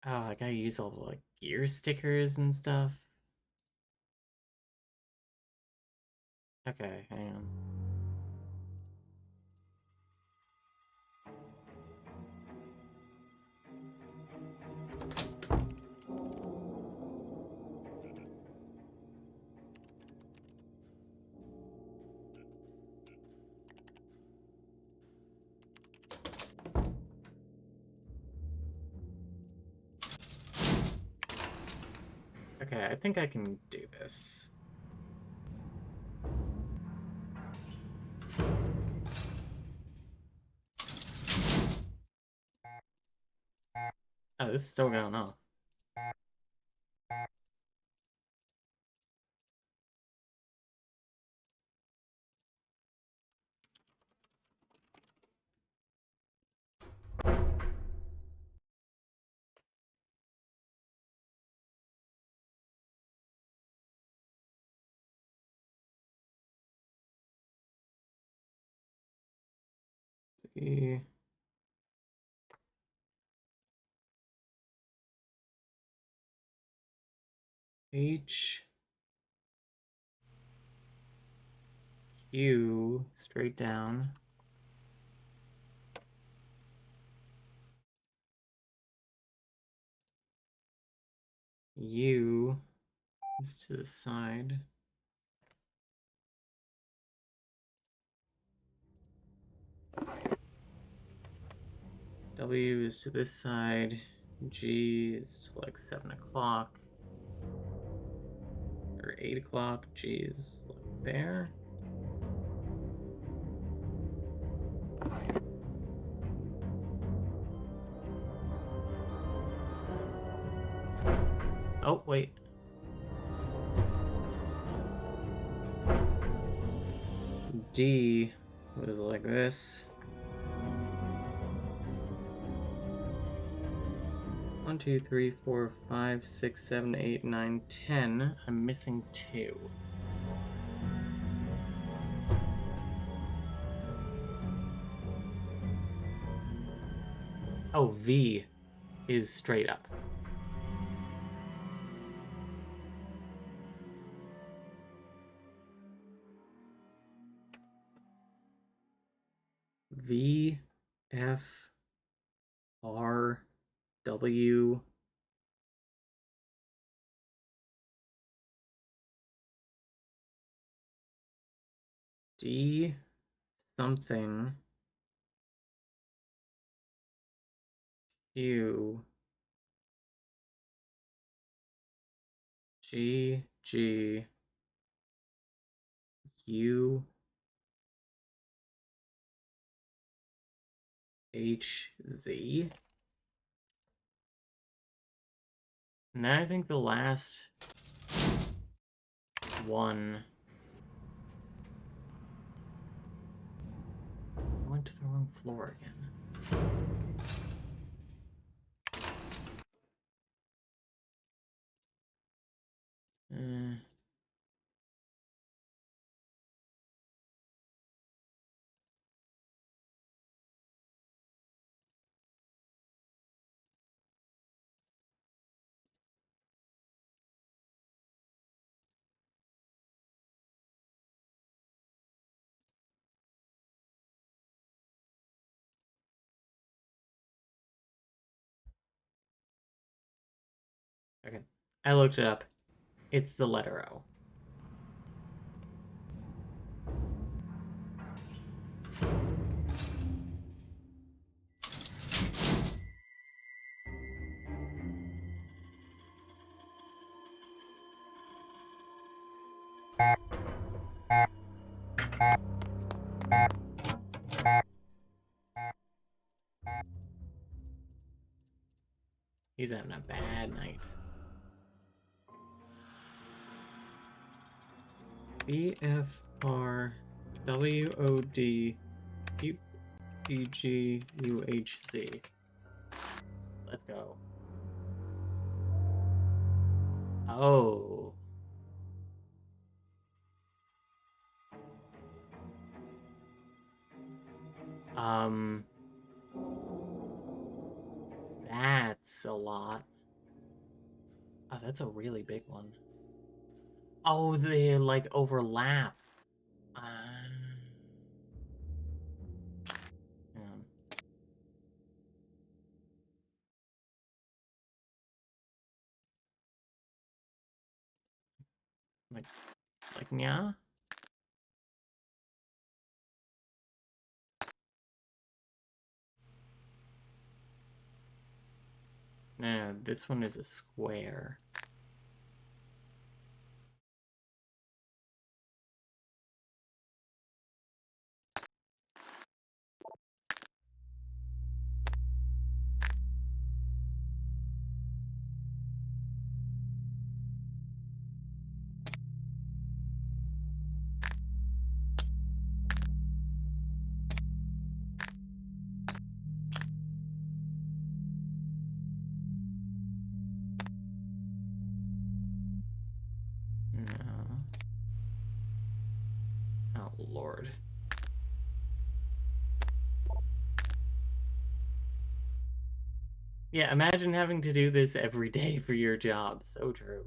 Oh, I gotta use all the, like, gear stickers and stuff. Okay, hang on. Okay, I think I can do this. Oh, this is still going on. See. H Q straight down. U is to the side. W is to this side. G is to like 7 o'clock. Or 8 o'clock. G is like there. Oh, wait. D was like this. 1, 2, 3, 4, 5, 6, 7, 8, 9, 10. I'm missing 2. Oh, V is straight up. V, F, R, W, D, something, Q, G, G, U, H, Z. And then I think the last one. I went to the wrong floor again. Okay, I looked it up. It's the letter O. He's having a bad night. BFRWODUPGUHZ. Let's go. Oh. That's a lot. Oh, that's a really big one. Oh, they like overlap. Yeah. Like, yeah. No, this one is a square. No. Oh, Lord. Yeah, imagine having to do this every day for your job. So true.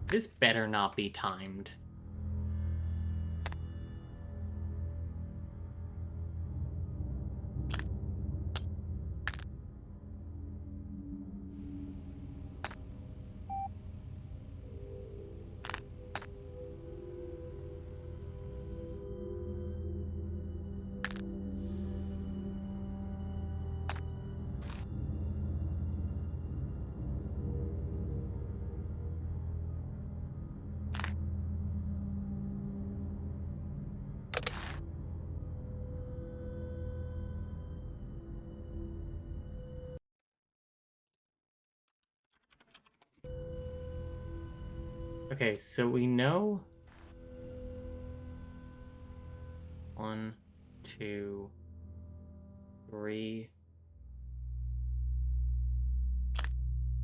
This better not be timed. Okay, so we know 1, 2, 3.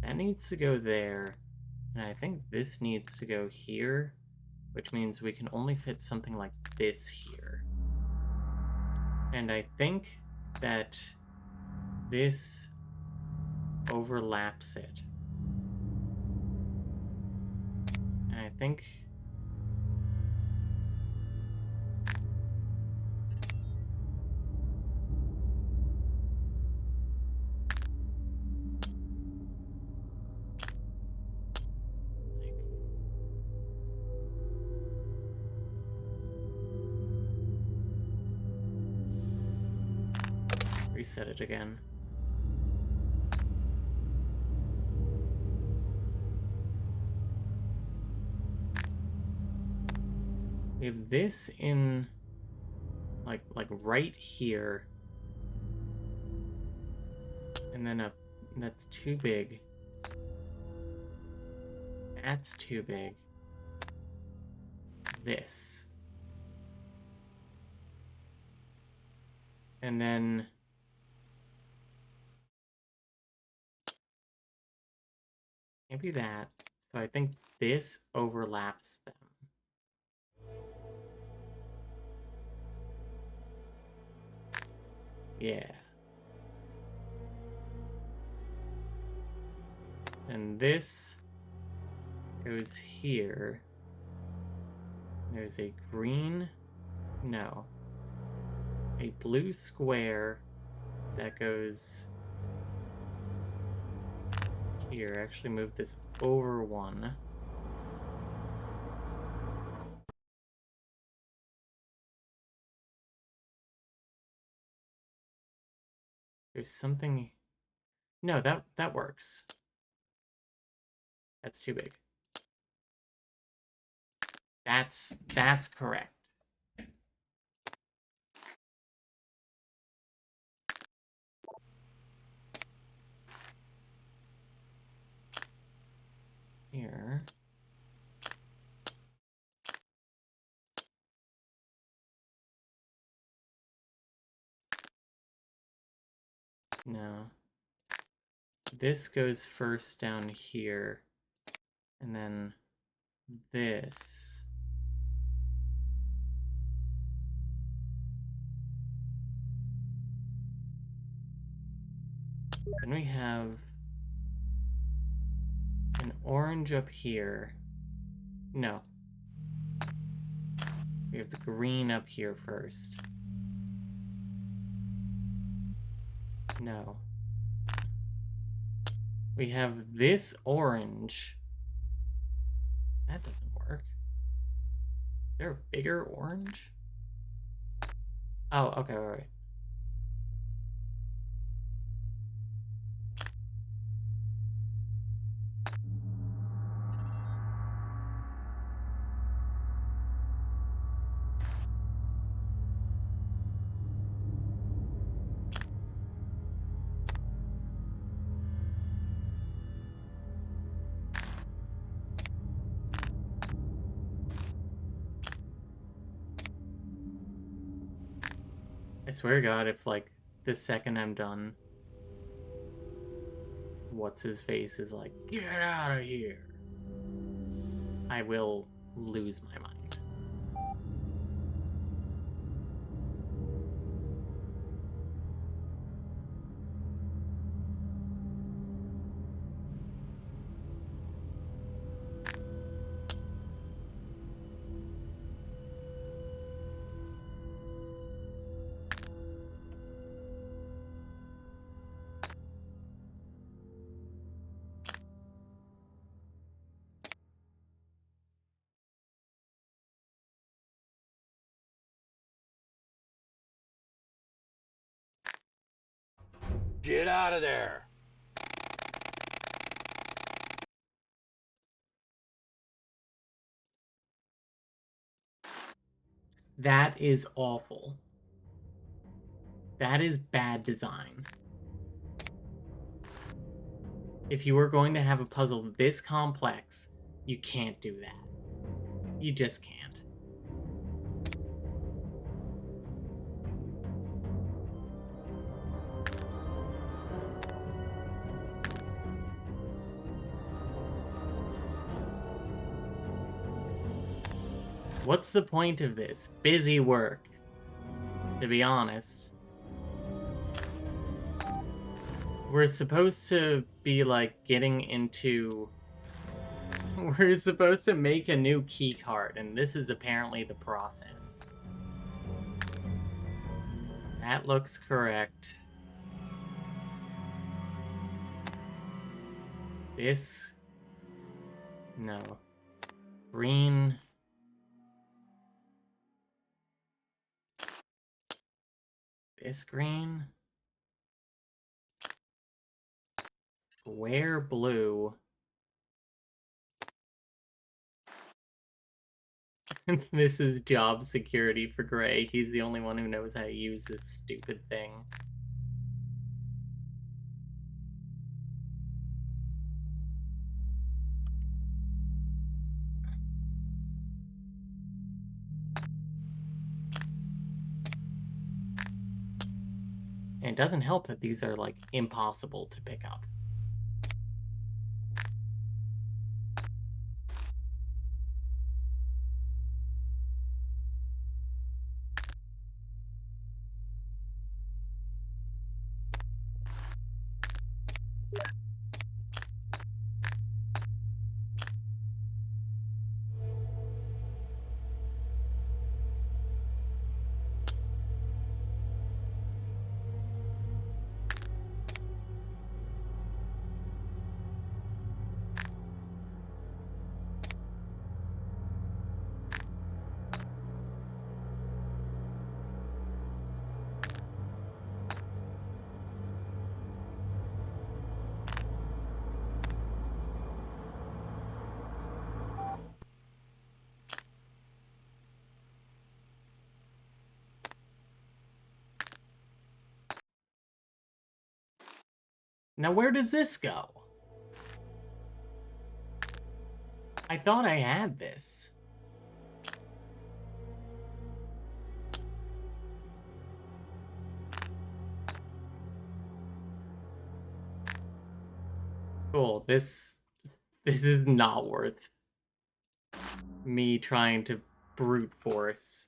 That needs to go there. And I think this needs to go here, which means we can only fit something like this here. And I think that this overlaps it. And I think Reset it again. We have this in like right here. And then that's too big. That's too big. This. And then maybe that. So I think this overlaps them. Yeah. And this goes here. There's a green, no, a blue square that goes here. Actually move this over one. There's something, no, that works. That's too big. That's correct. Here. No. This goes first down here, and then this. Then we have an orange up here. No. We have the green up here first. No. We have this orange. That doesn't work. Is there a bigger orange? Oh, okay, all right. I swear to God, if, like, the second I'm done, what's-his-face is like, get out of here, I will lose my mind. Get out of there! That is awful. That is bad design. If you were going to have a puzzle this complex, you can't do that. You just can't. What's the point of this? Busy work, to be honest. We're supposed to be, like, getting into... We're supposed to make a new key card, and this is apparently the process. That looks correct. This... No. Green... This green? Square blue. This is job security for Gray. He's the only one who knows how to use this stupid thing. And it doesn't help that these are, like, impossible to pick up. Now where does this go? I thought I had this. Cool, this is not worth me trying to brute force.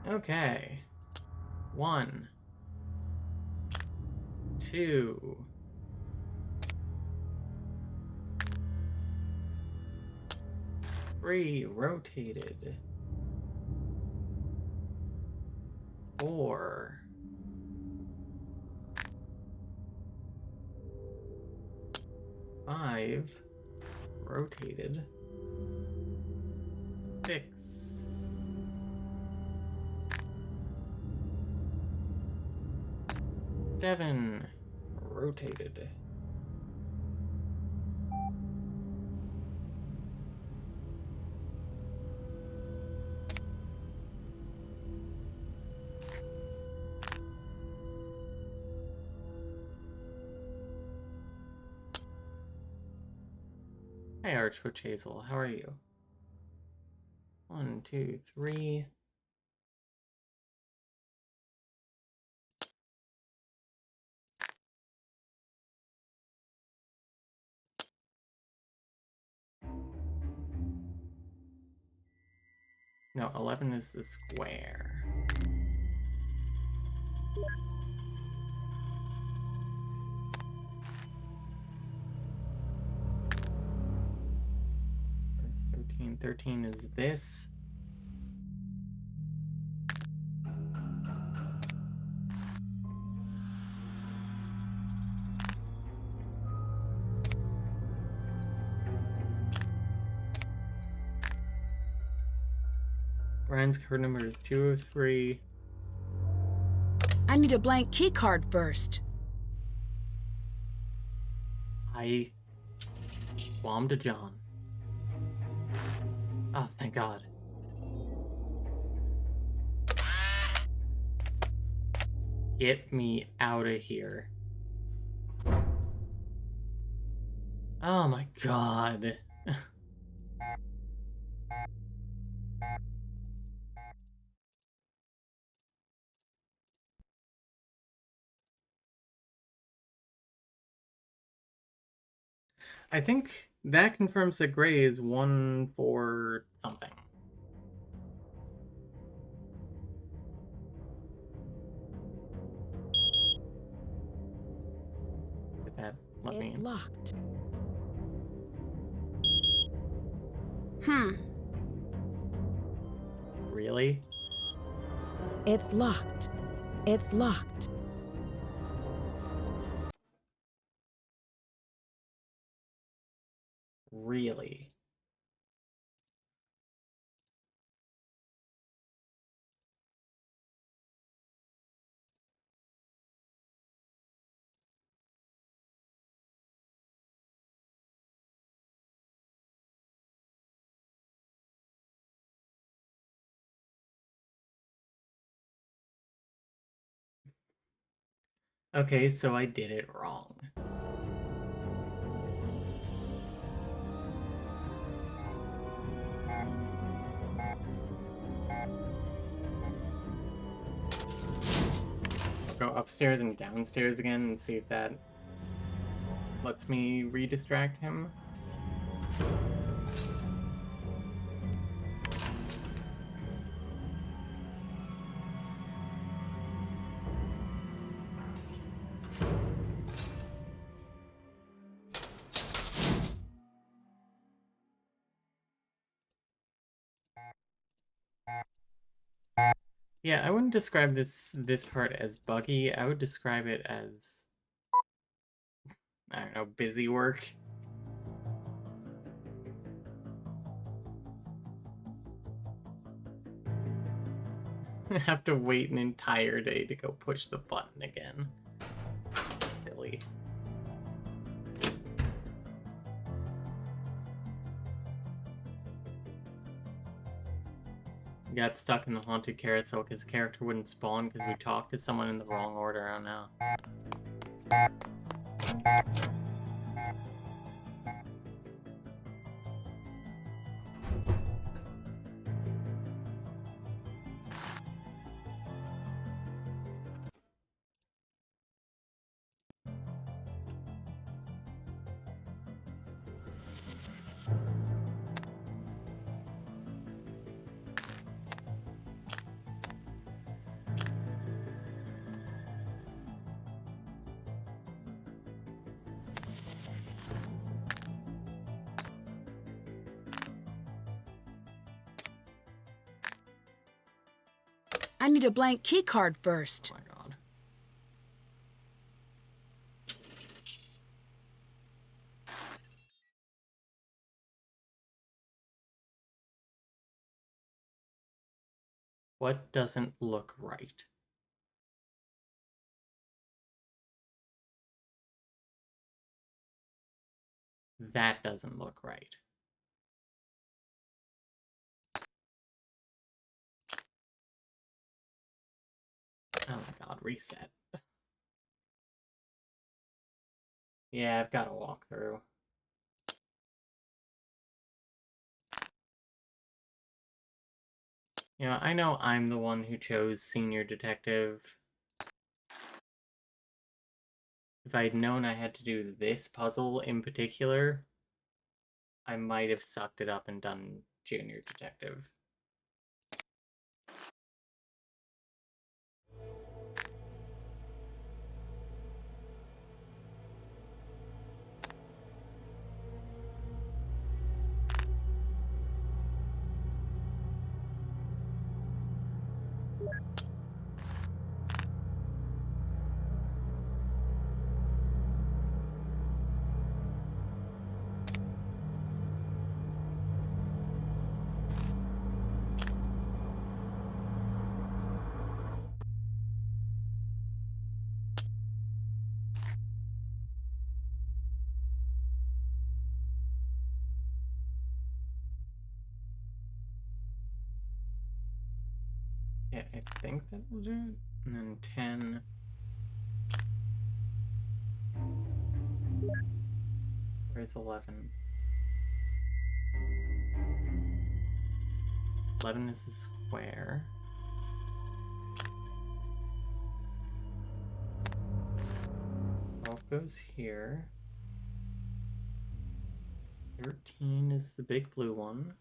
Okay. 1, 2. 3, rotated. 4. 5, rotated. 6. 7, rotated. 'Hey, Archwitch Hazel, how are you? 1, 2, 3. No, 11 is the square. Where's 13? 13 is this. Ryan's card number is 203. I need a blank key card first. I bombed a John. Oh, thank God. Get me out of here. Oh my God. I think that confirms that Gray is 1 for something. Did that let me in? Locked. Really? It's locked. It's locked. Really? Okay, so I did it wrong. I'll go upstairs and downstairs again and see if that lets me re-distract him. Yeah, I wouldn't describe this part as buggy. I would describe it as, I don't know, busy work. I have to wait an entire day to go push the button again. Silly. Got stuck in the haunted carousel because the character wouldn't spawn because we talked to someone in the wrong order. Oh no. I need a blank key card first. Oh my god. What doesn't look right? That doesn't look right. Oh my god, reset. Yeah, I've got to walk through. You know, I know I'm the one who chose senior detective. If I had known I had to do this puzzle in particular, I might have sucked it up and done junior detective. Yeah, I think that will do it. And then 10. Where's 11? 11 is the square. 12 goes here. 13 is the big blue one.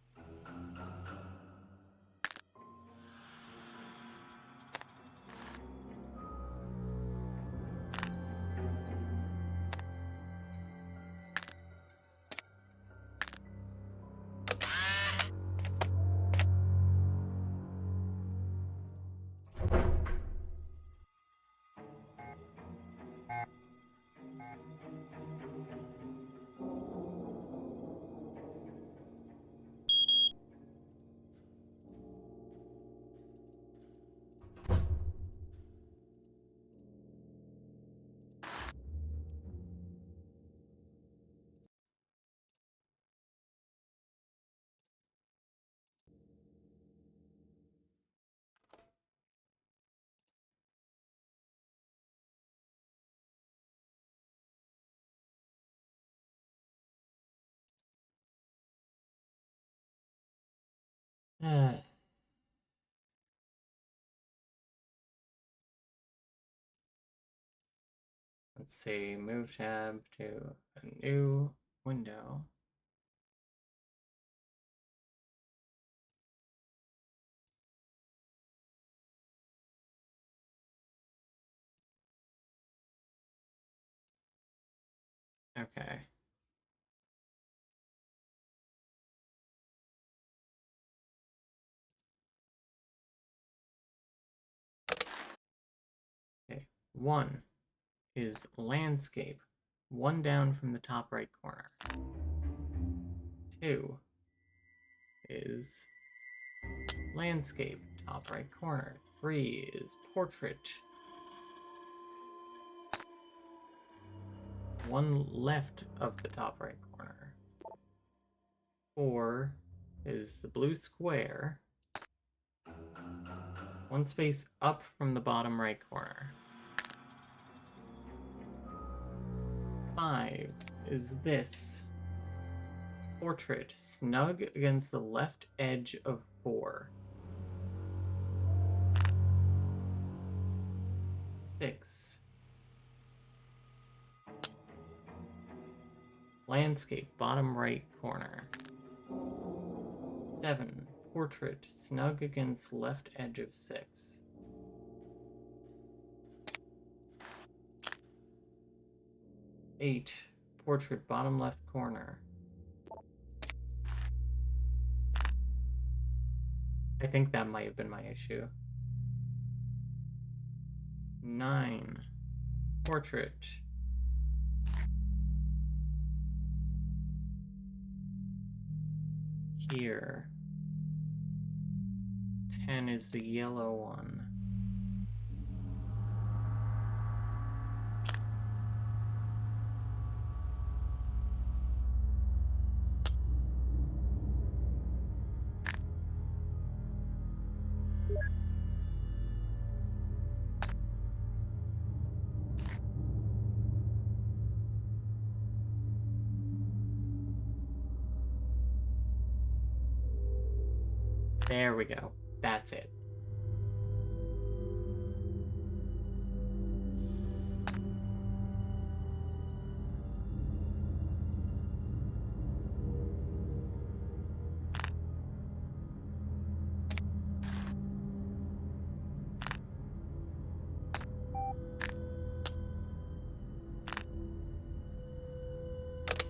Let's see, move tab to a new window. Okay. Okay, 1 is landscape, 1 down from the top right corner. 2 is landscape, top right corner. 3 is portrait. 1 left of the top right corner. 4 is the blue square. 1 space up from the bottom right corner. 5 is this. Portrait, snug against the left edge of 4. 6. Landscape, bottom right corner. 7. Portrait, snug against left edge of 6. 8. Portrait, bottom left corner. I think that might have been my issue. 9. Portrait. Here. 10 is the yellow one. There we go. That's it.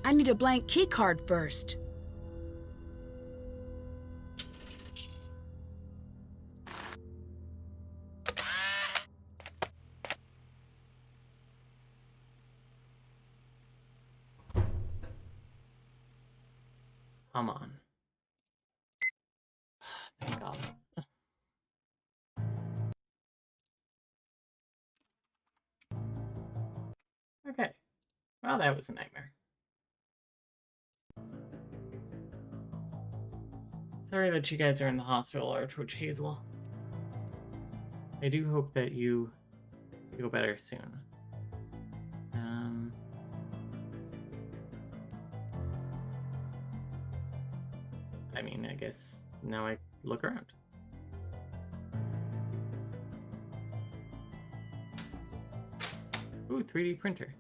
I need a blank key card first. Come on. Thank God. Okay. Well, that was a nightmare. Sorry that you guys are in the hospital, Archwitch Hazel. I do hope that you feel better soon. I mean, I guess now I look around. Ooh, 3D printer.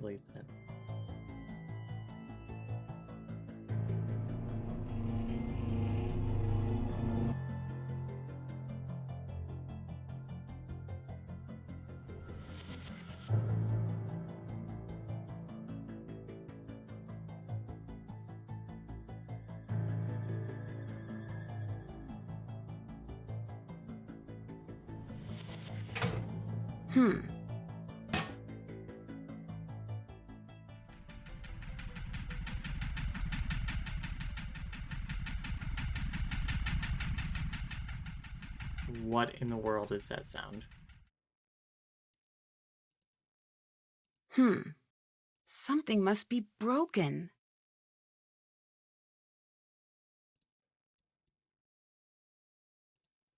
Believe that. What in the world is that sound? Something must be broken.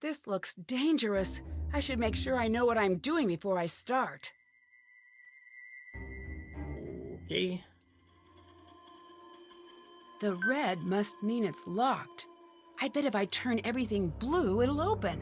This looks dangerous. I should make sure I know what I'm doing before I start. Okay. The red must mean it's locked. I bet if I turn everything blue, it'll open.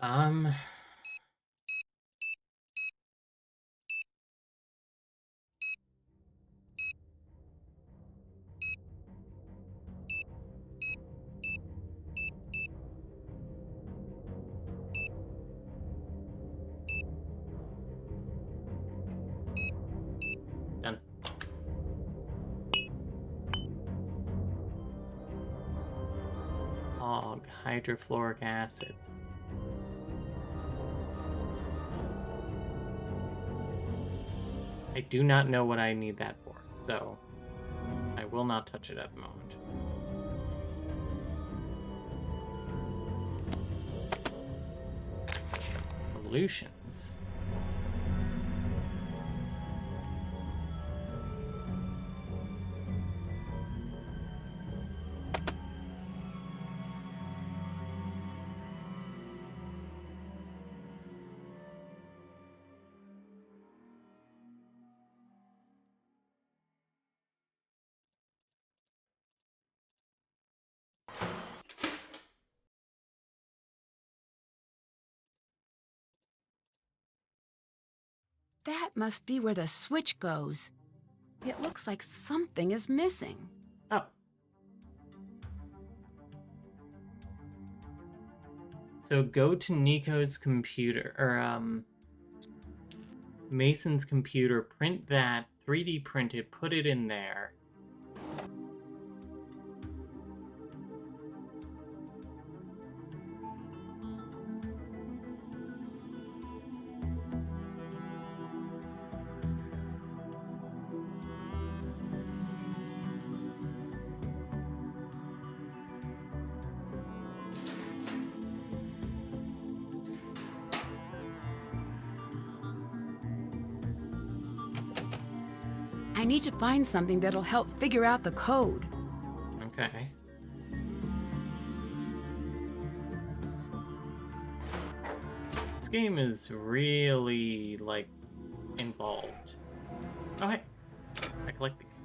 Um, done. Hog, hydrofluoric acid. I do not know what I need that for, so I will not touch it at the moment. Evolutions. That must be where the switch goes. It looks like something is missing. Oh. So go to Nico's computer, or Mason's computer, print that, 3D print it, put it in there. I need to find something that'll help figure out the code. Okay. This game is really, like, involved. Oh, hey. I collect these.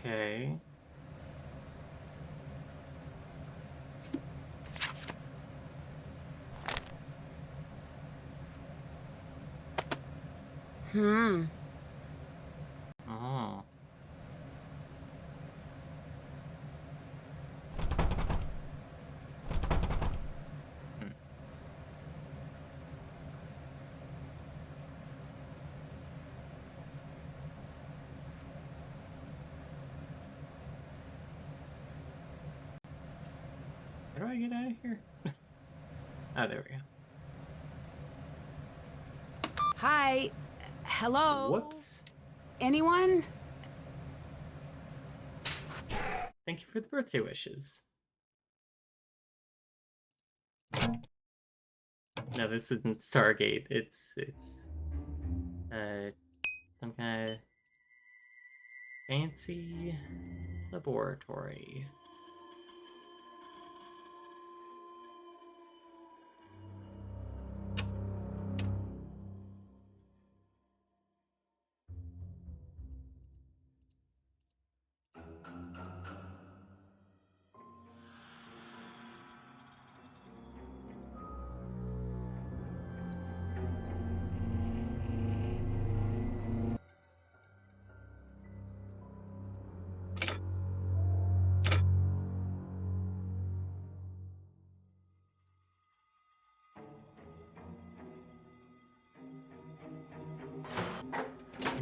Okay. Oh. How do I get out of here? Oh, there we go. Hi. Hello? Whoops. Anyone? Thank you for the birthday wishes. No, this isn't Stargate. It's some kind of fancy laboratory.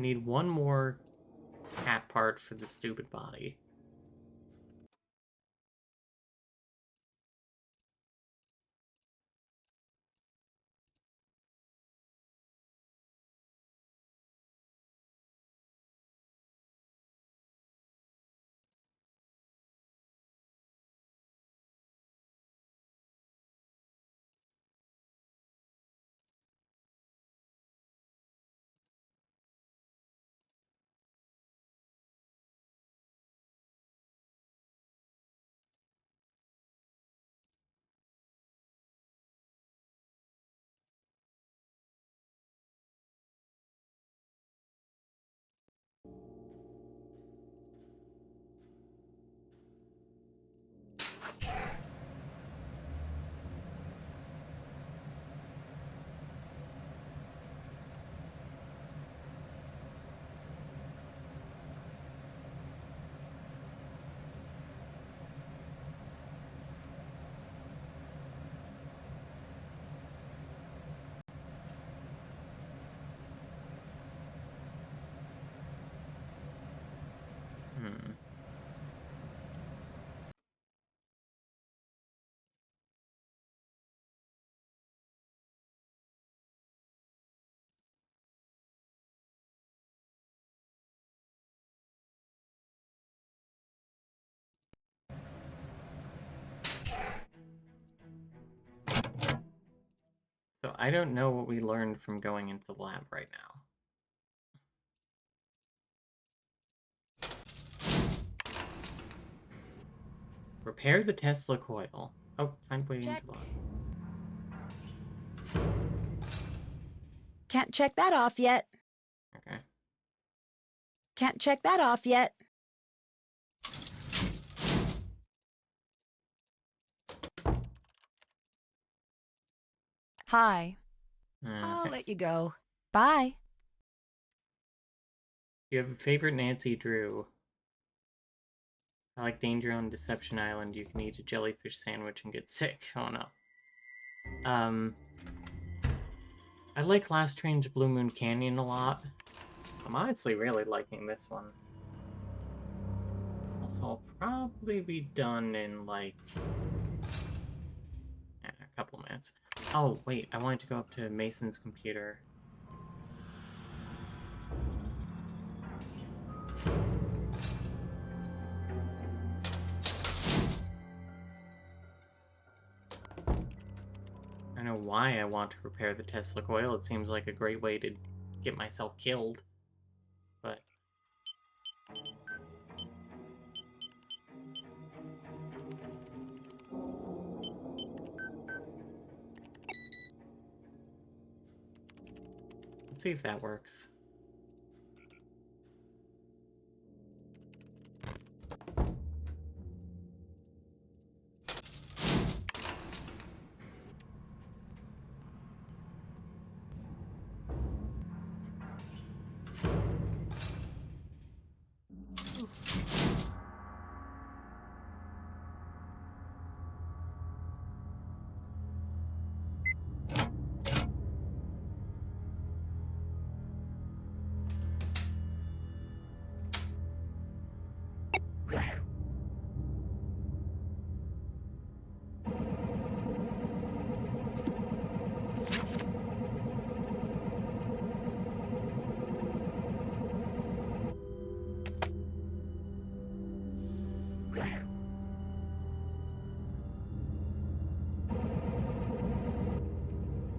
need one more cat part for the stupid body. So I don't know what we learned from going into the lab right now. Repair the Tesla coil. Oh, I'm waiting to log. Can't check that off yet. Okay. Can't check that off yet. Hi. I'll let you go. Bye. You have a favorite Nancy Drew. I like Danger on Deception Island. You can eat a jellyfish sandwich and get sick. Oh no. I like Last Train to Blue Moon Canyon a lot. I'm honestly really liking this one. Also, I'll probably be done in like a couple minutes. Oh wait, I wanted to go up to Mason's computer. I don't know why I want to repair the Tesla coil. It seems like a great way to get myself killed. But let's see if that works.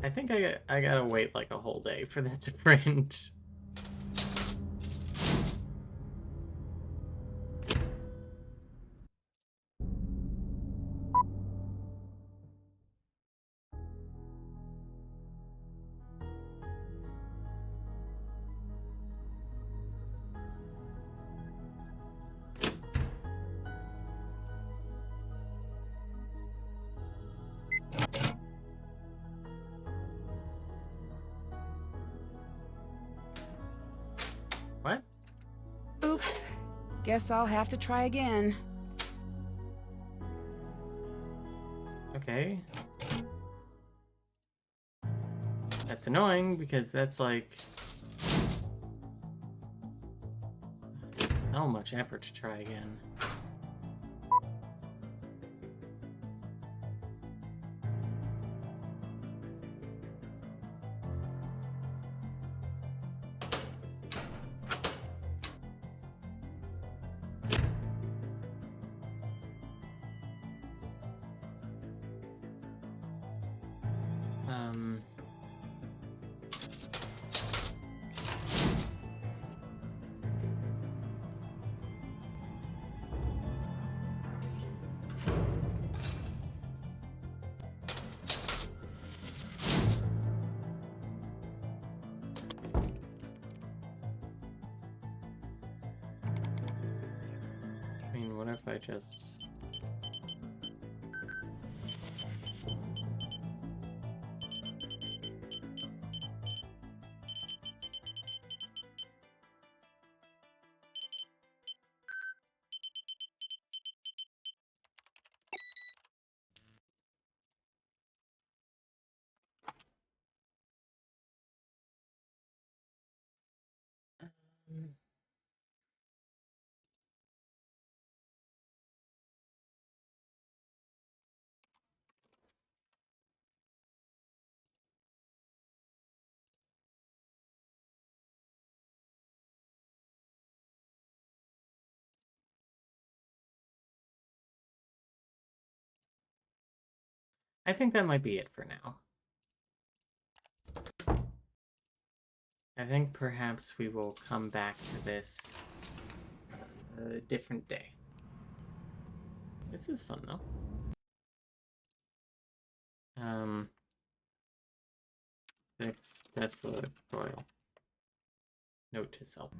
I think I gotta wait like a whole day for that to print. What? Oops. Guess I'll have to try again. Okay. That's annoying because that's like so much effort to try again. What if I just... I think that might be it for now. I think perhaps we will come back to this a different day. This is fun though. That's the royal. Note to self.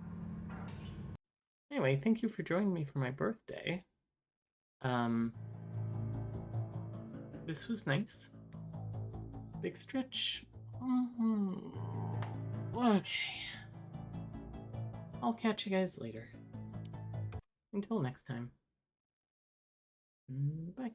Anyway, thank you for joining me for my birthday. This was nice. Big stretch. Okay. I'll catch you guys later. Until next time. Bye.